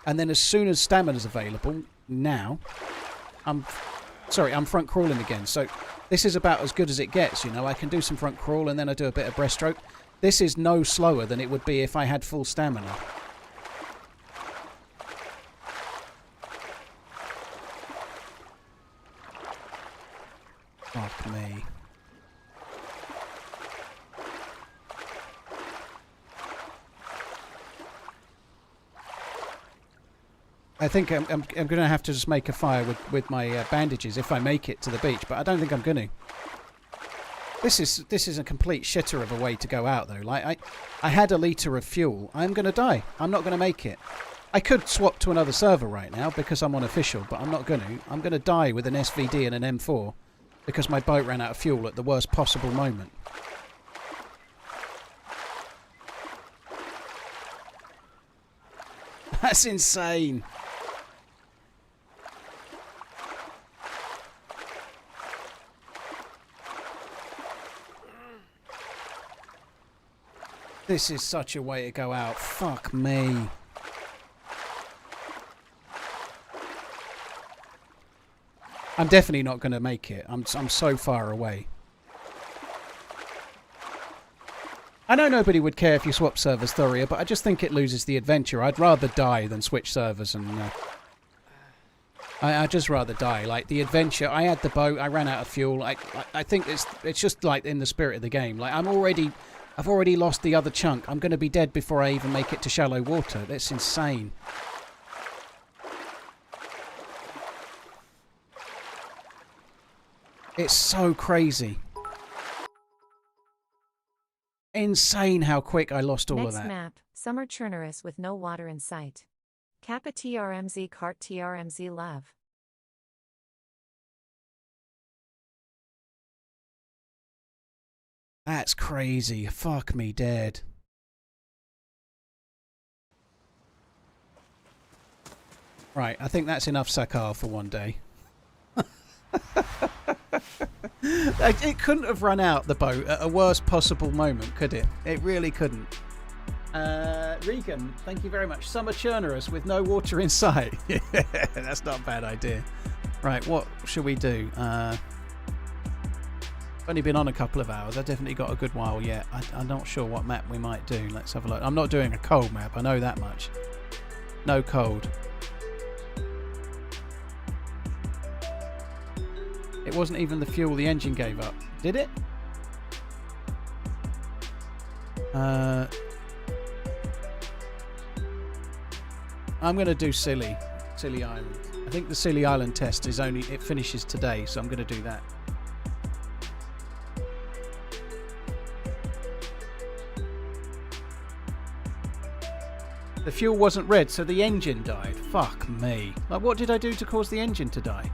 [SPEAKER 1] and then as soon as stamina's available, now I'm front crawling again. So this is about as good as it gets, you know. I can do some front crawl and then I do a bit of breaststroke. This is no slower than it would be if I had full stamina. Fuck me. I think I'm going to have to just make a fire with my bandages if I make it to the beach, but I don't think I'm going to. This is a complete shitter of a way to go out, though. Like, I had a litre of fuel. I'm going to die. I'm not going to make it. I could swap to another server right now because I'm on official, but I'm not going to. I'm going to die with an SVD and an M4 because my boat ran out of fuel at the worst possible moment. That's insane. This is such a way to go out. Fuck me. I'm definitely not going to make it. I'm so far away. I know nobody would care if you swap servers, Thoria, but I just think it loses the adventure. I'd rather die than switch servers, and I'd just rather die. Like, the adventure, I had the boat, I ran out of fuel. I think it's just like in the spirit of the game. Like, I've already lost the other chunk. I'm going to be dead before I even make it to shallow water. That's insane. It's so crazy. Insane how quick I lost all of that.
[SPEAKER 2] Next map, Summer Churnerus with no water in sight. Kappa TRMZ Cart TRMZ Love.
[SPEAKER 1] That's crazy. Fuck me dead. Right, I think that's enough Sakhal for one day. It couldn't have run out, the boat, at a worst possible moment, could it? It really couldn't. Regan, thank you very much. Summer Churnerus with no water in sight. Yeah, that's not a bad idea. Right, what should we do? I've only been on a couple of hours. I've definitely got a good while yet. I'm not sure what map we might do. Let's have a look. I'm not doing a cold map, I know that much. No cold. It wasn't even the fuel the engine gave up, did it? I'm going to do Scilly Island. I think the Scilly Island test is it finishes today, so I'm going to do that. The fuel wasn't red, so the engine died. Fuck me. Like, what did I do to cause the engine to die?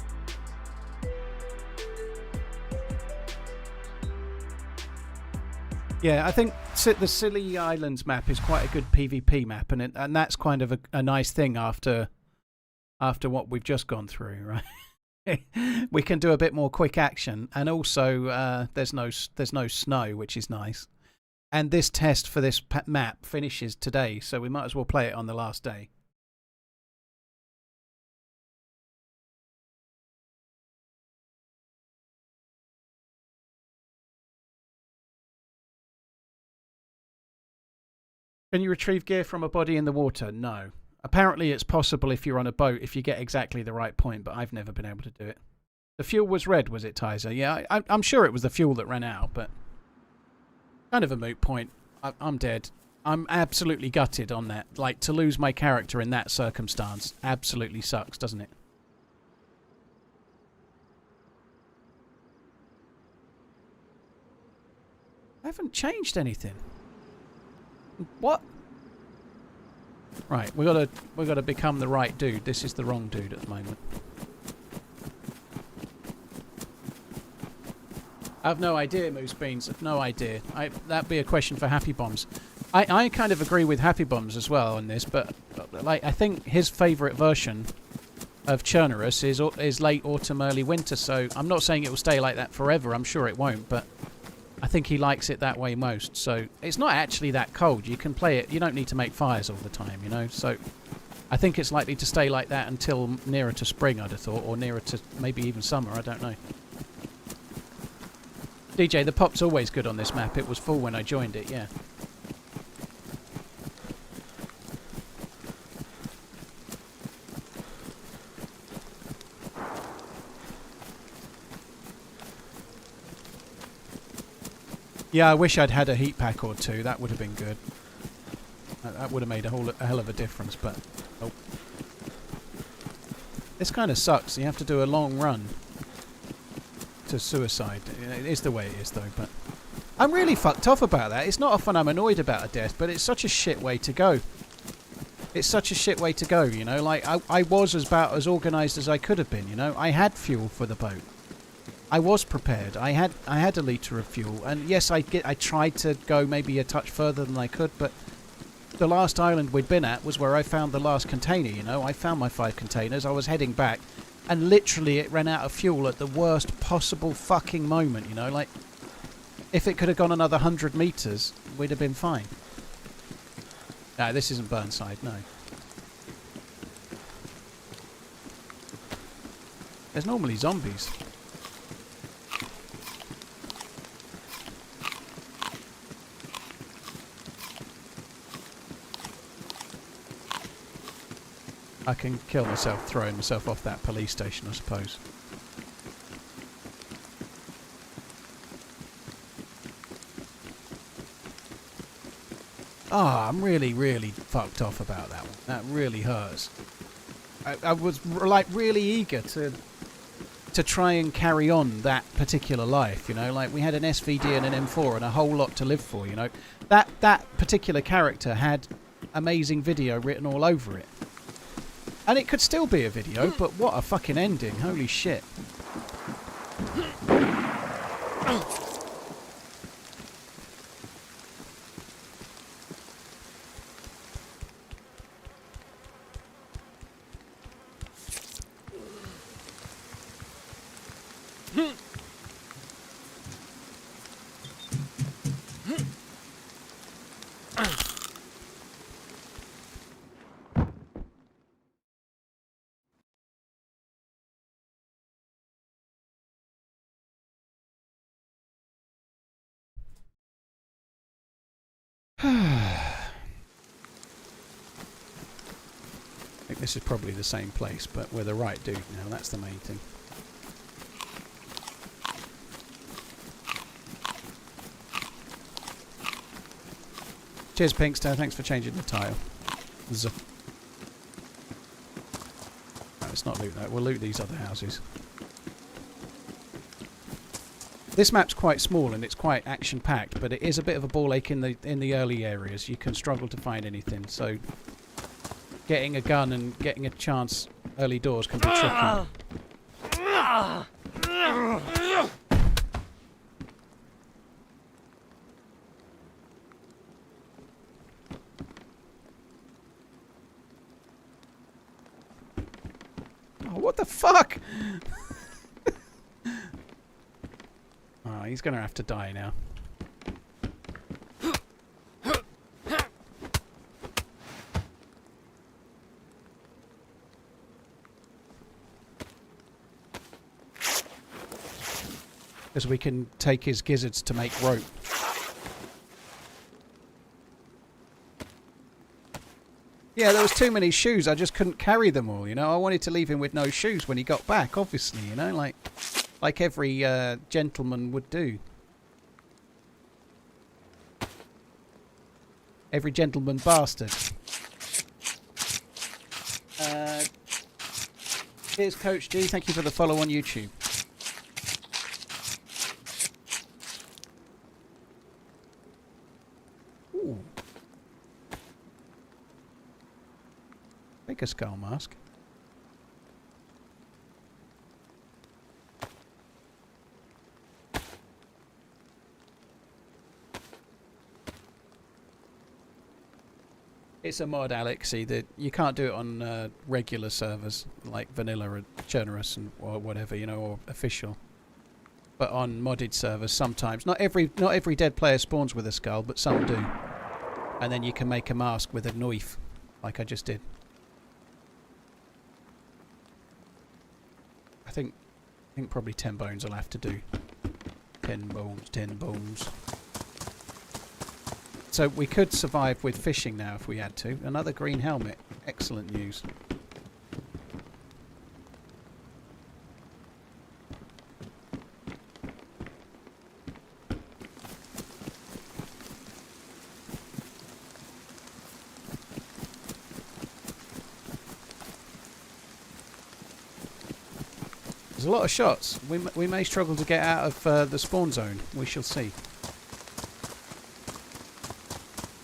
[SPEAKER 1] Yeah, I think the Scilly Islands map is quite a good PvP map, and that's kind of a nice thing after what we've just gone through, right? We can do a bit more quick action, and also there's no snow, which is nice. And this test for this map finishes today, so we might as well play it on the last day. Can you retrieve gear from a body in the water? No. Apparently it's possible if you're on a boat, if you get exactly the right point, but I've never been able to do it. The fuel was red, was it, Tyzer? Yeah, I'm sure it was the fuel that ran out, but kind of a moot point. I'm dead. I'm absolutely gutted on that. Like, to lose my character in that circumstance absolutely sucks, doesn't it? I haven't changed anything. What? Right, we gotta become the right dude. This is the wrong dude at the moment. I've no idea, Moose Beans. I've no idea. That'd be a question for Happy Bombs. I kind of agree with Happy Bombs as well on this, but like I think his favourite version of Churnerus is late autumn, early winter. So I'm not saying it will stay like that forever. I'm sure it won't, but I think he likes it that way most. So it's not actually that cold. You can play it. You don't need to make fires all the time, you know. So I think it's likely to stay like that until nearer to spring, I'd have thought, or nearer to maybe even summer. I don't know. DJ, the pop's always good on this map. It was full when I joined it, yeah. Yeah, I wish I'd had a heat pack or two. That would have been good. That would have made a hell of a difference, but... Oh. This kind of sucks. You have to do a long run to suicide. It is the way it is, though, but... I'm really fucked off about that. It's not often I'm annoyed about a death, but it's such a shit way to go. It's such a shit way to go, you know? Like, I was about as organised as I could have been, you know? I had fuel for the boat. I was prepared. I had a litre of fuel, and yes, I tried to go maybe a touch further than I could, but the last island we'd been at was where I found the last container, you know? I found my 5 containers, I was heading back, and literally it ran out of fuel at the worst possible fucking moment, you know? Like, if it could have gone another 100 metres, we'd have been fine. No, this isn't Burnside, no. There's normally zombies. I can kill myself throwing myself off that police station, I suppose. Ah, I'm really, really fucked off about that one. That really hurts. I was like really eager to try and carry on that particular life, you know. Like we had an SVD and an M4 and a whole lot to live for, you know. That particular character had amazing video written all over it. And it could still be a video, but what a fucking ending. Holy shit. I think this is probably the same place, but we're the right dude now. That's the main thing. Cheers, Pinkster. Thanks for changing the tile. No, let's not loot that. We'll loot these other houses. This map's quite small and it's quite action-packed, but it is a bit of a ball ache in the early areas. You can struggle to find anything, so getting a gun and getting a chance early doors can be tricky. Oh, what the fuck? Oh, he's going to have to die now. Because we can take his gizzards to make rope. Yeah, there was too many shoes. I just couldn't carry them all, you know. I wanted to leave him with no shoes when he got back, obviously, you know, like every gentleman would do. Every gentleman bastard. Here's Coach G. Thank you for the follow on YouTube. Ooh. make a skull mask. It's a mod, Alexi, that you can't do it on regular servers like vanilla or generous and or whatever, you know, or official. But on modded servers, sometimes not every dead player spawns with a skull, but some do. And then you can make a mask with a knife, like I just did. I think probably 10 bones I'll have to do. 10 bones, 10 bones. So we could survive with fishing now if we had to. Another green helmet. Excellent news. There's a lot of shots. We may struggle to get out of the spawn zone. We shall see.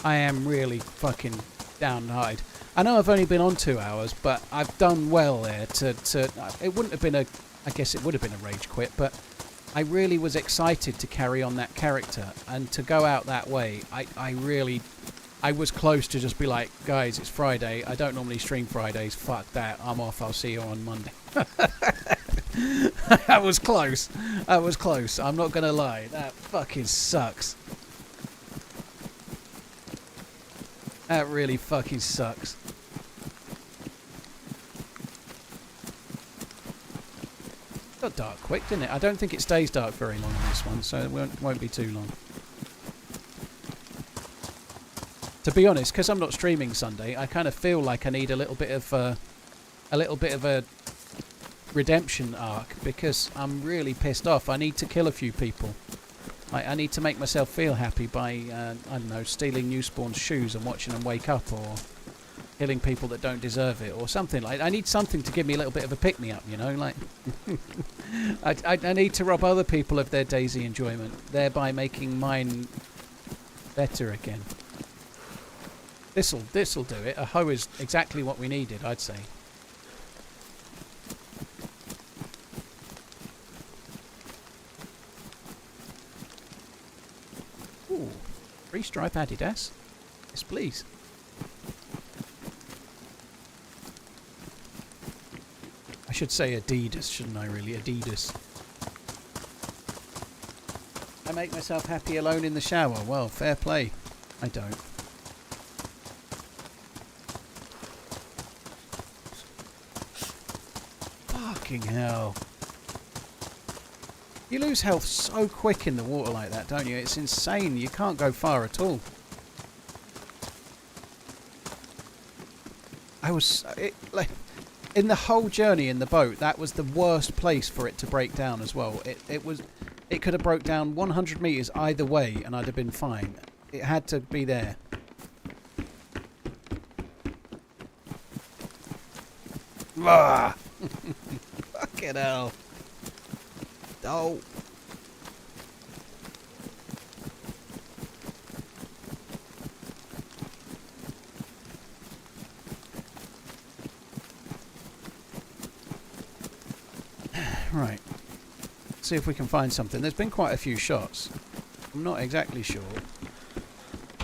[SPEAKER 1] I am really fucking downhearted. I know I've only been on 2 hours, but I've done well there to it wouldn't have been a, I guess it would have been a rage quit, but I really was excited to carry on that character and to go out that way. I was close to just be like, guys, it's Friday. I don't normally stream Fridays. Fuck that. I'm off. I'll see you on Monday. I was close. I was close. I'm not going to lie. That fucking sucks. That really fucking sucks. Got dark quick, didn't it? I don't think it stays dark very long on this one, so it won't be too long. To be honest, because I'm not streaming Sunday, I kind of feel like I need a little bit of a redemption arc because I'm really pissed off. I need to kill a few people. I need to make myself feel happy by, I don't know, stealing new spawn's shoes and watching them wake up, or killing people that don't deserve it, or something like. I need something to give me a little bit of a pick-me-up, you know, like. I need to rob other people of their DayZ enjoyment, thereby making mine better again. This'll do it. A hoe is exactly what we needed, I'd say. Ooh, 3-stripe Adidas. Yes, please. I should say Adidas, shouldn't I, really? Adidas. I make myself happy alone in the shower. Well, fair play. I don't. Fucking hell. You lose health so quick in the water like that, don't you? It's insane. You can't go far at all. Like, in the whole journey in the boat, that was the worst place for it to break down as well. It could have broke down 100 meters either way and I'd have been fine. It had to be there. Ah! Fucking hell. Oh. Right. See if we can find something. There's been quite a few shots. I'm not exactly sure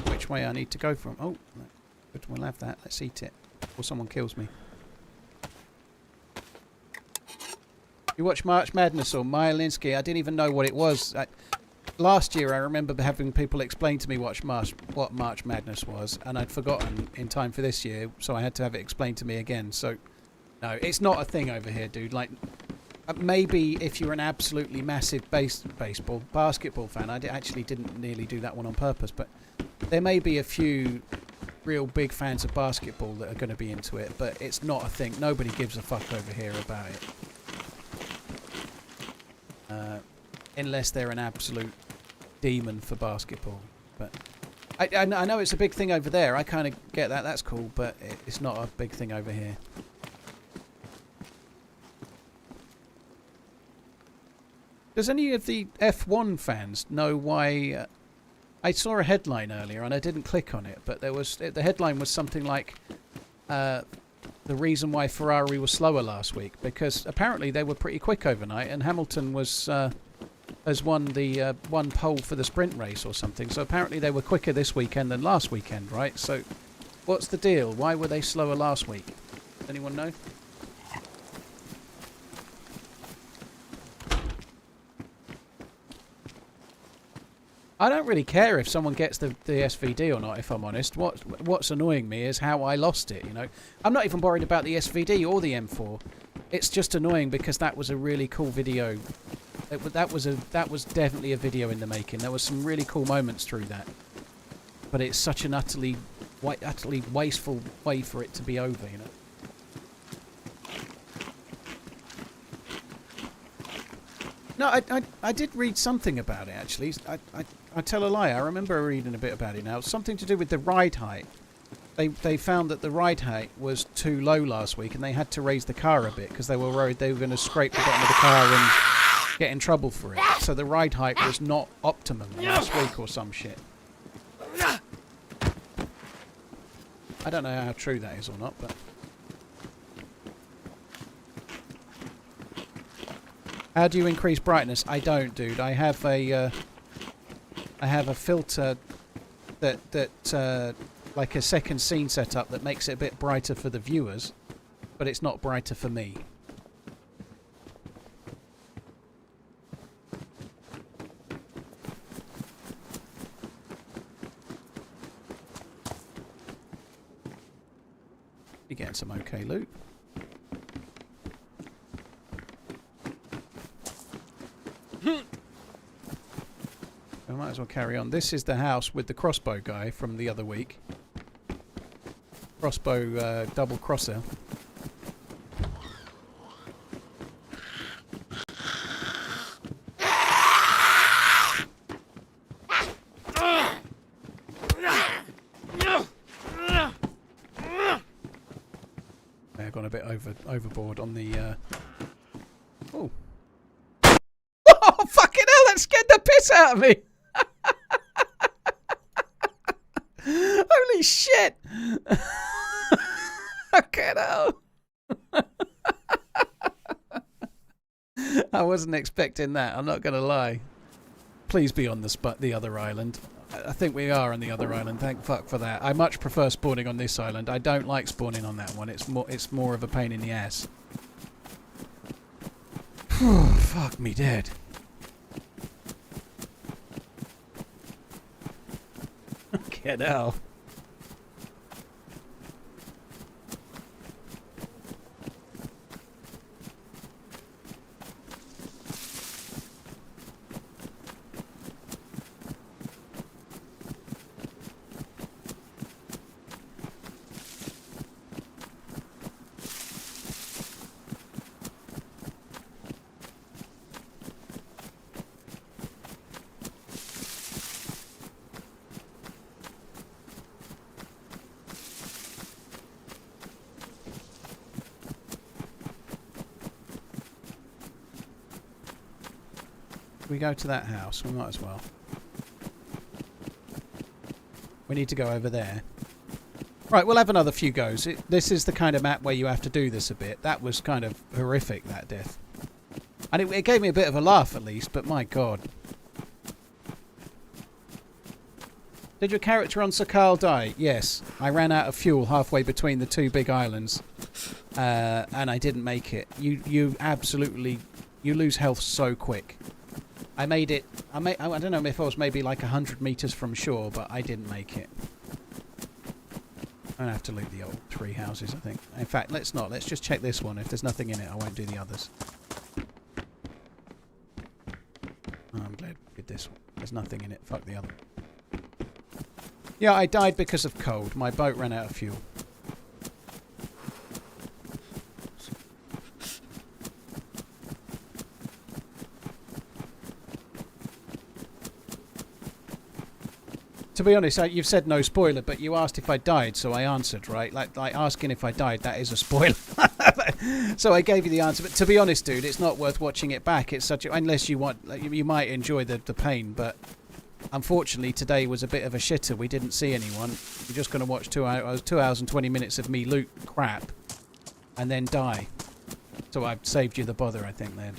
[SPEAKER 1] which way I need to go from. Oh, good. We'll have that. Let's eat it before someone kills me. You watch March Madness or Myelinsky? I didn't even know what it was. Last year I remember having people explain to me what March Madness was, and I'd forgotten in time for this year, so I had to have it explained to me again. So, no, it's not a thing over here, dude. Like, maybe if you're an absolutely massive basketball fan, I actually didn't nearly do that one on purpose, but there may be a few real big fans of basketball that are going to be into it, but it's not a thing. Nobody gives a fuck over here about it. Unless they're an absolute demon for basketball. But I know it's a big thing over there. I kind of get that. That's cool, but it's not a big thing over here. Does any of the F1 fans know why... I saw a headline earlier and I didn't click on it, but the headline was something like the reason why Ferrari was slower last week, because apparently they were pretty quick overnight, and Hamilton has won the one pole for the sprint race or something. So apparently they were quicker this weekend than last weekend, right? So what's the deal? Why were they slower last week? Does anyone know? I don't really care if someone gets the SVD or not, if I'm honest. What's annoying me is how I lost it, you know. I'm not even worried about the SVD or the M4. It's just annoying because that was a really cool video. That was definitely a video in the making. There was some really cool moments through that. But it's such an utterly wasteful way for it to be over, you know. No, I did read something about it, actually. I tell a lie. I remember reading a bit about it now. Something to do with the ride height. They found that the ride height was too low last week, and they had to raise the car a bit because they were worried they were going to scrape the bottom of the car and get in trouble for it. So the ride height was not optimum last week or some shit. I don't know how true that is or not, but... How do you increase brightness? I don't, dude. I have a filter that like a second scene setup that makes it a bit brighter for the viewers, but it's not brighter for me. You're getting some okay loot. I might as well carry on. This is the house with the crossbow guy from the other week. Crossbow double crosser. I've gone a bit overboard on the... Oh. Oh, fucking hell, that scared the piss out of me! Holy shit! Fucking hell! I wasn't expecting that, I'm not going to lie. Please be on the other island. I think we are on the other island, thank fuck for that. I much prefer spawning on this island. I don't like spawning on that one, it's more of a pain in the ass. Fuck me dead. Get out. We go to that house, we might as well. We need to go over there. Right, we'll have another few goes. This is the kind of map where you have to do this a bit. That was kind of horrific, that death. And it gave me a bit of a laugh at least, but my god. Did your character on Sakhal die? Yes. I ran out of fuel halfway between the two big islands. And I didn't make it. You absolutely... You lose health so quick. I made it... I don't know if I was maybe like 100 meters from shore, but I didn't make it. I'm going to have to loot the old three houses, I think. In fact, let's not. Let's just check this one. If there's nothing in it, I won't do the others. Oh, I'm glad we did this one. There's nothing in it. Fuck the other. Yeah, I died because of cold. My boat ran out of fuel. To be honest, you've said no spoiler, but you asked if I died, so I answered, right? Like asking if I died, that is a spoiler. So I gave you the answer. But to be honest, dude, it's not worth watching it back. It's such a, unless you want, you might enjoy the pain, but unfortunately today was a bit of a shitter. We didn't see anyone. We're just going to watch 2 hours and 20 minutes of me loot crap. and then die. So I've saved you the bother, I think, then.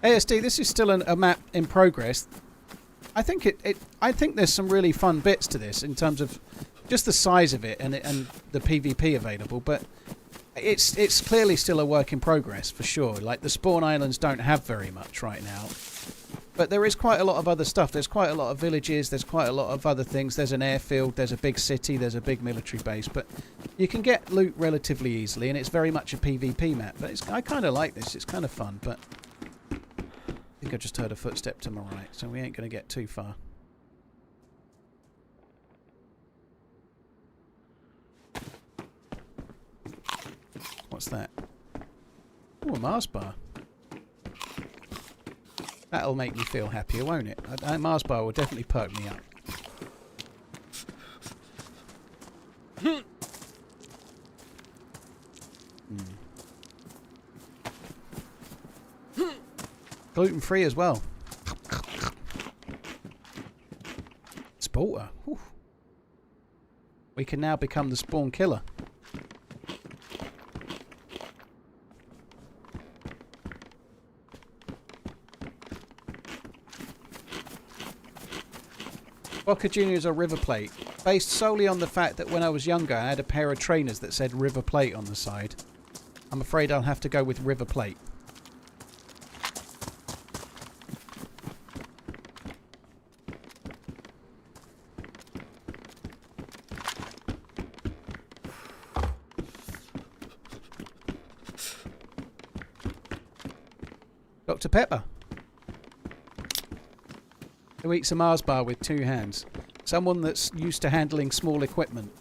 [SPEAKER 1] ASD, this is still a map in progress. I think I think there's some really fun bits to this in terms of just the size of it and the PvP available, but it's clearly still a work in progress for sure. Like the spawn islands don't have very much right now, but there is quite a lot of other stuff. There's quite a lot of villages. There's quite a lot of other things. There's an airfield. There's a big city. There's a big military base. But you can get loot relatively easily, and it's very much a PvP map. But I kind of like this. It's kind of fun, but. I think I just heard a footstep to my right, so we ain't going to get too far. What's that? Oh, a Mars bar. That'll make me feel happier, won't it? A Mars bar will definitely perk me up. Gluten-free as well. Sporter. Whew. We can now become the spawn killer. Boca Juniors or River Plate? Based solely on the fact that when I was younger I had a pair of trainers that said River Plate on the side. I'm afraid I'll have to go with River Plate. Dr. Pepper. Who eats a Mars bar with 2 hands? Someone that's used to handling small equipment.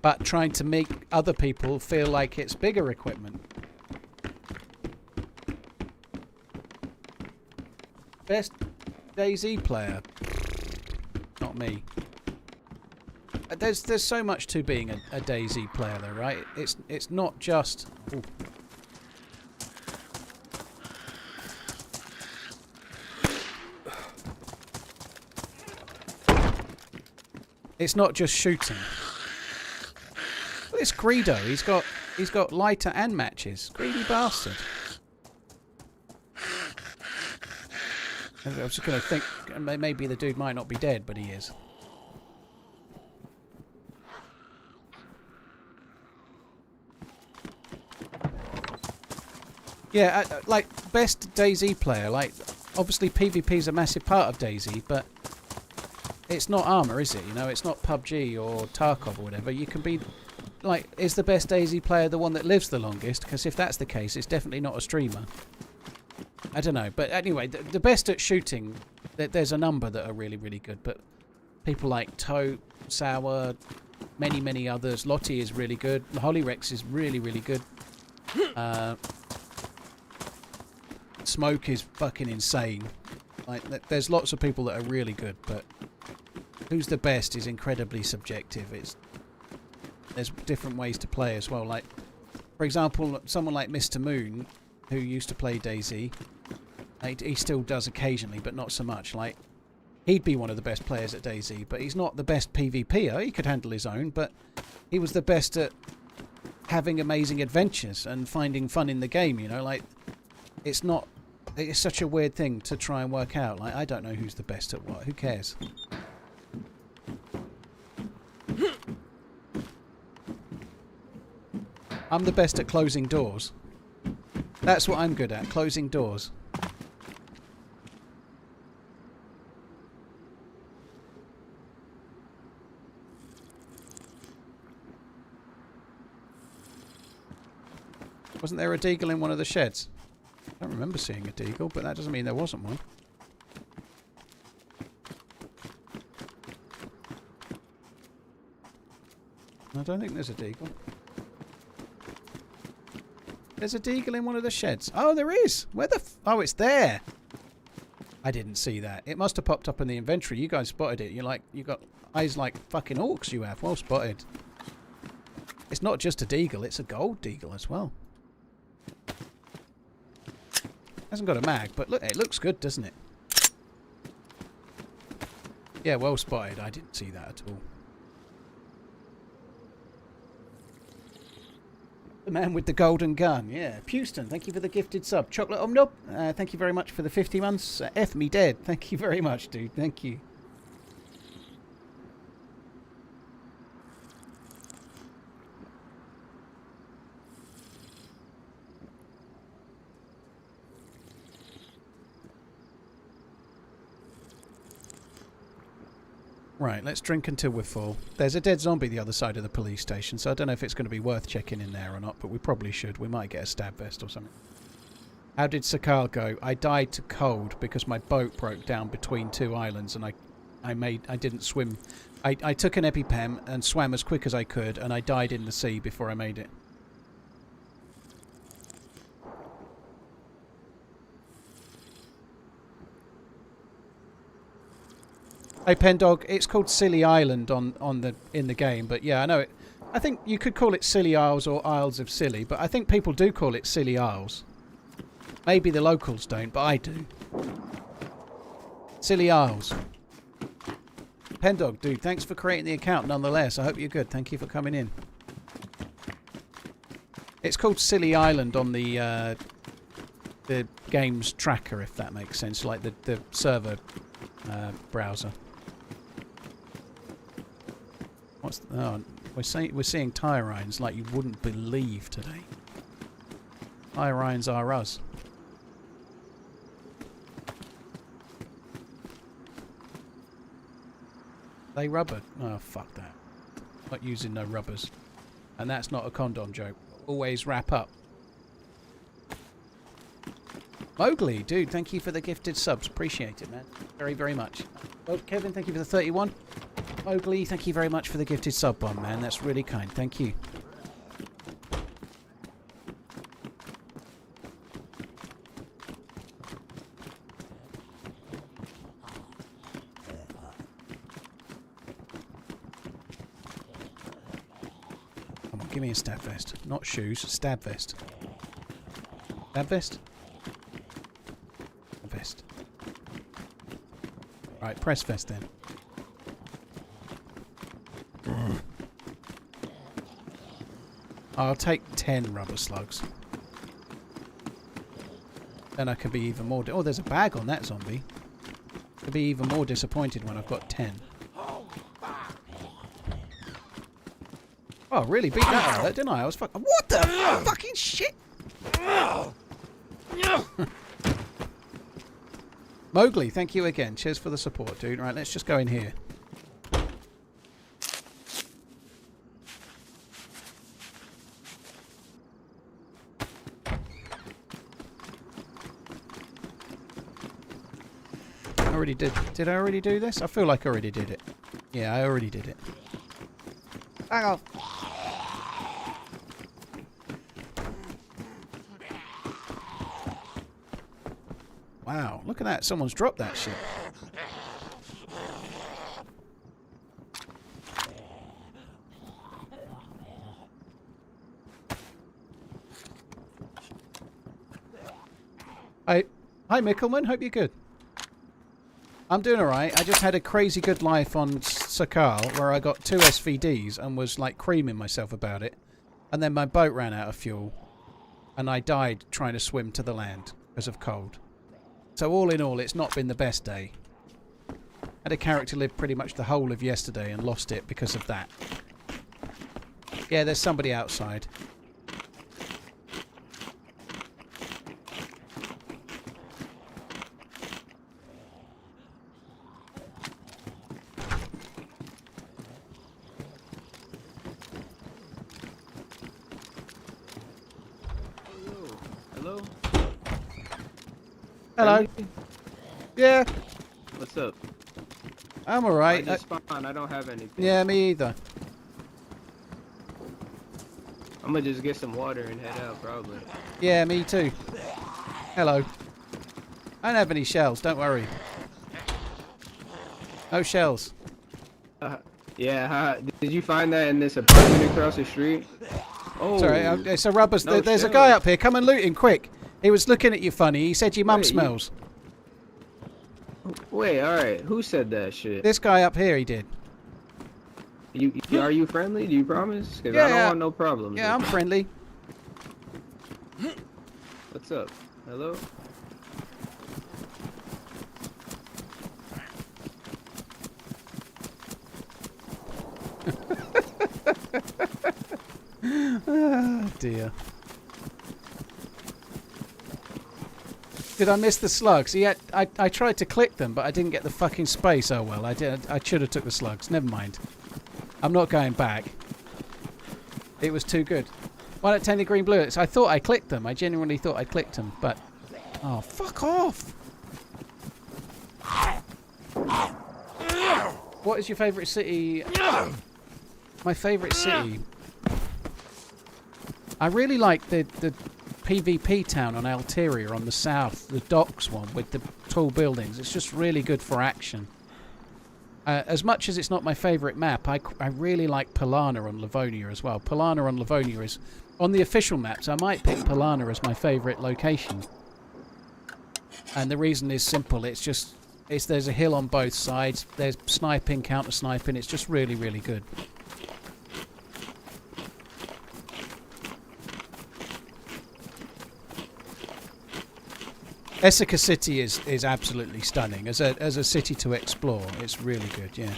[SPEAKER 1] But trying to make other people feel like it's bigger equipment. Best DayZ player? Not me. There's so much to being a DayZ player though, right? It's not just... Ooh. It's not just shooting. It's Greedo. He's got lighter and matches. Greedy bastard. I was just going to think maybe the dude might not be dead, but he is. Yeah, like best DayZ player. Like obviously PvP is a massive part of DayZ, but it's not Armour, is it? You know, it's not PUBG or Tarkov or whatever. You can be like, is the best DayZ player the one that lives the longest? Because if that's the case, it's definitely not a streamer. I don't know, but anyway, the best at shooting, there's a number that are really, really good, but people like Tote, Sour, many others. Lottie is really good. Holyrex is really, really good. Smoke is fucking insane. Like, there's lots of people that are really good, but who's the best is incredibly subjective. There's different ways to play as well. Like, for example, someone like Mr. Moon, who used to play DayZ, he still does occasionally, but not so much. Like, he'd be one of the best players at DayZ, but he's not the best PvPer. He could handle his own, but he was the best at having amazing adventures and finding fun in the game, you know? Like, it's such a weird thing to try and work out. Like, I don't know who's the best at what. Who cares? I'm the best at closing doors. That's what I'm good at, closing doors. Wasn't there a deagle in one of the sheds? I don't remember seeing a deagle, but that doesn't mean there wasn't one. I don't think there's a deagle. There's a deagle in one of the sheds. Oh, there is. Where the oh, it's there. I didn't see that. It must have popped up in the inventory. You guys spotted it. You got eyes like fucking orcs you have. Well spotted. It's not just a deagle, it's a gold deagle as well. Hasn't got a mag, but look, it looks good, doesn't it? Yeah, well spotted. I didn't see that at all. The man with the golden gun. Yeah. Pewston, thank you for the gifted sub. Chocolate Omnob, thank you very much for the 50 months. F me dead. Thank you very much, dude. Thank you. Right, let's drink until we're full. There's a dead zombie the other side of the police station, so I don't know if it's going to be worth checking in there or not, but we probably should. We might get a stab vest or something. How did Sakhal go? I died to cold because my boat broke down between two islands and I didn't swim. I took an EpiPen and swam as quick as I could, and I died in the sea before I made it. Hey Pendog, it's called Scilly Island in the game, but yeah, I know it. I think you could call it Scilly Isles or Isles of Scilly, but I think people do call it Scilly Isles. Maybe the locals don't, but I do. Scilly Isles. Pendog, dude, thanks for creating the account nonetheless. I hope you're good. Thank you for coming in. It's called Scilly Island on the game's tracker, if that makes sense, like the server browser. We're seeing Tyrines like you wouldn't believe today. Tyrines are us. They rubbered. Oh fuck that. Not using no rubbers. And that's not a condom joke. Always wrap up. Mowgli, dude, thank you for the gifted subs. Appreciate it, man. Very, very much. Oh, Kevin, thank you for the 31. Mowgli, thank you very much for the gifted sub bomb, man. That's really kind. Thank you. Come on, give me a stab vest. Not shoes, stab vest. Stab vest? Vest. Right, press vest then. I'll take 10 rubber slugs. Then I can be even more... Oh, there's a bag on that zombie. I'll be even more disappointed when I've got 10. Oh, really beat that out, didn't I? I was fucking... What the fucking shit? Mowgli, thank you again. Cheers for the support, dude. Right, let's just go in here. I already did. Did I already do this? I feel like I already did it. Yeah, I already did it. Hang on. Wow, look at that. Someone's dropped that shit. Hi, Mickelman. Hope you're good. I'm doing alright. I just had a crazy good life on Sakhal where I got 2 SVDs and was like creaming myself about it. And then my boat ran out of fuel. And I died trying to swim to the land because of cold. So all in all, it's not been the best day. Had a character live pretty much the whole of yesterday and lost it because of that. Yeah, there's somebody outside.
[SPEAKER 3] Hello?
[SPEAKER 1] Hello. Yeah.
[SPEAKER 3] What's up?
[SPEAKER 1] I'm alright.
[SPEAKER 3] I just spawned. I don't have anything.
[SPEAKER 1] Yeah, me either.
[SPEAKER 3] I'm gonna just get some water and head out, probably.
[SPEAKER 1] Yeah, me too. Hello. I don't have any shells. Don't worry. No shells.
[SPEAKER 3] Yeah, did you find that in this apartment across the street? Oh,
[SPEAKER 1] Sorry, it's a rubber.
[SPEAKER 3] no
[SPEAKER 1] There's a
[SPEAKER 3] shells.
[SPEAKER 1] guy up here. Come and loot him quick. He was looking at you funny. He said your mum
[SPEAKER 3] Wait,
[SPEAKER 1] smells.
[SPEAKER 3] Wait, all right. Who said that shit?
[SPEAKER 1] This guy up here, he did.
[SPEAKER 3] Are you friendly? Do you promise? Because
[SPEAKER 1] Yeah,
[SPEAKER 3] I don't
[SPEAKER 1] yeah.
[SPEAKER 3] want no problems.
[SPEAKER 1] Yeah, I'm friendly.
[SPEAKER 3] What's up? Hello?
[SPEAKER 1] Oh, dear. Did I miss the slugs? Yeah, I tried to click them, but I didn't get the fucking space. Oh well, I did. I should have took the slugs. Never mind. I'm not going back. It was too good. Why not 10 the green blue? I thought I clicked them. I genuinely thought I clicked them, but oh, fuck off! What is your favourite city? My favourite city. I really like the PvP town on Alteria on the south, the docks one with the tall buildings. It's just really good for action. As much as it's not my favourite map, I really like Polana on Livonia as well. Polana on Livonia is... On the official maps, I might pick Polana as my favourite location. And the reason is simple. It's just... there's a hill on both sides. There's sniping, counter-sniping. It's just really, really good. Essica City is absolutely stunning as a city to explore. It's really good, yeah.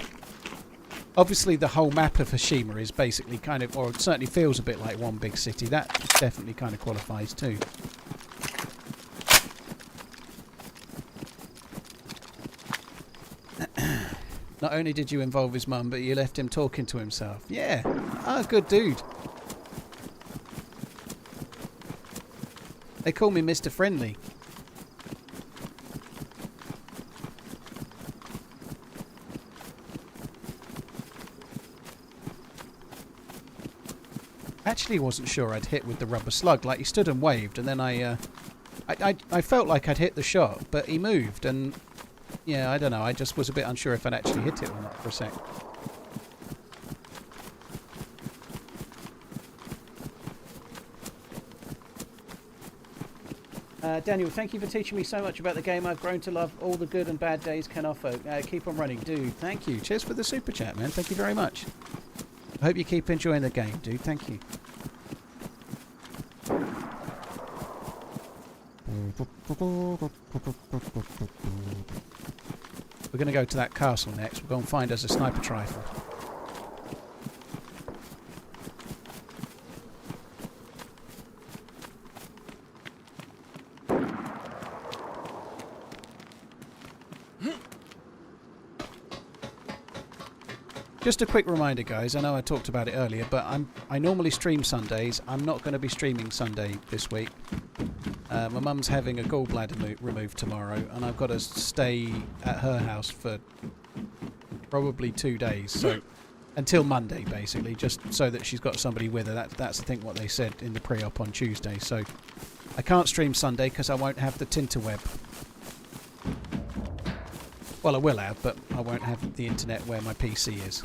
[SPEAKER 1] Obviously, the whole map of Hiroshima is basically kind of, or it certainly feels a bit like one big city. That definitely kind of qualifies too. Not only did you involve his mum, but you left him talking to himself. Yeah, good dude. They call me Mr. Friendly. Actually wasn't sure I'd hit with the rubber slug. Like, he stood and waved, and then I felt like I'd hit the shot, but he moved, and yeah, I don't know. I just was a bit unsure if I'd actually hit it or not for a sec. Daniel, thank you for teaching me so much about the game. I've grown to love all the good and bad days can offer. Keep on running, dude. Thank you. Cheers for the super chat, man. Thank you very much. I hope you keep enjoying the game, dude. Thank you. We're going to go to that castle next. We're going to find us a sniper rifle. Just a quick reminder, guys. I know I talked about it earlier, but I normally stream Sundays. I'm not going to be streaming Sunday this week. My mum's having a gallbladder removed tomorrow, and I've got to stay at her house for probably 2 days. So until Monday, basically, just so that she's got somebody with her. That's I think what they said in the pre-op on Tuesday. So I can't stream Sunday because I won't have the Tinterweb. Well, I will have, but I won't have the internet where my PC is.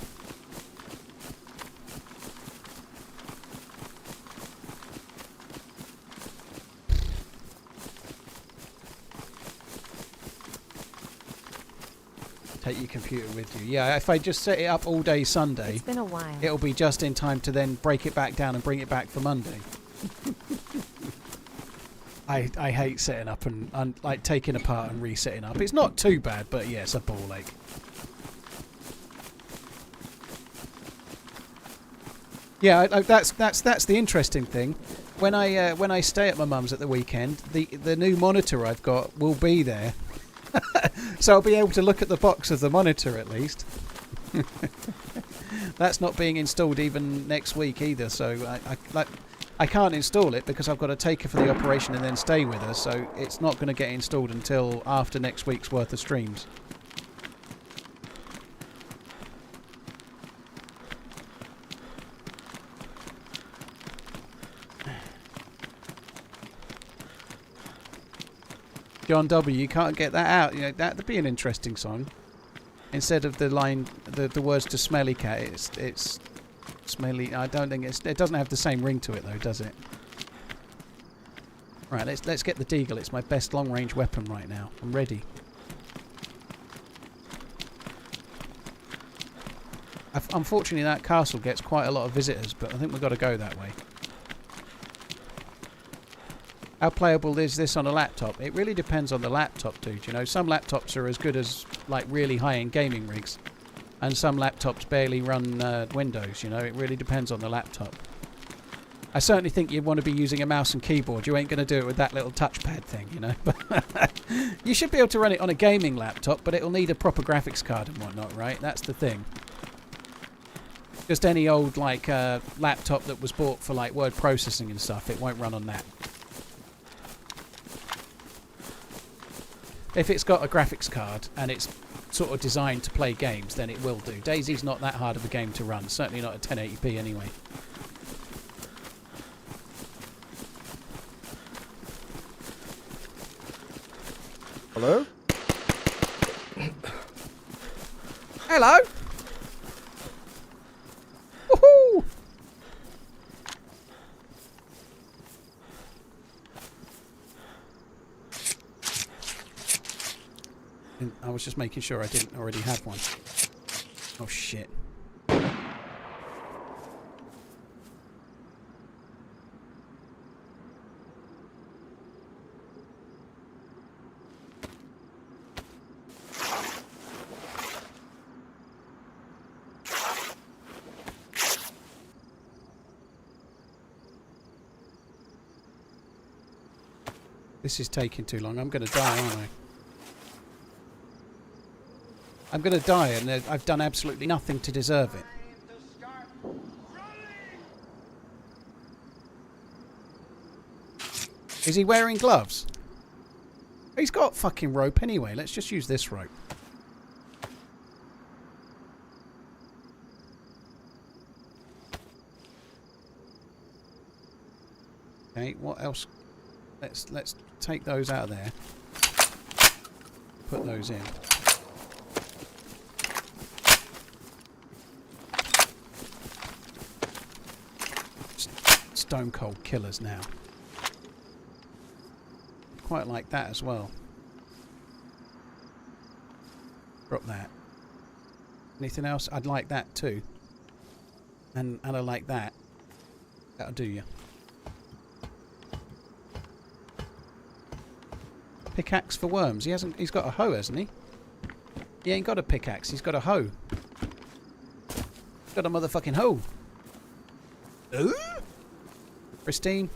[SPEAKER 1] Take your computer with you. Yeah, if I just set it up all day Sunday,
[SPEAKER 2] It's been a while.
[SPEAKER 1] it'll be just in time to then break it back down and bring it back for Monday. I hate setting up and like taking apart and resetting up. It's not too bad, but yeah, it's a ball ache. Yeah, that's the interesting thing. When I stay at my mum's at the weekend, the new monitor I've got will be there, so I'll be able to look at the box of the monitor at least. That's not being installed even next week either. So I can't install it because I've got to take her for the operation and then stay with her. So it's not going to get installed until after next week's worth of streams. John W, you can't get that out. You know, that'd be an interesting song. Instead of the line, the words to Smelly Cat, it's Smelly. I don't think it doesn't have the same ring to it though, does it? Right, let's get the Deagle. It's my best long range weapon right now. I'm ready. Unfortunately, that castle gets quite a lot of visitors, but I think we've got to go that way. How playable is this on a laptop? It really depends on the laptop, dude. You know, some laptops are as good as like really high-end gaming rigs, and some laptops barely run Windows. You know, it really depends on the laptop. I certainly think you'd want to be using a mouse and keyboard. You ain't going to do it with that little touchpad thing, you know. But you should be able to run it on a gaming laptop, but it'll need a proper graphics card and whatnot, right? That's the thing. Just any old like laptop that was bought for like word processing and stuff, it won't run on that. If it's got a graphics card and it's sort of designed to play games, then it will do. DayZ's not that hard of a game to run, certainly not at 1080p anyway.
[SPEAKER 4] Hello?
[SPEAKER 1] Hello! Woohoo! I was just making sure I didn't already have one. Oh shit. This is taking too long. I'm going to die, aren't I? I'm going to die, and I've done absolutely nothing to deserve it. Is he wearing gloves? He's got fucking rope anyway. Let's just use this rope. Okay, what else? Let's take those out of there. Put those in. Stone cold killers now. Quite like that as well. Drop that. Anything else? I'd like that too. And I like that. That'll do you. Pickaxe for worms. He's got a hoe, hasn't he? He ain't got a pickaxe, he's got a hoe. He's got a motherfucking hoe. Ooh? Pristine.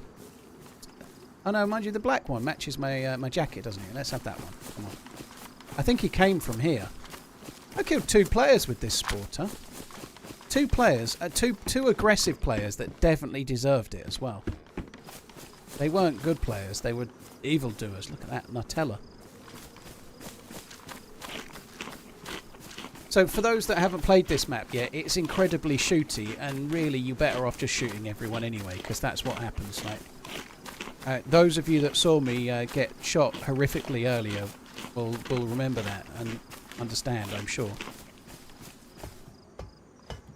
[SPEAKER 1] Oh no, mind you, the black one matches my my jacket, doesn't it? Let's have that one. Come on. I think he came from here. I killed 2 players with this sporter. 2 players, two aggressive players that definitely deserved it as well. They weren't good players, they were evildoers. Look at that, Nutella. So for those that haven't played this map yet, it's incredibly shooty, and really you're better off just shooting everyone anyway, because that's what happens. Like, those of you that saw me get shot horrifically earlier will remember that and understand, I'm sure.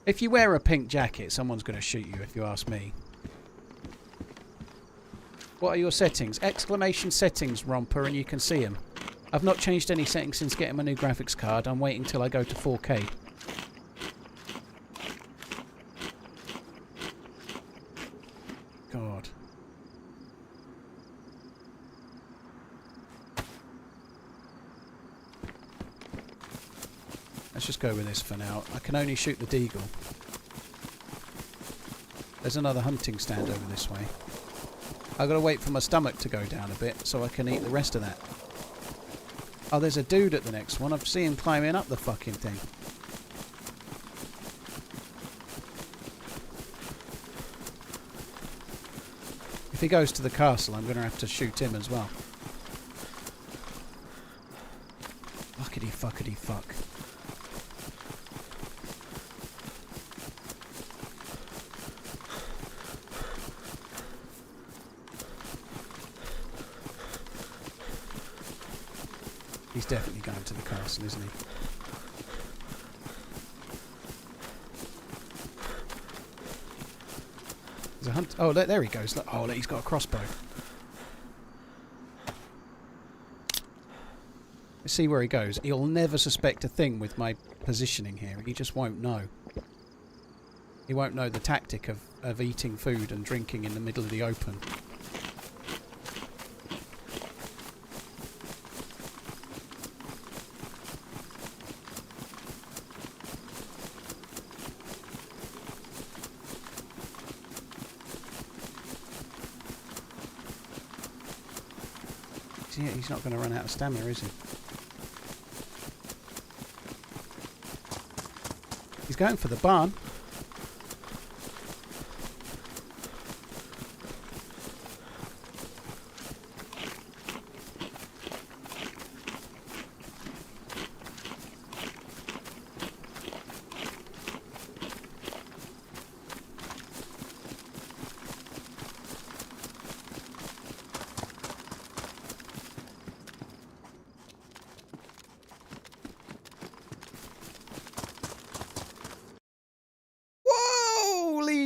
[SPEAKER 1] If you wear a pink jacket, someone's going to shoot you, if you ask me. What are your settings? Exclamation settings, Romper, and you can see them. I've not changed any settings since getting my new graphics card. I'm waiting till I go to 4K. God. Let's just go with this for now. I can only shoot the Deagle. There's another hunting stand over this way. I've got to wait for my stomach to go down a bit so I can eat the rest of that. Oh, there's a dude at the next one. I've seen him climbing up the fucking thing. If he goes to the castle, I'm going to have to shoot him as well. Fuckity fuckity fuck. He's definitely going to the castle, isn't he? There's a hunt. Oh, there he goes. Look. Oh, look, he's got a crossbow. Let's see where he goes. He'll never suspect a thing with my positioning here. He just won't know. He won't know the tactic of eating food and drinking in the middle of the open. Yeah, he's not going to run out of stamina, is he? He's going for the barn.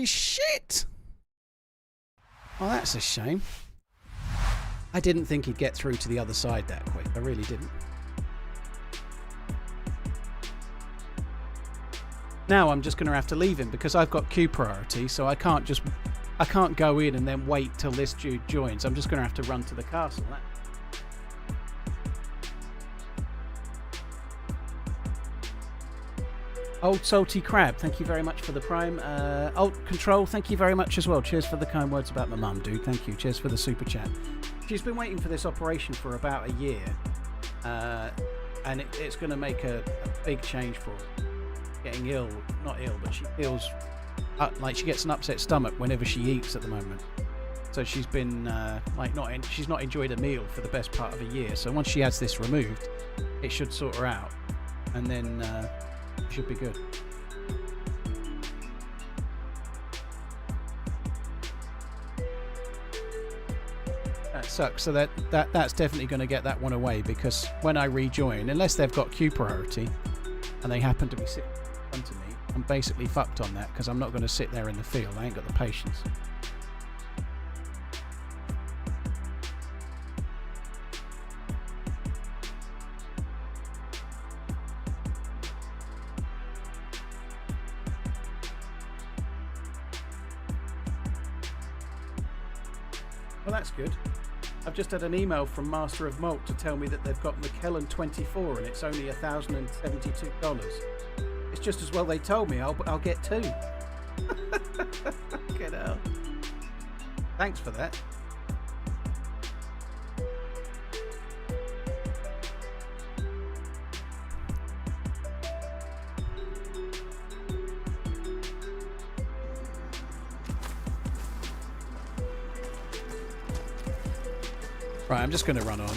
[SPEAKER 1] Shit! Oh, that's a shame. I didn't think he'd get through to the other side that quick. I really didn't. Now I'm just going to have to leave him because I've got queue priority, so I can't go in and then wait till this dude joins. I'm just going to have to run to the castle. Old Salty Crab, thank you very much for the prime. Alt Control, thank you very much as well. Cheers for the kind words about my mum, dude. Thank you. Cheers for the super chat. She's been waiting for this operation for about a year. And it's going to make a big change for her. Getting ill, not ill, but she feels like she gets an upset stomach whenever she eats at the moment. So she's been she's not enjoyed a meal for the best part of a year. So once she has this removed, it should sort her out. And then... should be good. That sucks. So that's definitely going to get that one away, because when I rejoin, unless they've got queue priority and they happen to be sitting in front of me, I'm basically fucked on that, because I'm not going to sit there in the field. I ain't got the patience. Well, that's good. I've just had an email from Master of Malt to tell me that they've got McKellen 24 and it's only $1,072. It's just as well they told me. I'll get two. Get out. Thanks for that. Right, I'm just going to run on.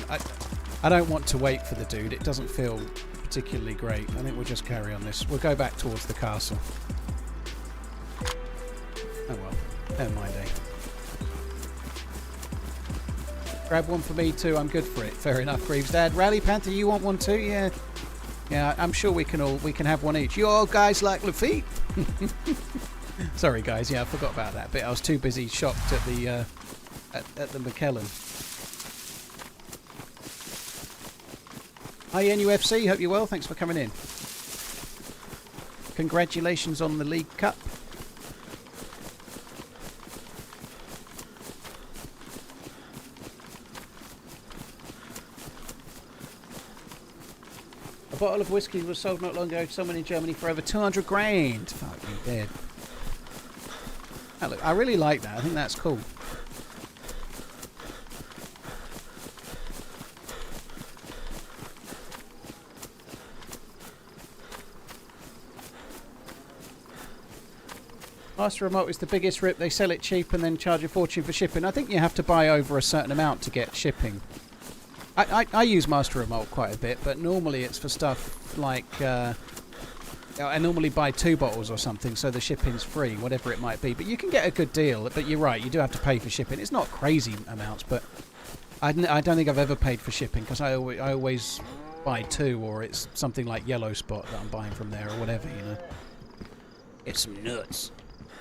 [SPEAKER 1] I don't want to wait for the dude. It doesn't feel particularly great. I think we'll just carry on this. We'll go back towards the castle. Oh well, never mind, eh? Grab one for me too. I'm good for it. Fair enough, Greaves Dad. Rally Panther, you want one too? Yeah. Yeah, I'm sure we can have one each. You all guys like Lafitte? Sorry guys, yeah, I forgot about that bit. I was too busy shocked at the McKellen. Hi NUFC, hope you're well. Thanks for coming in. Congratulations on the League Cup. A bottle of whiskey was sold not long ago to someone in Germany for over 200 grand. Fuck me dead. Oh, look, I really like that. I think that's cool. Master Remote is the biggest rip. They sell it cheap and then charge a fortune for shipping. I think you have to buy over a certain amount to get shipping. I use Master Remote quite a bit, but normally it's for stuff like... I normally buy 2 bottles or something, so the shipping's free, whatever it might be. But you can get a good deal, but you're right, you do have to pay for shipping. It's not crazy amounts, but I don't think I've ever paid for shipping, because I always buy 2, or it's something like Yellow Spot that I'm buying from there, or whatever, you know. Get some nuts.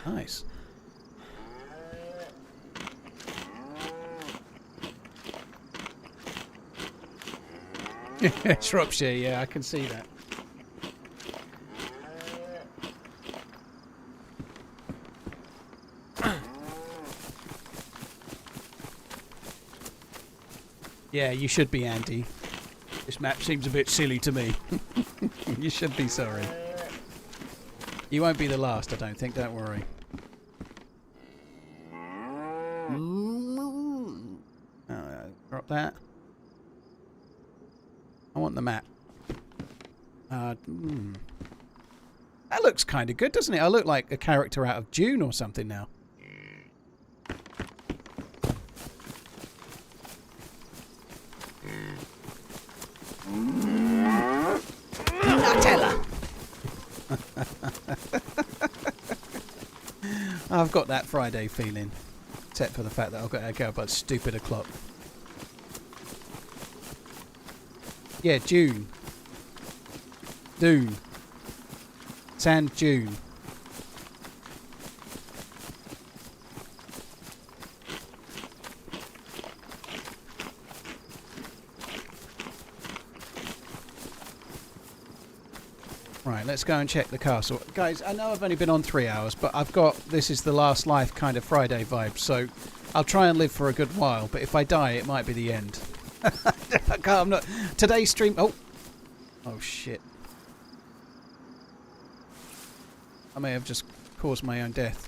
[SPEAKER 1] Nice. Shropshire, yeah, I can see that. Yeah, you should be, Andy. This map seems a bit silly to me. You should be sorry. You won't be the last, I don't think, don't worry. Drop that. I want the map. That looks kind of good, doesn't it? I look like a character out of Dune or something now. Nutella! I've got that Friday feeling. Except for the fact that I've got to go by stupid o'clock. Yeah, June. Dune. Sand Dune. Right, let's go and check the castle. Guys, I know I've only been on 3 hours, but I've got this is the last life kind of Friday vibe, so I'll try and live for a good while, but if I die, it might be the end. I'm not. Today's stream. Oh shit! I may have just caused my own death.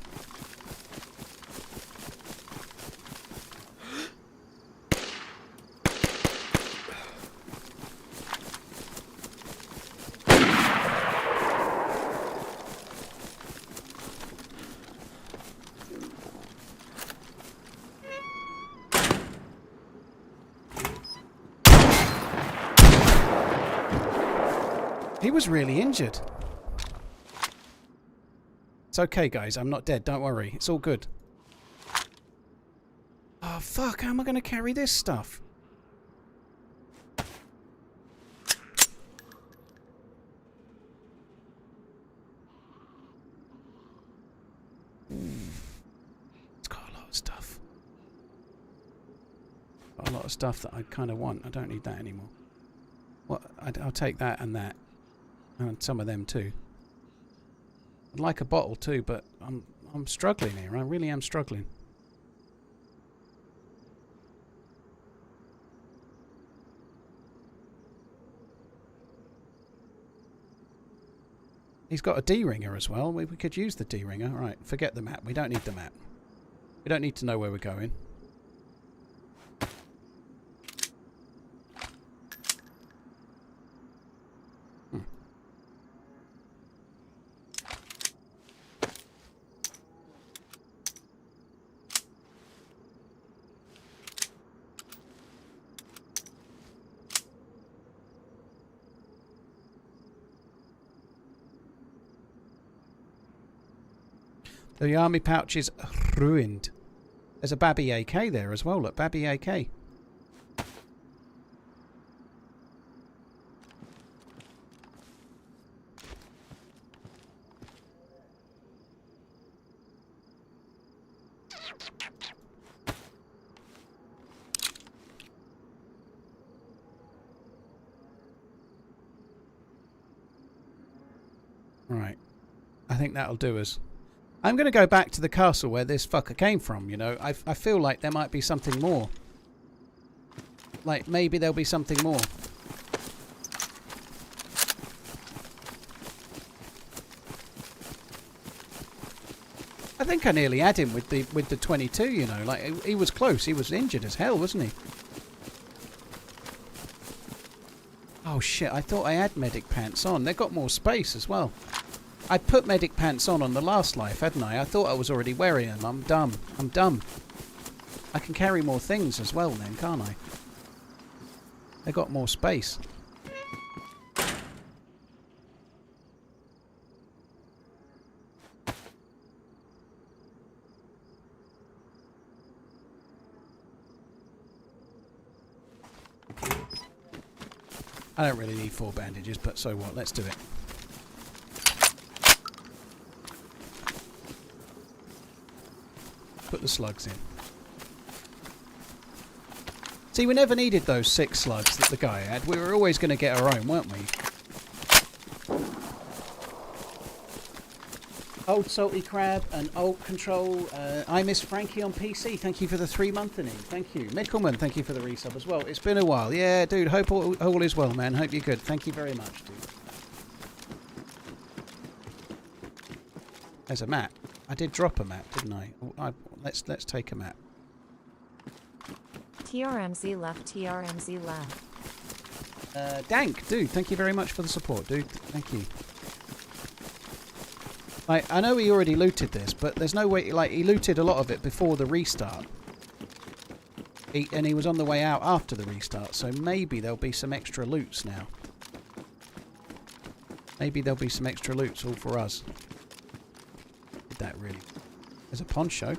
[SPEAKER 1] He was really injured. It's okay, guys. I'm not dead. Don't worry. It's all good. Oh, fuck. How am I going to carry this stuff? It's got a lot of stuff. Got a lot of stuff that I kind of want. I don't need that anymore. What? I'll take that and that. And some of them too. I'd like a bottle too, but I'm struggling here. I really am struggling. He's got a D-ringer as well. We could use the D-ringer. Right, forget the map. We don't need the map. We don't need to know where we're going. The army pouch is ruined. There's a Babby AK there as well. Look, Babby AK. Right. I think that'll do us. I'm going to go back to the castle where this fucker came from, you know. I feel like there might be something more. Like, maybe there'll be something more. I think I nearly had him with the 22, you know. Like, he was close. He was injured as hell, wasn't he? Oh, shit. I thought I had medic pants on. They've got more space as well. I put medic pants on the last life, hadn't I? I thought I was already wearing them. I'm dumb. I'm dumb. I can carry more things as well then, can't I? They got more space. I don't really need 4 bandages, but so what? Let's do it. Put the slugs in. See, we never needed those 6 slugs that the guy had. We were always going to get our own, weren't we? Old Salty Crab and Alt Control. I miss Frankie on PC. Thank you for the 3-monthing. Thank you. Mickelman, thank you for the resub as well. It's been a while. Yeah, dude, hope all is well, man. Hope you're good. Thank you very much, dude. There's a map. I did drop a map, didn't I? Let's take a map.
[SPEAKER 2] TRMZ left, TRMZ left.
[SPEAKER 1] Dank, dude, thank you very much for the support, dude. Thank you. I know he already looted this, but there's no way... Like, he looted a lot of it before the restart. And he was on the way out after the restart, so maybe there'll be some extra loots now. Maybe there'll be some extra loots all for us. Did that really? There's a poncho.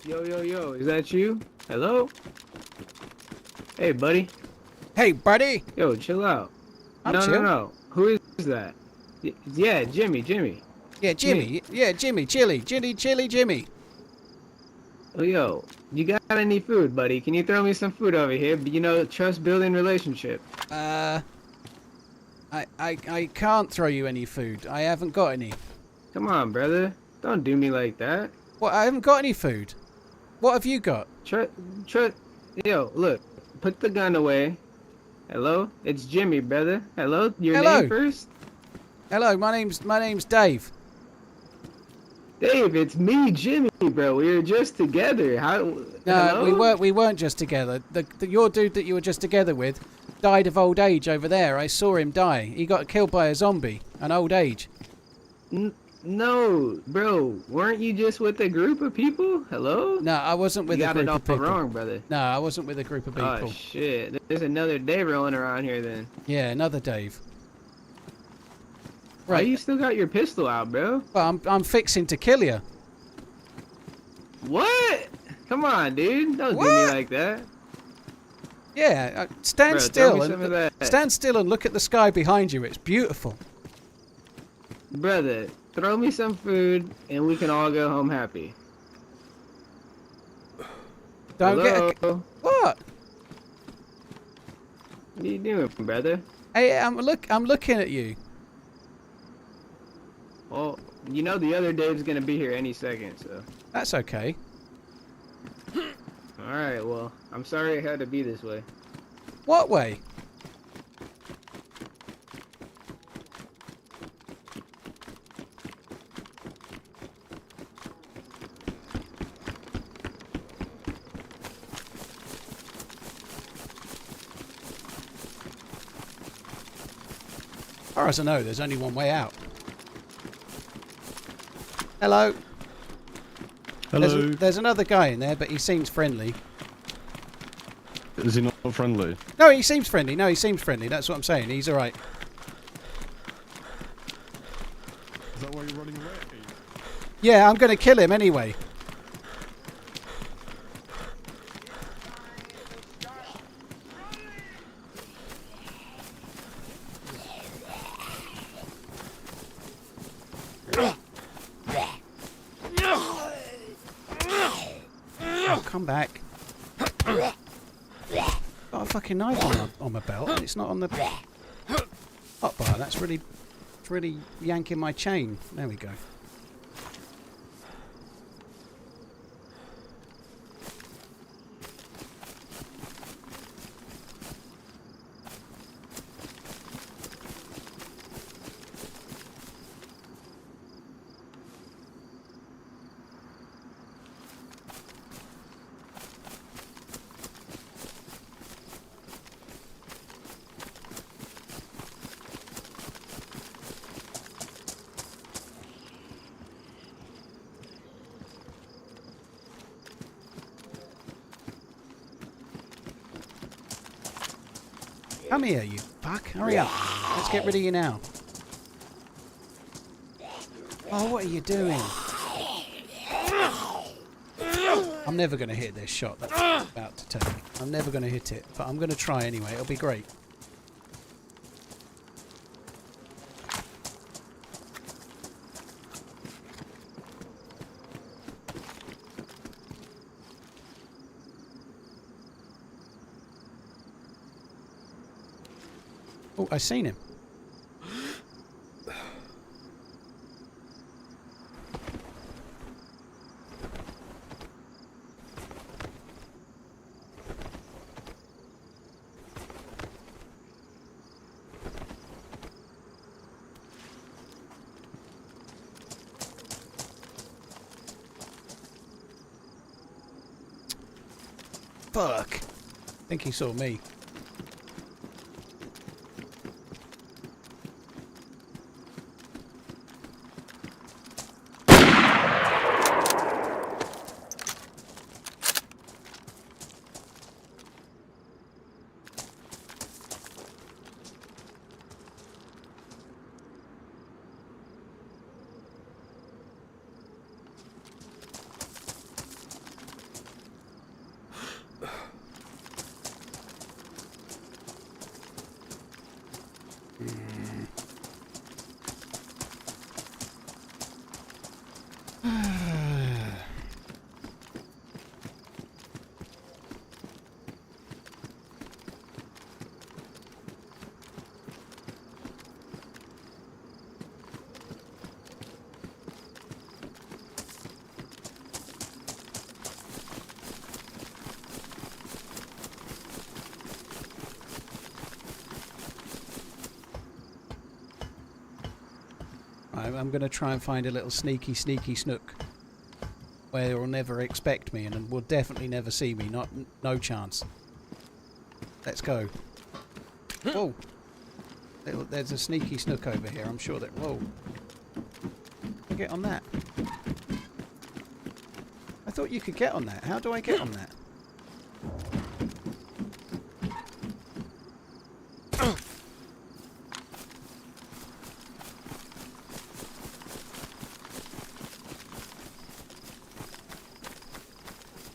[SPEAKER 3] Yo, is that you? Hello? Hey, buddy.
[SPEAKER 1] Hey, buddy!
[SPEAKER 3] Yo, chill out.
[SPEAKER 1] I'm chill.
[SPEAKER 3] No. Who is that? Yeah, Jimmy.
[SPEAKER 1] Yeah, Jimmy. Yeah, Jimmy. Chili, Jimmy.
[SPEAKER 3] Oh, yo, you got any food, buddy? Can you throw me some food over here? You know, trust building relationship.
[SPEAKER 1] I can't throw you any food. I haven't got any.
[SPEAKER 3] Come on, brother. Don't do me like that.
[SPEAKER 1] What? I haven't got any food. What have you got?
[SPEAKER 3] Yo, look. Put the gun away. Hello? It's Jimmy, brother. Hello? Your
[SPEAKER 1] Hello.
[SPEAKER 3] name first?
[SPEAKER 1] Hello, my name's Dave.
[SPEAKER 3] Dave, it's me, Jimmy, bro. We were just together.
[SPEAKER 1] No,
[SPEAKER 3] hello?
[SPEAKER 1] we weren't just together. Your dude that you were just together with died of old age over there. I saw him die. He got killed by a zombie, an old age.
[SPEAKER 3] No, bro. Weren't you just with a group of people? Hello?
[SPEAKER 1] No, I wasn't with a group of people.
[SPEAKER 3] You got it all wrong, brother.
[SPEAKER 1] No, I wasn't with a group of people.
[SPEAKER 3] Oh, shit. There's another Dave rolling around here, then.
[SPEAKER 1] Yeah, another Dave.
[SPEAKER 3] Why
[SPEAKER 1] Right.
[SPEAKER 3] you still got your pistol out, bro?
[SPEAKER 1] Well, I'm fixing to kill you.
[SPEAKER 3] What? Come on, dude. Don't do me
[SPEAKER 1] What?
[SPEAKER 3] like that.
[SPEAKER 1] Yeah, stand
[SPEAKER 3] Bro,
[SPEAKER 1] still
[SPEAKER 3] throw me some of that.
[SPEAKER 1] stand still and look at the sky behind you. It's beautiful.
[SPEAKER 3] Brother, throw me some food and we can all go home happy.
[SPEAKER 1] Don't
[SPEAKER 3] Hello?
[SPEAKER 1] get a, what?
[SPEAKER 3] What are you doing, brother?
[SPEAKER 1] Hey, I'm looking at you.
[SPEAKER 3] Well, you know the other Dave's gonna be here any second, so.
[SPEAKER 1] That's okay.
[SPEAKER 3] Alright, well, I'm sorry it had to be this way.
[SPEAKER 1] What way? As far as I know, there's only one way out. Hello.
[SPEAKER 4] Hello.
[SPEAKER 1] There's another guy in there, but he seems friendly.
[SPEAKER 4] Is he not friendly?
[SPEAKER 1] No, he seems friendly. That's what I'm saying. He's all right.
[SPEAKER 4] Is that why you're running away?
[SPEAKER 1] Yeah, I'm going to kill him anyway. Oh, come back. Got a fucking knife on my belt, and it's not on the hotbar. That's really yanking my chain. There we go. Come here, you fuck. Hurry up. Let's get rid of you now. Oh, what are you doing? I'm never going to hit this shot that I'm about to take. I'm never going to hit it, but I'm going to try anyway. It'll be great. Oh, I seen him. Fuck. I think he saw me. I'm going to try and find a little sneaky snook where they'll never expect me and will definitely never see me. No chance. Let's go. Whoa. There's a sneaky snook over here. I'm sure that... Whoa. I get on that. I thought you could get on that. How do I get on that?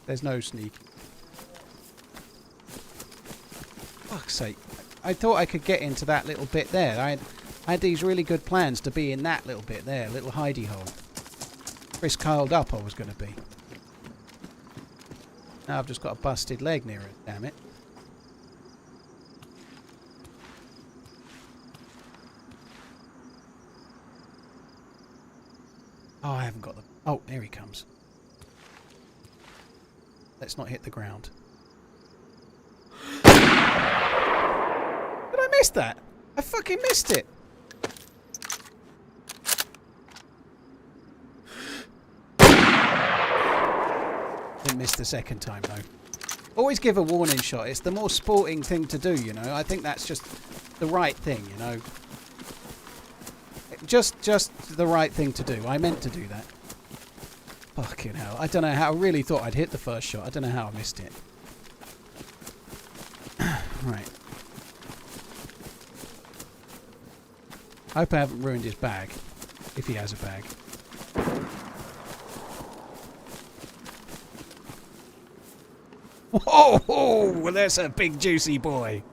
[SPEAKER 1] There's no sneak. Fuck's sake. I thought I could get into that little bit there. I had these really good plans to be in that little bit there, little hidey hole. Risk curled up I was going to be. Now I've just got a busted leg near it, damn it. Oh, I haven't got the... Oh, there he comes. Let's not hit the ground. Did I miss that? I fucking missed it. Didn't miss the second time though. Always give a warning shot. It's the more sporting thing to do, you know. I think that's just the right thing, you know. Just the right thing to do. I meant to do that. Fucking hell. I don't know how. I really thought I'd hit the first shot. I don't know how I missed it. Right. I hope I haven't ruined his bag. If he has a bag. Whoa! Well, that's a big juicy boy.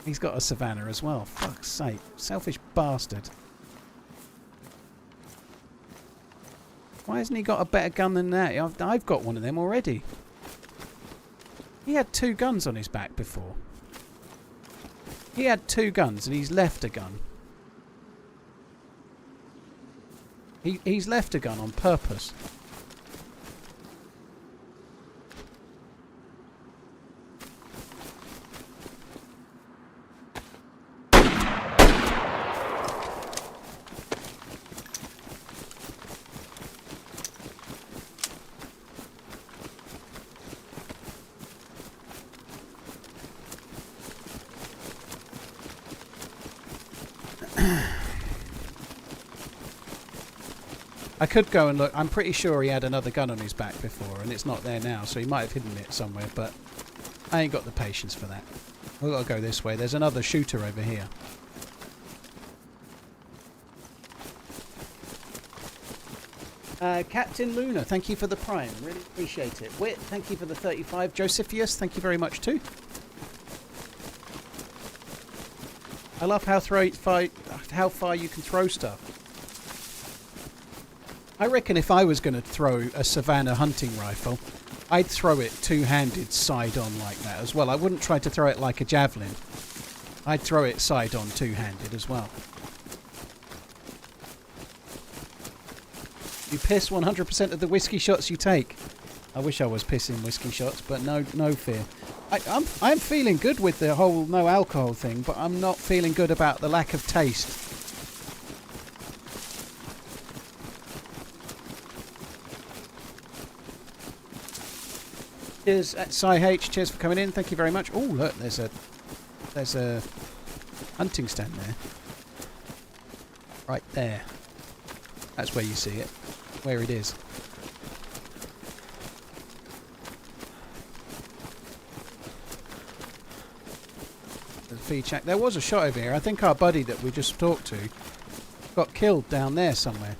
[SPEAKER 1] He's got a savannah as well. Fuck's sake. Selfish bastard. Why hasn't he got a better gun than that? I've got one of them already. He had 2 guns on his back before. He had 2 guns and he's left a gun. He's left a gun on purpose. I could go and look. I'm pretty sure he had another gun on his back before, and it's not there now, so he might have hidden it somewhere, but I ain't got the patience for that. We've got to go this way. There's another shooter over here. Captain Luna, thank you for the prime. Really appreciate it. Wit, thank you for the 35. Josephius, thank you very much too. I love how far you can throw stuff. I reckon if I was going to throw a Savannah hunting rifle, I'd throw it two-handed side on like that as well. I wouldn't try to throw it like a javelin. I'd throw it side on two-handed as well. You piss 100% of the whiskey shots you take. I wish I was pissing whiskey shots, but no fear. I'm feeling good with the whole no alcohol thing, but I'm not feeling good about the lack of taste. Cheers, Cy-H. Cheers for coming in. Thank you very much. Oh, look, there's a hunting stand there. Right there. That's where you see it. Where it is. There was a shot over here. I think our buddy that we just talked to got killed down there somewhere.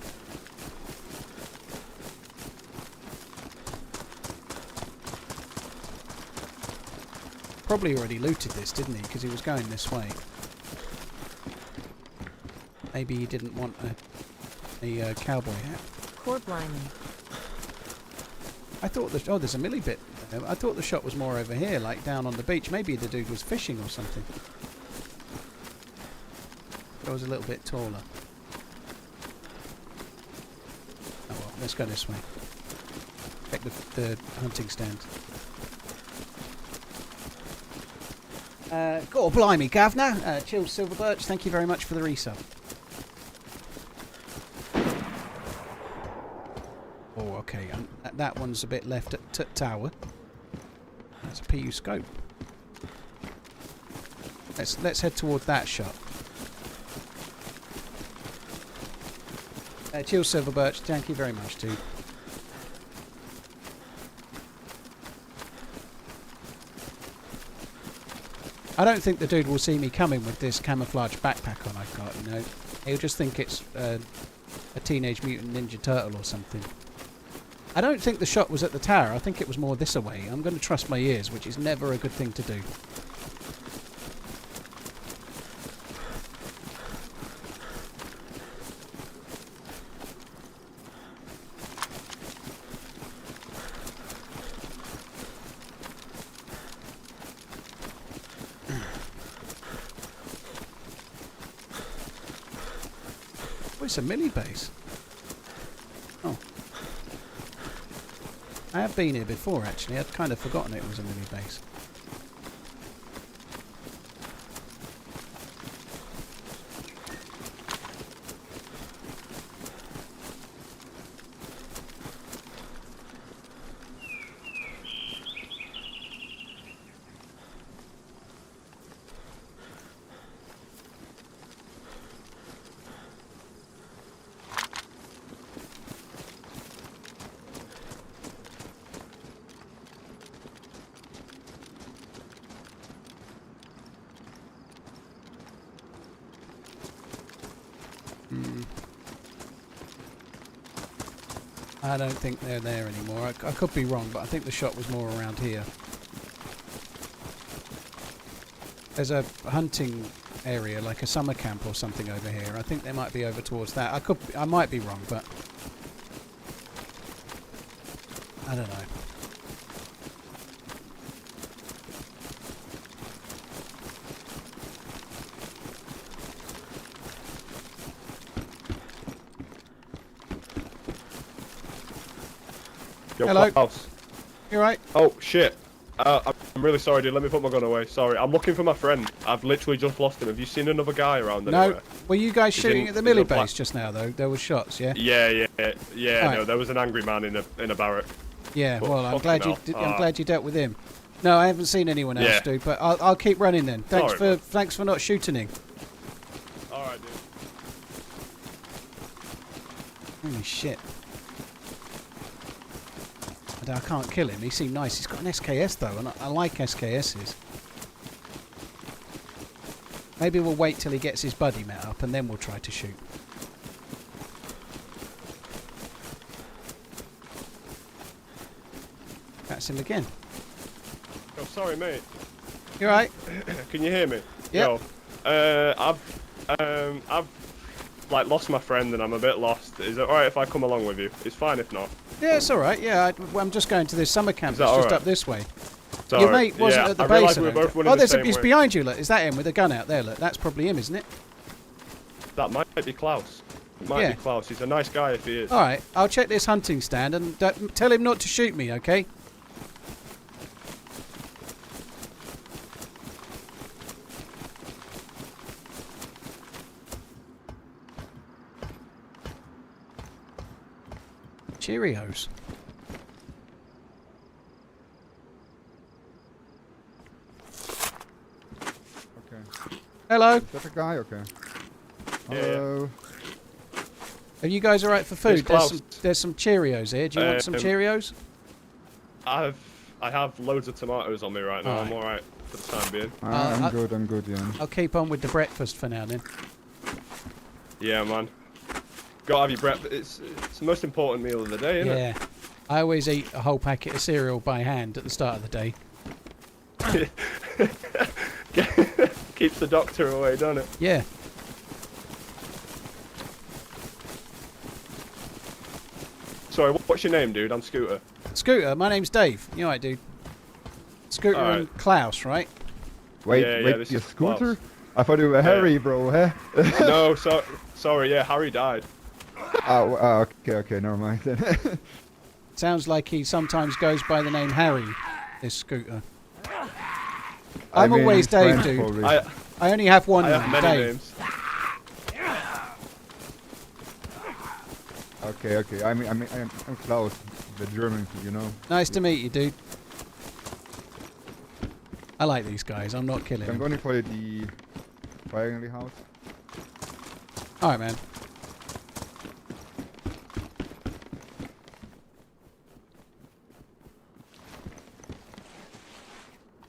[SPEAKER 1] Probably already looted this, didn't he? Because he was going this way. Maybe he didn't want a cowboy hat.
[SPEAKER 2] Core blimey.
[SPEAKER 1] I thought oh, there's a milli bit. I thought the shot was more over here, like down on the beach. Maybe the dude was fishing or something. It was a little bit taller. Oh well, let's go this way. Check the hunting stand. Oh, blimey, Gavna. Chill Silver Birch, thank you very much for the resub. Oh, okay. That one's a bit left at tower. That's a PU scope. Let's head toward that shot. Chill Silver Birch, thank you very much, dude. I don't think the dude will see me coming with this camouflage backpack on I've got, you know. He'll just think it's a Teenage Mutant Ninja Turtle or something. I don't think the shot was at the tower. I think it was more this away. I'm going to trust my ears, which is never a good thing to do. Oh, it's a mini base. Oh. I have been here before, actually. I'd kind of forgotten it was a mini base. I don't think they're there anymore. I could be wrong, but I think the shot was more around here. There's a hunting area, like a summer camp or something over here. I think they might be over towards that. I might be wrong, but I don't know.
[SPEAKER 5] Yo,
[SPEAKER 1] hello.
[SPEAKER 5] House.
[SPEAKER 1] You alright?
[SPEAKER 5] Oh, shit. I'm really sorry, dude. Let me put my gun away. Sorry. I'm looking for my friend. I've literally just lost him. Have you seen another guy around anywhere?
[SPEAKER 1] No. Were you guys shooting at the milli base just now, though? There were shots, yeah?
[SPEAKER 5] Yeah.
[SPEAKER 1] Right.
[SPEAKER 5] No, there was an angry man in a barrack.
[SPEAKER 1] Yeah,
[SPEAKER 5] But
[SPEAKER 1] well, I'm
[SPEAKER 5] fucking
[SPEAKER 1] glad you dealt with him. No, I haven't seen anyone else,
[SPEAKER 5] Yeah.
[SPEAKER 1] dude, but I'll keep running then. Thanks for not shooting.
[SPEAKER 5] Alright, dude.
[SPEAKER 1] Holy shit. I can't kill him. He seemed nice. He's got an SKS though, and I like SKSs. Maybe we'll wait till he gets his buddy met up, and then we'll try to shoot. That's him again.
[SPEAKER 5] Oh, sorry, mate.
[SPEAKER 1] You alright?
[SPEAKER 5] Can you hear me?
[SPEAKER 1] Yep.
[SPEAKER 5] Yo, I've like lost my friend and I'm a bit lost. Is it alright if I come along with you? It's fine if not.
[SPEAKER 1] Yeah, it's alright. Yeah, I'm just going to this summer camp.
[SPEAKER 5] Is
[SPEAKER 1] It's
[SPEAKER 5] that
[SPEAKER 1] just
[SPEAKER 5] alright?
[SPEAKER 1] up this way.
[SPEAKER 5] Sorry.
[SPEAKER 1] Your mate wasn't
[SPEAKER 5] Yeah,
[SPEAKER 1] at the
[SPEAKER 5] I
[SPEAKER 1] base.
[SPEAKER 5] realised
[SPEAKER 1] I
[SPEAKER 5] we were
[SPEAKER 1] don't
[SPEAKER 5] both
[SPEAKER 1] think.
[SPEAKER 5] running
[SPEAKER 1] Oh,
[SPEAKER 5] the same
[SPEAKER 1] he's
[SPEAKER 5] way.
[SPEAKER 1] behind you. Look, is that him with a gun out there? Look, that's probably him, isn't it?
[SPEAKER 5] That might be Klaus. It might
[SPEAKER 1] Yeah.
[SPEAKER 5] be Klaus. He's a nice guy if he is.
[SPEAKER 1] Alright, I'll check this hunting stand and tell him not to shoot me, okay? Cheerios.
[SPEAKER 6] Okay.
[SPEAKER 1] Hello.
[SPEAKER 6] Is that a guy? Okay.
[SPEAKER 5] Yeah.
[SPEAKER 6] Hello.
[SPEAKER 1] Are you guys alright for
[SPEAKER 5] It's
[SPEAKER 1] food?
[SPEAKER 5] Klaus.
[SPEAKER 1] There's some Cheerios here. Do you want some Cheerios?
[SPEAKER 5] I have loads of tomatoes on me right now. I'm alright for the time being.
[SPEAKER 6] I'm good, yeah.
[SPEAKER 1] I'll keep on with the breakfast for now then.
[SPEAKER 5] Yeah, man. Gotta have your breakfast. It's the most important meal of the day, isn't
[SPEAKER 1] Yeah. I always eat a whole packet of cereal by hand at the start of the day.
[SPEAKER 5] it? Keeps the doctor away, doesn't it?
[SPEAKER 1] Yeah.
[SPEAKER 5] Sorry, what's your name, dude? I'm Scooter.
[SPEAKER 1] Scooter, my name's Dave. You alright, dude? Scooter
[SPEAKER 5] Alright.
[SPEAKER 1] and Klaus, right?
[SPEAKER 6] Wait,
[SPEAKER 5] Yeah,
[SPEAKER 6] wait,
[SPEAKER 5] this
[SPEAKER 6] your
[SPEAKER 5] is
[SPEAKER 6] scooter?
[SPEAKER 5] Klaus.
[SPEAKER 6] I thought you were Harry, bro, huh?
[SPEAKER 5] No, sorry. Yeah, Harry died.
[SPEAKER 6] Okay, never mind then.
[SPEAKER 1] Sounds like he sometimes goes by the name Harry, this Scooter. I'm always Dave,
[SPEAKER 6] French,
[SPEAKER 1] dude.
[SPEAKER 6] probably.
[SPEAKER 1] I only have one
[SPEAKER 5] I have
[SPEAKER 1] name,
[SPEAKER 5] many
[SPEAKER 1] Dave.
[SPEAKER 5] names.
[SPEAKER 6] Okay. I'm Klaus, the German, you know.
[SPEAKER 1] Nice to meet you, dude. I like these guys. I'm not killing
[SPEAKER 6] I'm
[SPEAKER 1] them.
[SPEAKER 6] going for the triangle house.
[SPEAKER 1] Alright, man.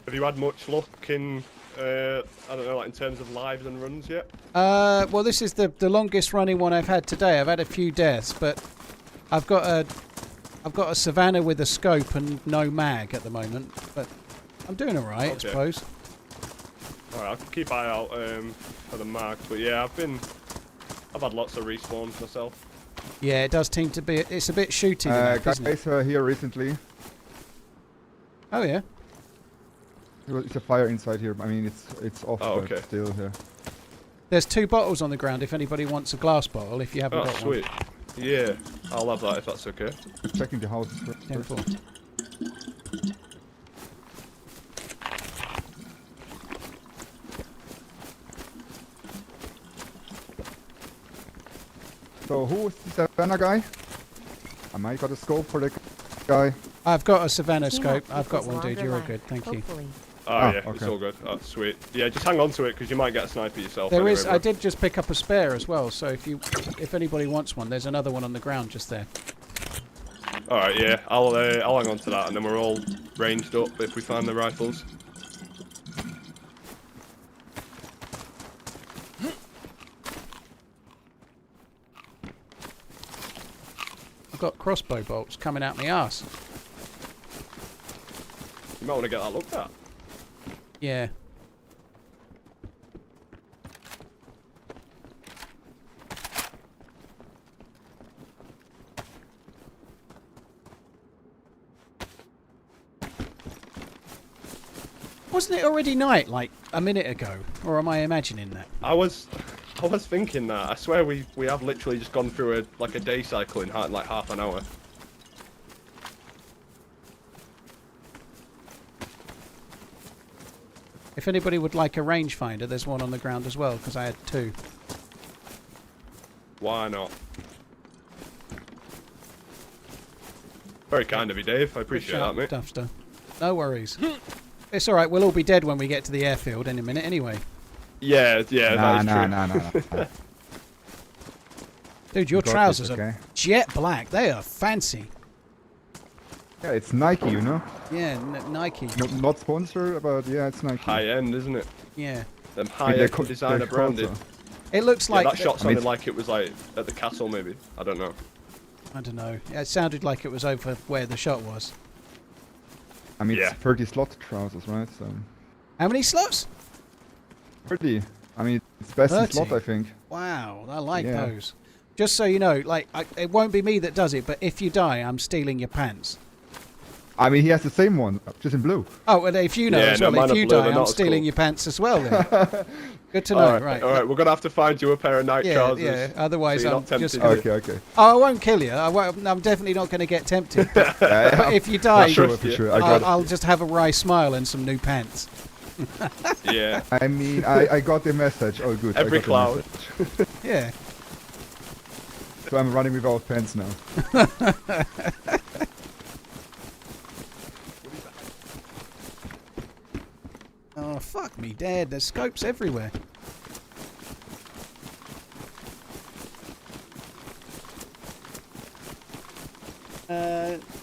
[SPEAKER 5] Have you had much luck in, I don't know, like in terms of lives and runs yet?
[SPEAKER 1] Well, this is the longest running one I've had today. I've had a few deaths, but I've got a savannah with a scope and no mag at the moment. But I'm doing all right, I
[SPEAKER 5] Okay.
[SPEAKER 1] suppose.
[SPEAKER 5] Alright, I'll keep eye out for the mark. But yeah, I've had lots of respawns myself.
[SPEAKER 1] Yeah, it does seem to be. It's a bit shooty, isn't it?
[SPEAKER 6] Guys here recently.
[SPEAKER 1] Oh yeah.
[SPEAKER 6] It's a fire inside here. I mean, it's off,
[SPEAKER 5] Oh,
[SPEAKER 6] but
[SPEAKER 5] okay.
[SPEAKER 6] still here.
[SPEAKER 1] There's 2 bottles on the ground. If anybody wants a glass bottle, if you haven't
[SPEAKER 5] Oh,
[SPEAKER 1] got
[SPEAKER 5] sweet. Yeah, I'll have that if that's okay.
[SPEAKER 6] Just checking the houses
[SPEAKER 1] one.
[SPEAKER 6] first.
[SPEAKER 1] 10-4.
[SPEAKER 6] So who's the Savannah guy? I might got a scope for the guy.
[SPEAKER 1] I've got a savannah
[SPEAKER 2] Team
[SPEAKER 1] scope.
[SPEAKER 2] up
[SPEAKER 1] I've got
[SPEAKER 2] equals
[SPEAKER 1] one, dude.
[SPEAKER 2] longer
[SPEAKER 1] You're all
[SPEAKER 2] life,
[SPEAKER 1] good. Thank you.
[SPEAKER 2] hopefully.
[SPEAKER 5] Oh
[SPEAKER 6] Ah,
[SPEAKER 5] yeah, it's
[SPEAKER 6] okay.
[SPEAKER 5] all good. Oh, sweet. Yeah, just hang on to it because you might get a sniper yourself.
[SPEAKER 1] There
[SPEAKER 5] anyway,
[SPEAKER 1] is.
[SPEAKER 5] bro.
[SPEAKER 1] I did just pick up a spare as well. So if anybody wants one, there's another one on the ground just there.
[SPEAKER 5] Alright, yeah, I'll hang on to that and then we're all ranged up if we find the rifles.
[SPEAKER 1] I've got crossbow bolts coming out my arse.
[SPEAKER 5] You might want to get that looked at.
[SPEAKER 1] Yeah. Wasn't it already night, like a minute ago? Or am I imagining that?
[SPEAKER 5] I was thinking that. I swear we have literally just gone through a day cycle in like half an hour.
[SPEAKER 1] If anybody would like a rangefinder, there's one on the ground as well, because I had 2.
[SPEAKER 5] Why not? Very kind of you, Dave. I appreciate that, mate.
[SPEAKER 1] Stuff. No worries. It's alright, we'll all be dead when we get to the airfield in a minute anyway.
[SPEAKER 5] Yeah, that is true.
[SPEAKER 6] Nah.
[SPEAKER 1] Dude, your
[SPEAKER 6] Got this,
[SPEAKER 1] trousers
[SPEAKER 6] okay?
[SPEAKER 1] are jet black. They are fancy.
[SPEAKER 6] Yeah, it's Nike, you know.
[SPEAKER 1] Yeah, Nike.
[SPEAKER 6] Not sponsored, but yeah, it's Nike.
[SPEAKER 5] High end, isn't it?
[SPEAKER 1] Yeah.
[SPEAKER 5] Them
[SPEAKER 6] I
[SPEAKER 5] high
[SPEAKER 6] mean, they're
[SPEAKER 5] end designer
[SPEAKER 6] they're
[SPEAKER 5] branded.
[SPEAKER 6] also-
[SPEAKER 1] It looks
[SPEAKER 5] Yeah,
[SPEAKER 1] like...
[SPEAKER 5] that shot
[SPEAKER 6] I mean,
[SPEAKER 5] sounded like it was like at the castle, maybe. I don't know.
[SPEAKER 1] I don't know. Yeah, it sounded like it was over where the shot was.
[SPEAKER 6] I mean,
[SPEAKER 5] Yeah.
[SPEAKER 6] it's 30 slot trousers, right? So
[SPEAKER 1] How many slots?
[SPEAKER 6] 30. I mean, it's best in
[SPEAKER 1] 30?
[SPEAKER 6] slot, I think.
[SPEAKER 1] Wow, I like
[SPEAKER 6] Yeah.
[SPEAKER 1] those. Just so you know, like, it won't be me that does it, but if you die, I'm stealing your pants.
[SPEAKER 6] I mean, he has the same one, just in blue.
[SPEAKER 1] Oh, well, if you know
[SPEAKER 5] Yeah,
[SPEAKER 1] as
[SPEAKER 5] no,
[SPEAKER 1] well,
[SPEAKER 5] mine
[SPEAKER 1] if
[SPEAKER 5] are
[SPEAKER 1] you
[SPEAKER 5] blue,
[SPEAKER 1] die,
[SPEAKER 5] they're
[SPEAKER 1] I'm
[SPEAKER 5] not as
[SPEAKER 1] stealing
[SPEAKER 5] cool.
[SPEAKER 1] your pants as well then. Good to know, right.
[SPEAKER 5] All right, we're gonna have to find you a pair of night
[SPEAKER 1] Yeah,
[SPEAKER 5] trousers.
[SPEAKER 1] yeah, otherwise
[SPEAKER 5] so you're
[SPEAKER 1] I'm
[SPEAKER 5] not tempted
[SPEAKER 1] just...
[SPEAKER 5] to-
[SPEAKER 6] Okay.
[SPEAKER 1] Oh, I won't kill you. I'm definitely not going to get tempted. But if you die,
[SPEAKER 6] For sure. I got it.
[SPEAKER 1] I'll just have a wry smile and some new pants.
[SPEAKER 5] Yeah.
[SPEAKER 6] I mean, I got the message. Oh, good.
[SPEAKER 5] Every
[SPEAKER 6] I got
[SPEAKER 5] cloud.
[SPEAKER 6] the message.
[SPEAKER 1] Yeah.
[SPEAKER 6] So I'm running without pants now.
[SPEAKER 1] Oh, fuck me, Dad. There's scopes everywhere.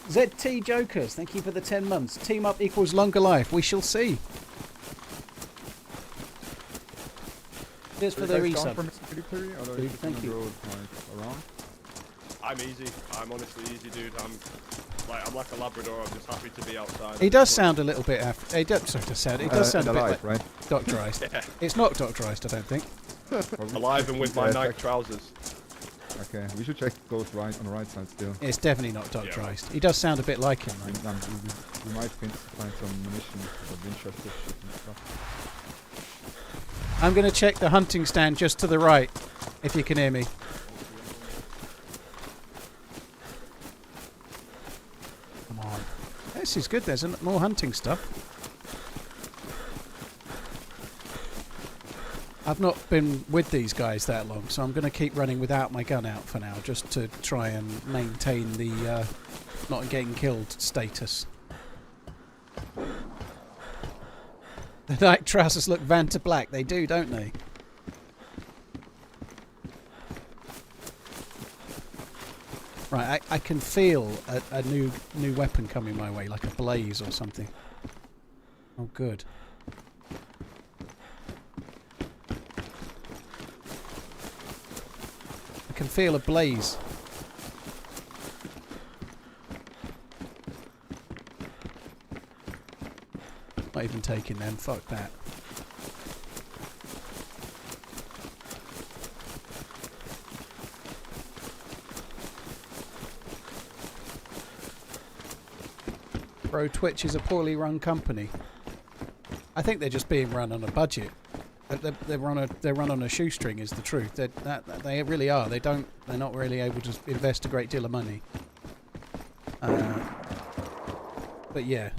[SPEAKER 1] ZT Jokers, thank you for the 10 months. Team up equals longer life. We shall see. Cheers for the resub. Dude, thank you.
[SPEAKER 5] I'm easy. I'm honestly easy, dude. I'm like a Labrador. I'm just happy to be outside.
[SPEAKER 1] He does sound a little bit... He does sound a bit like
[SPEAKER 6] right?
[SPEAKER 1] doctorized.
[SPEAKER 5] Yeah.
[SPEAKER 1] It's not doctorized, I don't think.
[SPEAKER 5] Alive and with my
[SPEAKER 6] Yeah,
[SPEAKER 5] night trousers.
[SPEAKER 6] Okay, we should check those right on the right side still.
[SPEAKER 1] It's definitely not doctorized. He does sound a bit like him,
[SPEAKER 6] We,
[SPEAKER 1] though.
[SPEAKER 6] we might find some munition or Winchester shit and stuff.
[SPEAKER 1] I'm going to check the hunting stand just to the right, if you can hear me. Come on. This is good. There's more hunting stuff. I've not been with these guys that long, so I'm going to keep running without my gun out for now, just to try and maintain the not getting killed status. The night trousers look Vanta black. They do, don't they? Right, I can feel a new weapon coming my way, like a blaze or something. Oh, good. I can feel a blaze. Not even taking them. Fuck that. Bro, Twitch is a poorly run company. I think they're just being run on a budget. They're run on a shoestring, is the truth. They really are. They're not really able to invest a great deal of money. But yeah,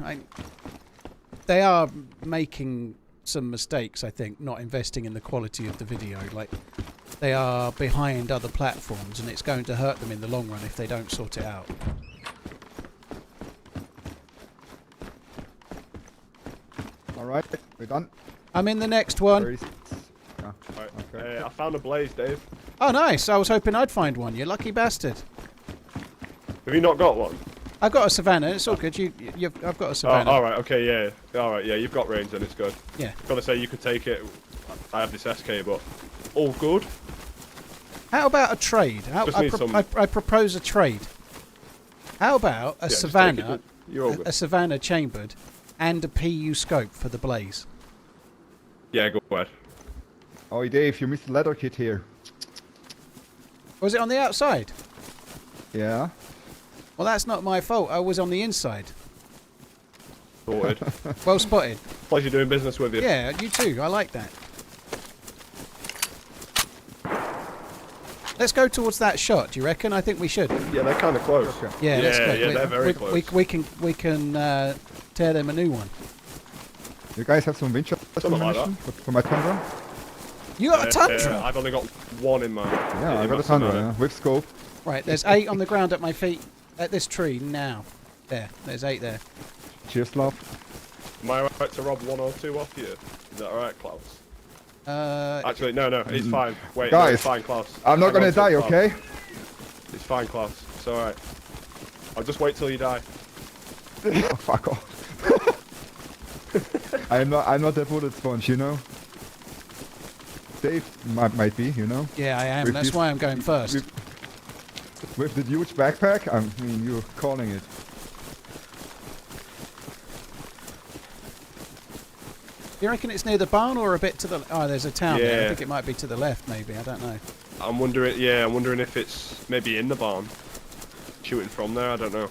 [SPEAKER 1] they are making some mistakes, I think, not investing in the quality of the video. Like, they are behind other platforms, and it's going to hurt them in the long run if they don't sort it out.
[SPEAKER 6] Alright, we're done.
[SPEAKER 1] I'm in the next one.
[SPEAKER 6] Where is- Ah,
[SPEAKER 5] Right.
[SPEAKER 6] okay.
[SPEAKER 5] I found a blaze, Dave.
[SPEAKER 1] Oh, nice. I was hoping I'd find one. You lucky bastard.
[SPEAKER 5] Have you not got one?
[SPEAKER 1] I've got a Savannah. It's all good. I've got a
[SPEAKER 5] Oh,
[SPEAKER 1] Savannah.
[SPEAKER 5] all right. Okay. Yeah. All right. Yeah. You've got range, then it's good.
[SPEAKER 1] Yeah.
[SPEAKER 5] Gotta say, you could take it. I have this SK, but all good.
[SPEAKER 1] How about a trade?
[SPEAKER 5] Just need some-
[SPEAKER 1] I propose a trade. How about a
[SPEAKER 5] Yeah, just take
[SPEAKER 1] Savannah,
[SPEAKER 5] it. You're all good.
[SPEAKER 1] a Savannah chambered, and a PU scope for the blaze?
[SPEAKER 5] Yeah. Go ahead.
[SPEAKER 6] Oh, Dave, you missed the leather kit here.
[SPEAKER 1] Was it on the outside?
[SPEAKER 6] Yeah.
[SPEAKER 1] Well, that's not my fault. I was on the inside.
[SPEAKER 5] Sorted.
[SPEAKER 1] Well spotted.
[SPEAKER 5] Pleasure doing business with you.
[SPEAKER 1] Yeah, you too. I like that. Let's go towards that shot. Do you reckon? I think we should.
[SPEAKER 5] Yeah, they're kind of close.
[SPEAKER 6] Okay.
[SPEAKER 1] Yeah, let's go.
[SPEAKER 5] Yeah, they're very
[SPEAKER 1] we,
[SPEAKER 5] close.
[SPEAKER 1] we can tear them a new one.
[SPEAKER 6] You guys have some Winchester
[SPEAKER 5] Something like
[SPEAKER 6] ammunition for my Tundra?
[SPEAKER 1] You got a Tundra?
[SPEAKER 5] I've only got one in my.
[SPEAKER 6] Yeah, I
[SPEAKER 5] in
[SPEAKER 6] got
[SPEAKER 5] my
[SPEAKER 6] a Tundra,
[SPEAKER 5] Savannah.
[SPEAKER 6] yeah, with scope.
[SPEAKER 1] Right, there's 8 on the ground at my feet at this tree now. There's 8 there.
[SPEAKER 6] Cheers, love.
[SPEAKER 5] Am I right to rob 1 or 2 off you? Is that alright, Klaus? Actually, no, it's fine. Wait, no,
[SPEAKER 6] Guys,
[SPEAKER 5] it's fine, Klaus.
[SPEAKER 6] I'm not
[SPEAKER 5] Hang
[SPEAKER 6] gonna
[SPEAKER 5] on to
[SPEAKER 6] die,
[SPEAKER 5] it, Klaus.
[SPEAKER 6] okay?
[SPEAKER 5] It's fine, Klaus. It's alright. I'll just wait till you die.
[SPEAKER 6] Oh, fuck off. I'm not a bullet sponge, you know? Dave might be, you know?
[SPEAKER 1] Yeah, I am.
[SPEAKER 6] With
[SPEAKER 1] That's
[SPEAKER 6] this-
[SPEAKER 1] why I'm going first.
[SPEAKER 6] With the huge backpack, I mean, you're calling it.
[SPEAKER 1] You reckon it's near the barn or a bit to the... Oh, there's a town there. I
[SPEAKER 5] Yeah.
[SPEAKER 1] think it might be to the left, maybe. I don't know.
[SPEAKER 5] I'm wondering. Yeah, I'm wondering if it's maybe in the barn. Shooting from there. I don't know.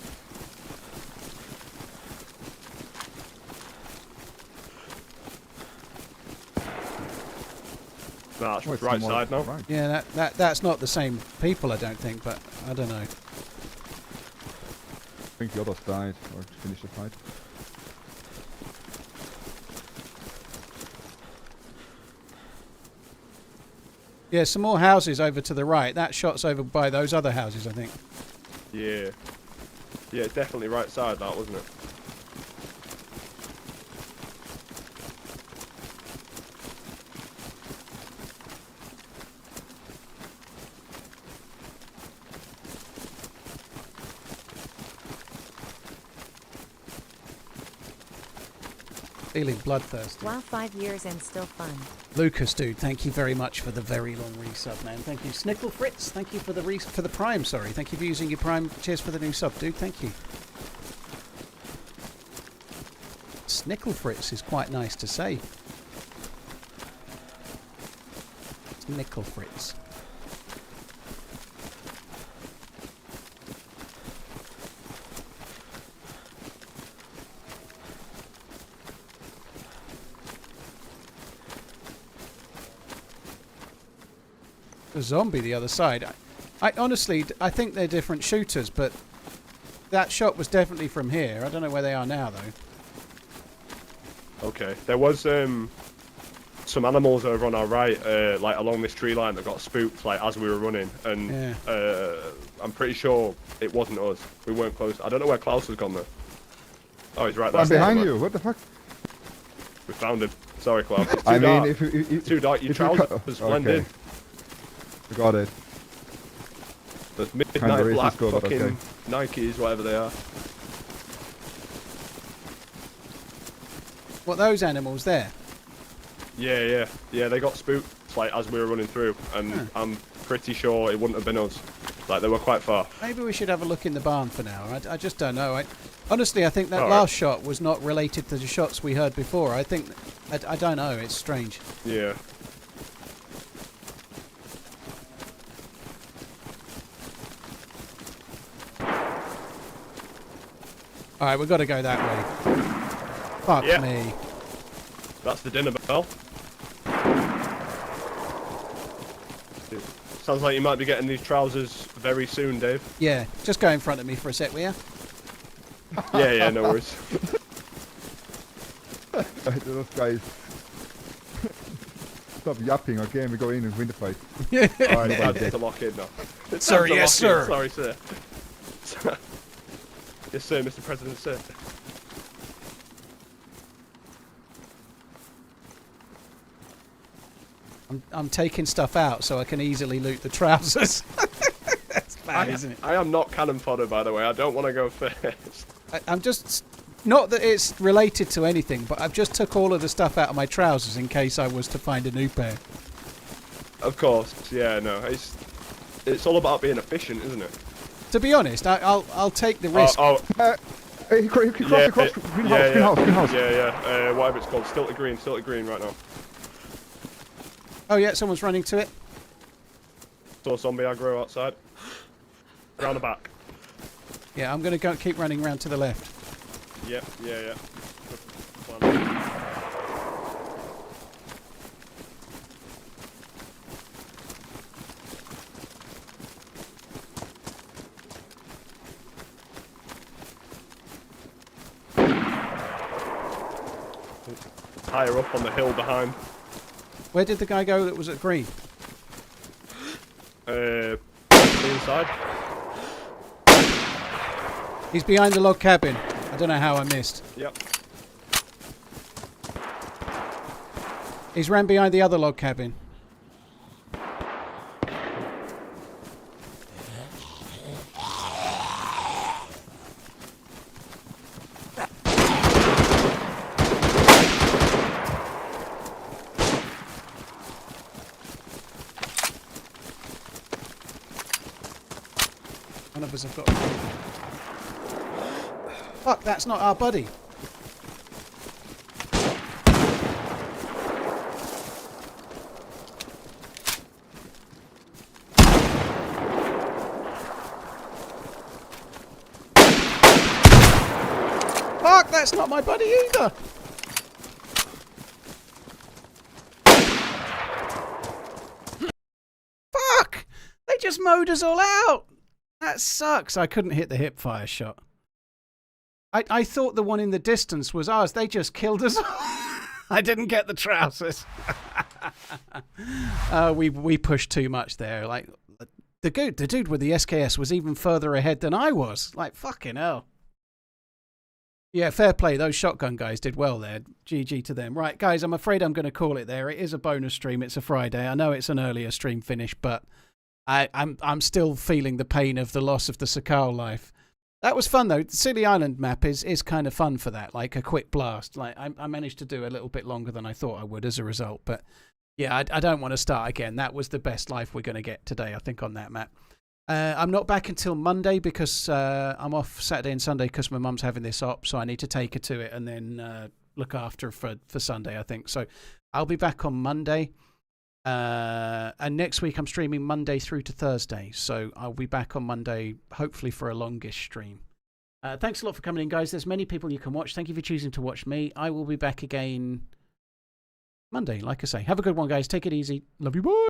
[SPEAKER 5] Nah,
[SPEAKER 6] Oh,
[SPEAKER 5] it's
[SPEAKER 6] it's
[SPEAKER 5] right
[SPEAKER 6] more
[SPEAKER 5] side now.
[SPEAKER 6] Right.
[SPEAKER 1] Yeah, that's not the same people, I don't think, but I don't know.
[SPEAKER 6] I think the others died or finished the fight.
[SPEAKER 1] Yeah, some more houses over to the right. That shot's over by those other houses, I think.
[SPEAKER 5] Yeah. Yeah, it's definitely right side that, wasn't it?
[SPEAKER 1] Feeling bloodthirsty.
[SPEAKER 2] Wow, 5 years and still fun.
[SPEAKER 1] Lucas, dude, thank you very much for the very long resub, man. Thank you. Snickle Fritz, thank you for the for the prime. Sorry, thank you for using your prime. Cheers for the new sub, dude. Thank you. Snickle Fritz is quite nice to say. Snickle Fritz. A zombie the other side. I honestly, I think they're different shooters, but that shot was definitely from here. I don't know where they are now, though.
[SPEAKER 5] Okay. There was some animals over on our right, like along this tree line that got spooked, like as we were running, and
[SPEAKER 1] Yeah.
[SPEAKER 5] I'm pretty sure it wasn't us. We weren't close. I don't know where Klaus has gone though. Oh, he's right there.
[SPEAKER 6] I'm behind you. What the fuck?
[SPEAKER 5] We found him. Sorry, Klaus. It's too
[SPEAKER 6] I mean,
[SPEAKER 5] dark.
[SPEAKER 6] if you
[SPEAKER 5] Too dark. Your
[SPEAKER 6] if you
[SPEAKER 5] trousers blend
[SPEAKER 6] okay.
[SPEAKER 5] in.
[SPEAKER 6] Got it.
[SPEAKER 5] There's
[SPEAKER 6] Kinda
[SPEAKER 5] midnight
[SPEAKER 6] racist
[SPEAKER 5] black
[SPEAKER 6] go, but
[SPEAKER 5] fucking
[SPEAKER 6] okay.
[SPEAKER 5] Nikes, whatever they are.
[SPEAKER 1] What, those animals there?
[SPEAKER 5] Yeah. They got spooked like as we were running through, and I'm pretty sure it wouldn't have been us. Like they were quite far.
[SPEAKER 1] Maybe we should have a look in the barn for now. I just don't know. Honestly, I think that
[SPEAKER 5] Alright.
[SPEAKER 1] last shot was not related to the shots we heard before. I think... I don't know. It's strange.
[SPEAKER 5] Yeah.
[SPEAKER 1] Alright, we've got to go that way. Fuck
[SPEAKER 5] Yeah.
[SPEAKER 1] me.
[SPEAKER 5] That's the dinner bell. Sounds like you might be getting these trousers very soon, Dave.
[SPEAKER 1] Yeah, just go in front of me for a sec, will ya?
[SPEAKER 5] Yeah, no worries.
[SPEAKER 6] Those guys. Stop yapping, okay? And we go in and win the fight.
[SPEAKER 5] Alright, time to lock in now. It's
[SPEAKER 1] Sir,
[SPEAKER 5] time to
[SPEAKER 1] yes,
[SPEAKER 5] lock in.
[SPEAKER 1] sir.
[SPEAKER 5] Sorry, sir. Yes, sir, Mr. President, sir.
[SPEAKER 1] I'm taking stuff out so I can easily loot the trousers. That's bad, isn't it?
[SPEAKER 5] I am not cannon fodder, by the way. I don't want to go first.
[SPEAKER 1] I'm just... Not that it's related to anything, but I've just took all of the stuff out of my trousers in case I was to find a new pair.
[SPEAKER 5] Of course, yeah, no. It's all about being efficient, isn't it?
[SPEAKER 1] To be honest, I'll take the risk.
[SPEAKER 6] Hey, he crossed green house.
[SPEAKER 5] Yeah. Whatever it's called. Still to green right now.
[SPEAKER 1] Oh yeah, someone's running to it.
[SPEAKER 5] Saw zombie aggro outside. Round the back.
[SPEAKER 1] Yeah, I'm gonna go keep running round to the left.
[SPEAKER 5] Yeah. Good plan. Higher up on the hill behind.
[SPEAKER 1] Where did the guy go that was at green?
[SPEAKER 5] The inside.
[SPEAKER 1] He's behind the log cabin. I don't know how I missed.
[SPEAKER 5] Yep.
[SPEAKER 1] He's ran behind the other log cabin. None of us have got... Fuck, that's not our buddy. Fuck, that's not my buddy either. Fuck! They just mowed us all out. That sucks. I couldn't hit the hip fire shot. I thought the one in the distance was ours. They just killed us. I didn't get the trousers. We pushed too much there. Like the dude with the SKS was even further ahead than I was. Like fucking hell. Yeah, fair play. Those shotgun guys did well there. GG to them. Right, guys, I'm afraid I'm going to call it there. It is a bonus stream. It's a Friday. I know it's an earlier stream finish, but I'm still feeling the pain of the loss of the Sakhal life. That was fun though. The Scilly Island map is kind of fun for that, like a quick blast. Like I managed to do a little bit longer than I thought I would as a result. But yeah, I don't want to start again. That was the best life we're going to get today, I think, on that map. I'm not back until Monday because I'm off Saturday and Sunday because my mum's having this op, so I need to take her to it and then look after her for Sunday, I think. So I'll be back on Monday. And next week I'm streaming Monday through to Thursday, so I'll be back on Monday hopefully for a longish stream. Thanks a lot for coming in, guys. There's many people you can watch. Thank you for choosing to watch me. I will be back again Monday, like I say. Have a good one, guys. Take it easy. Love you, boy.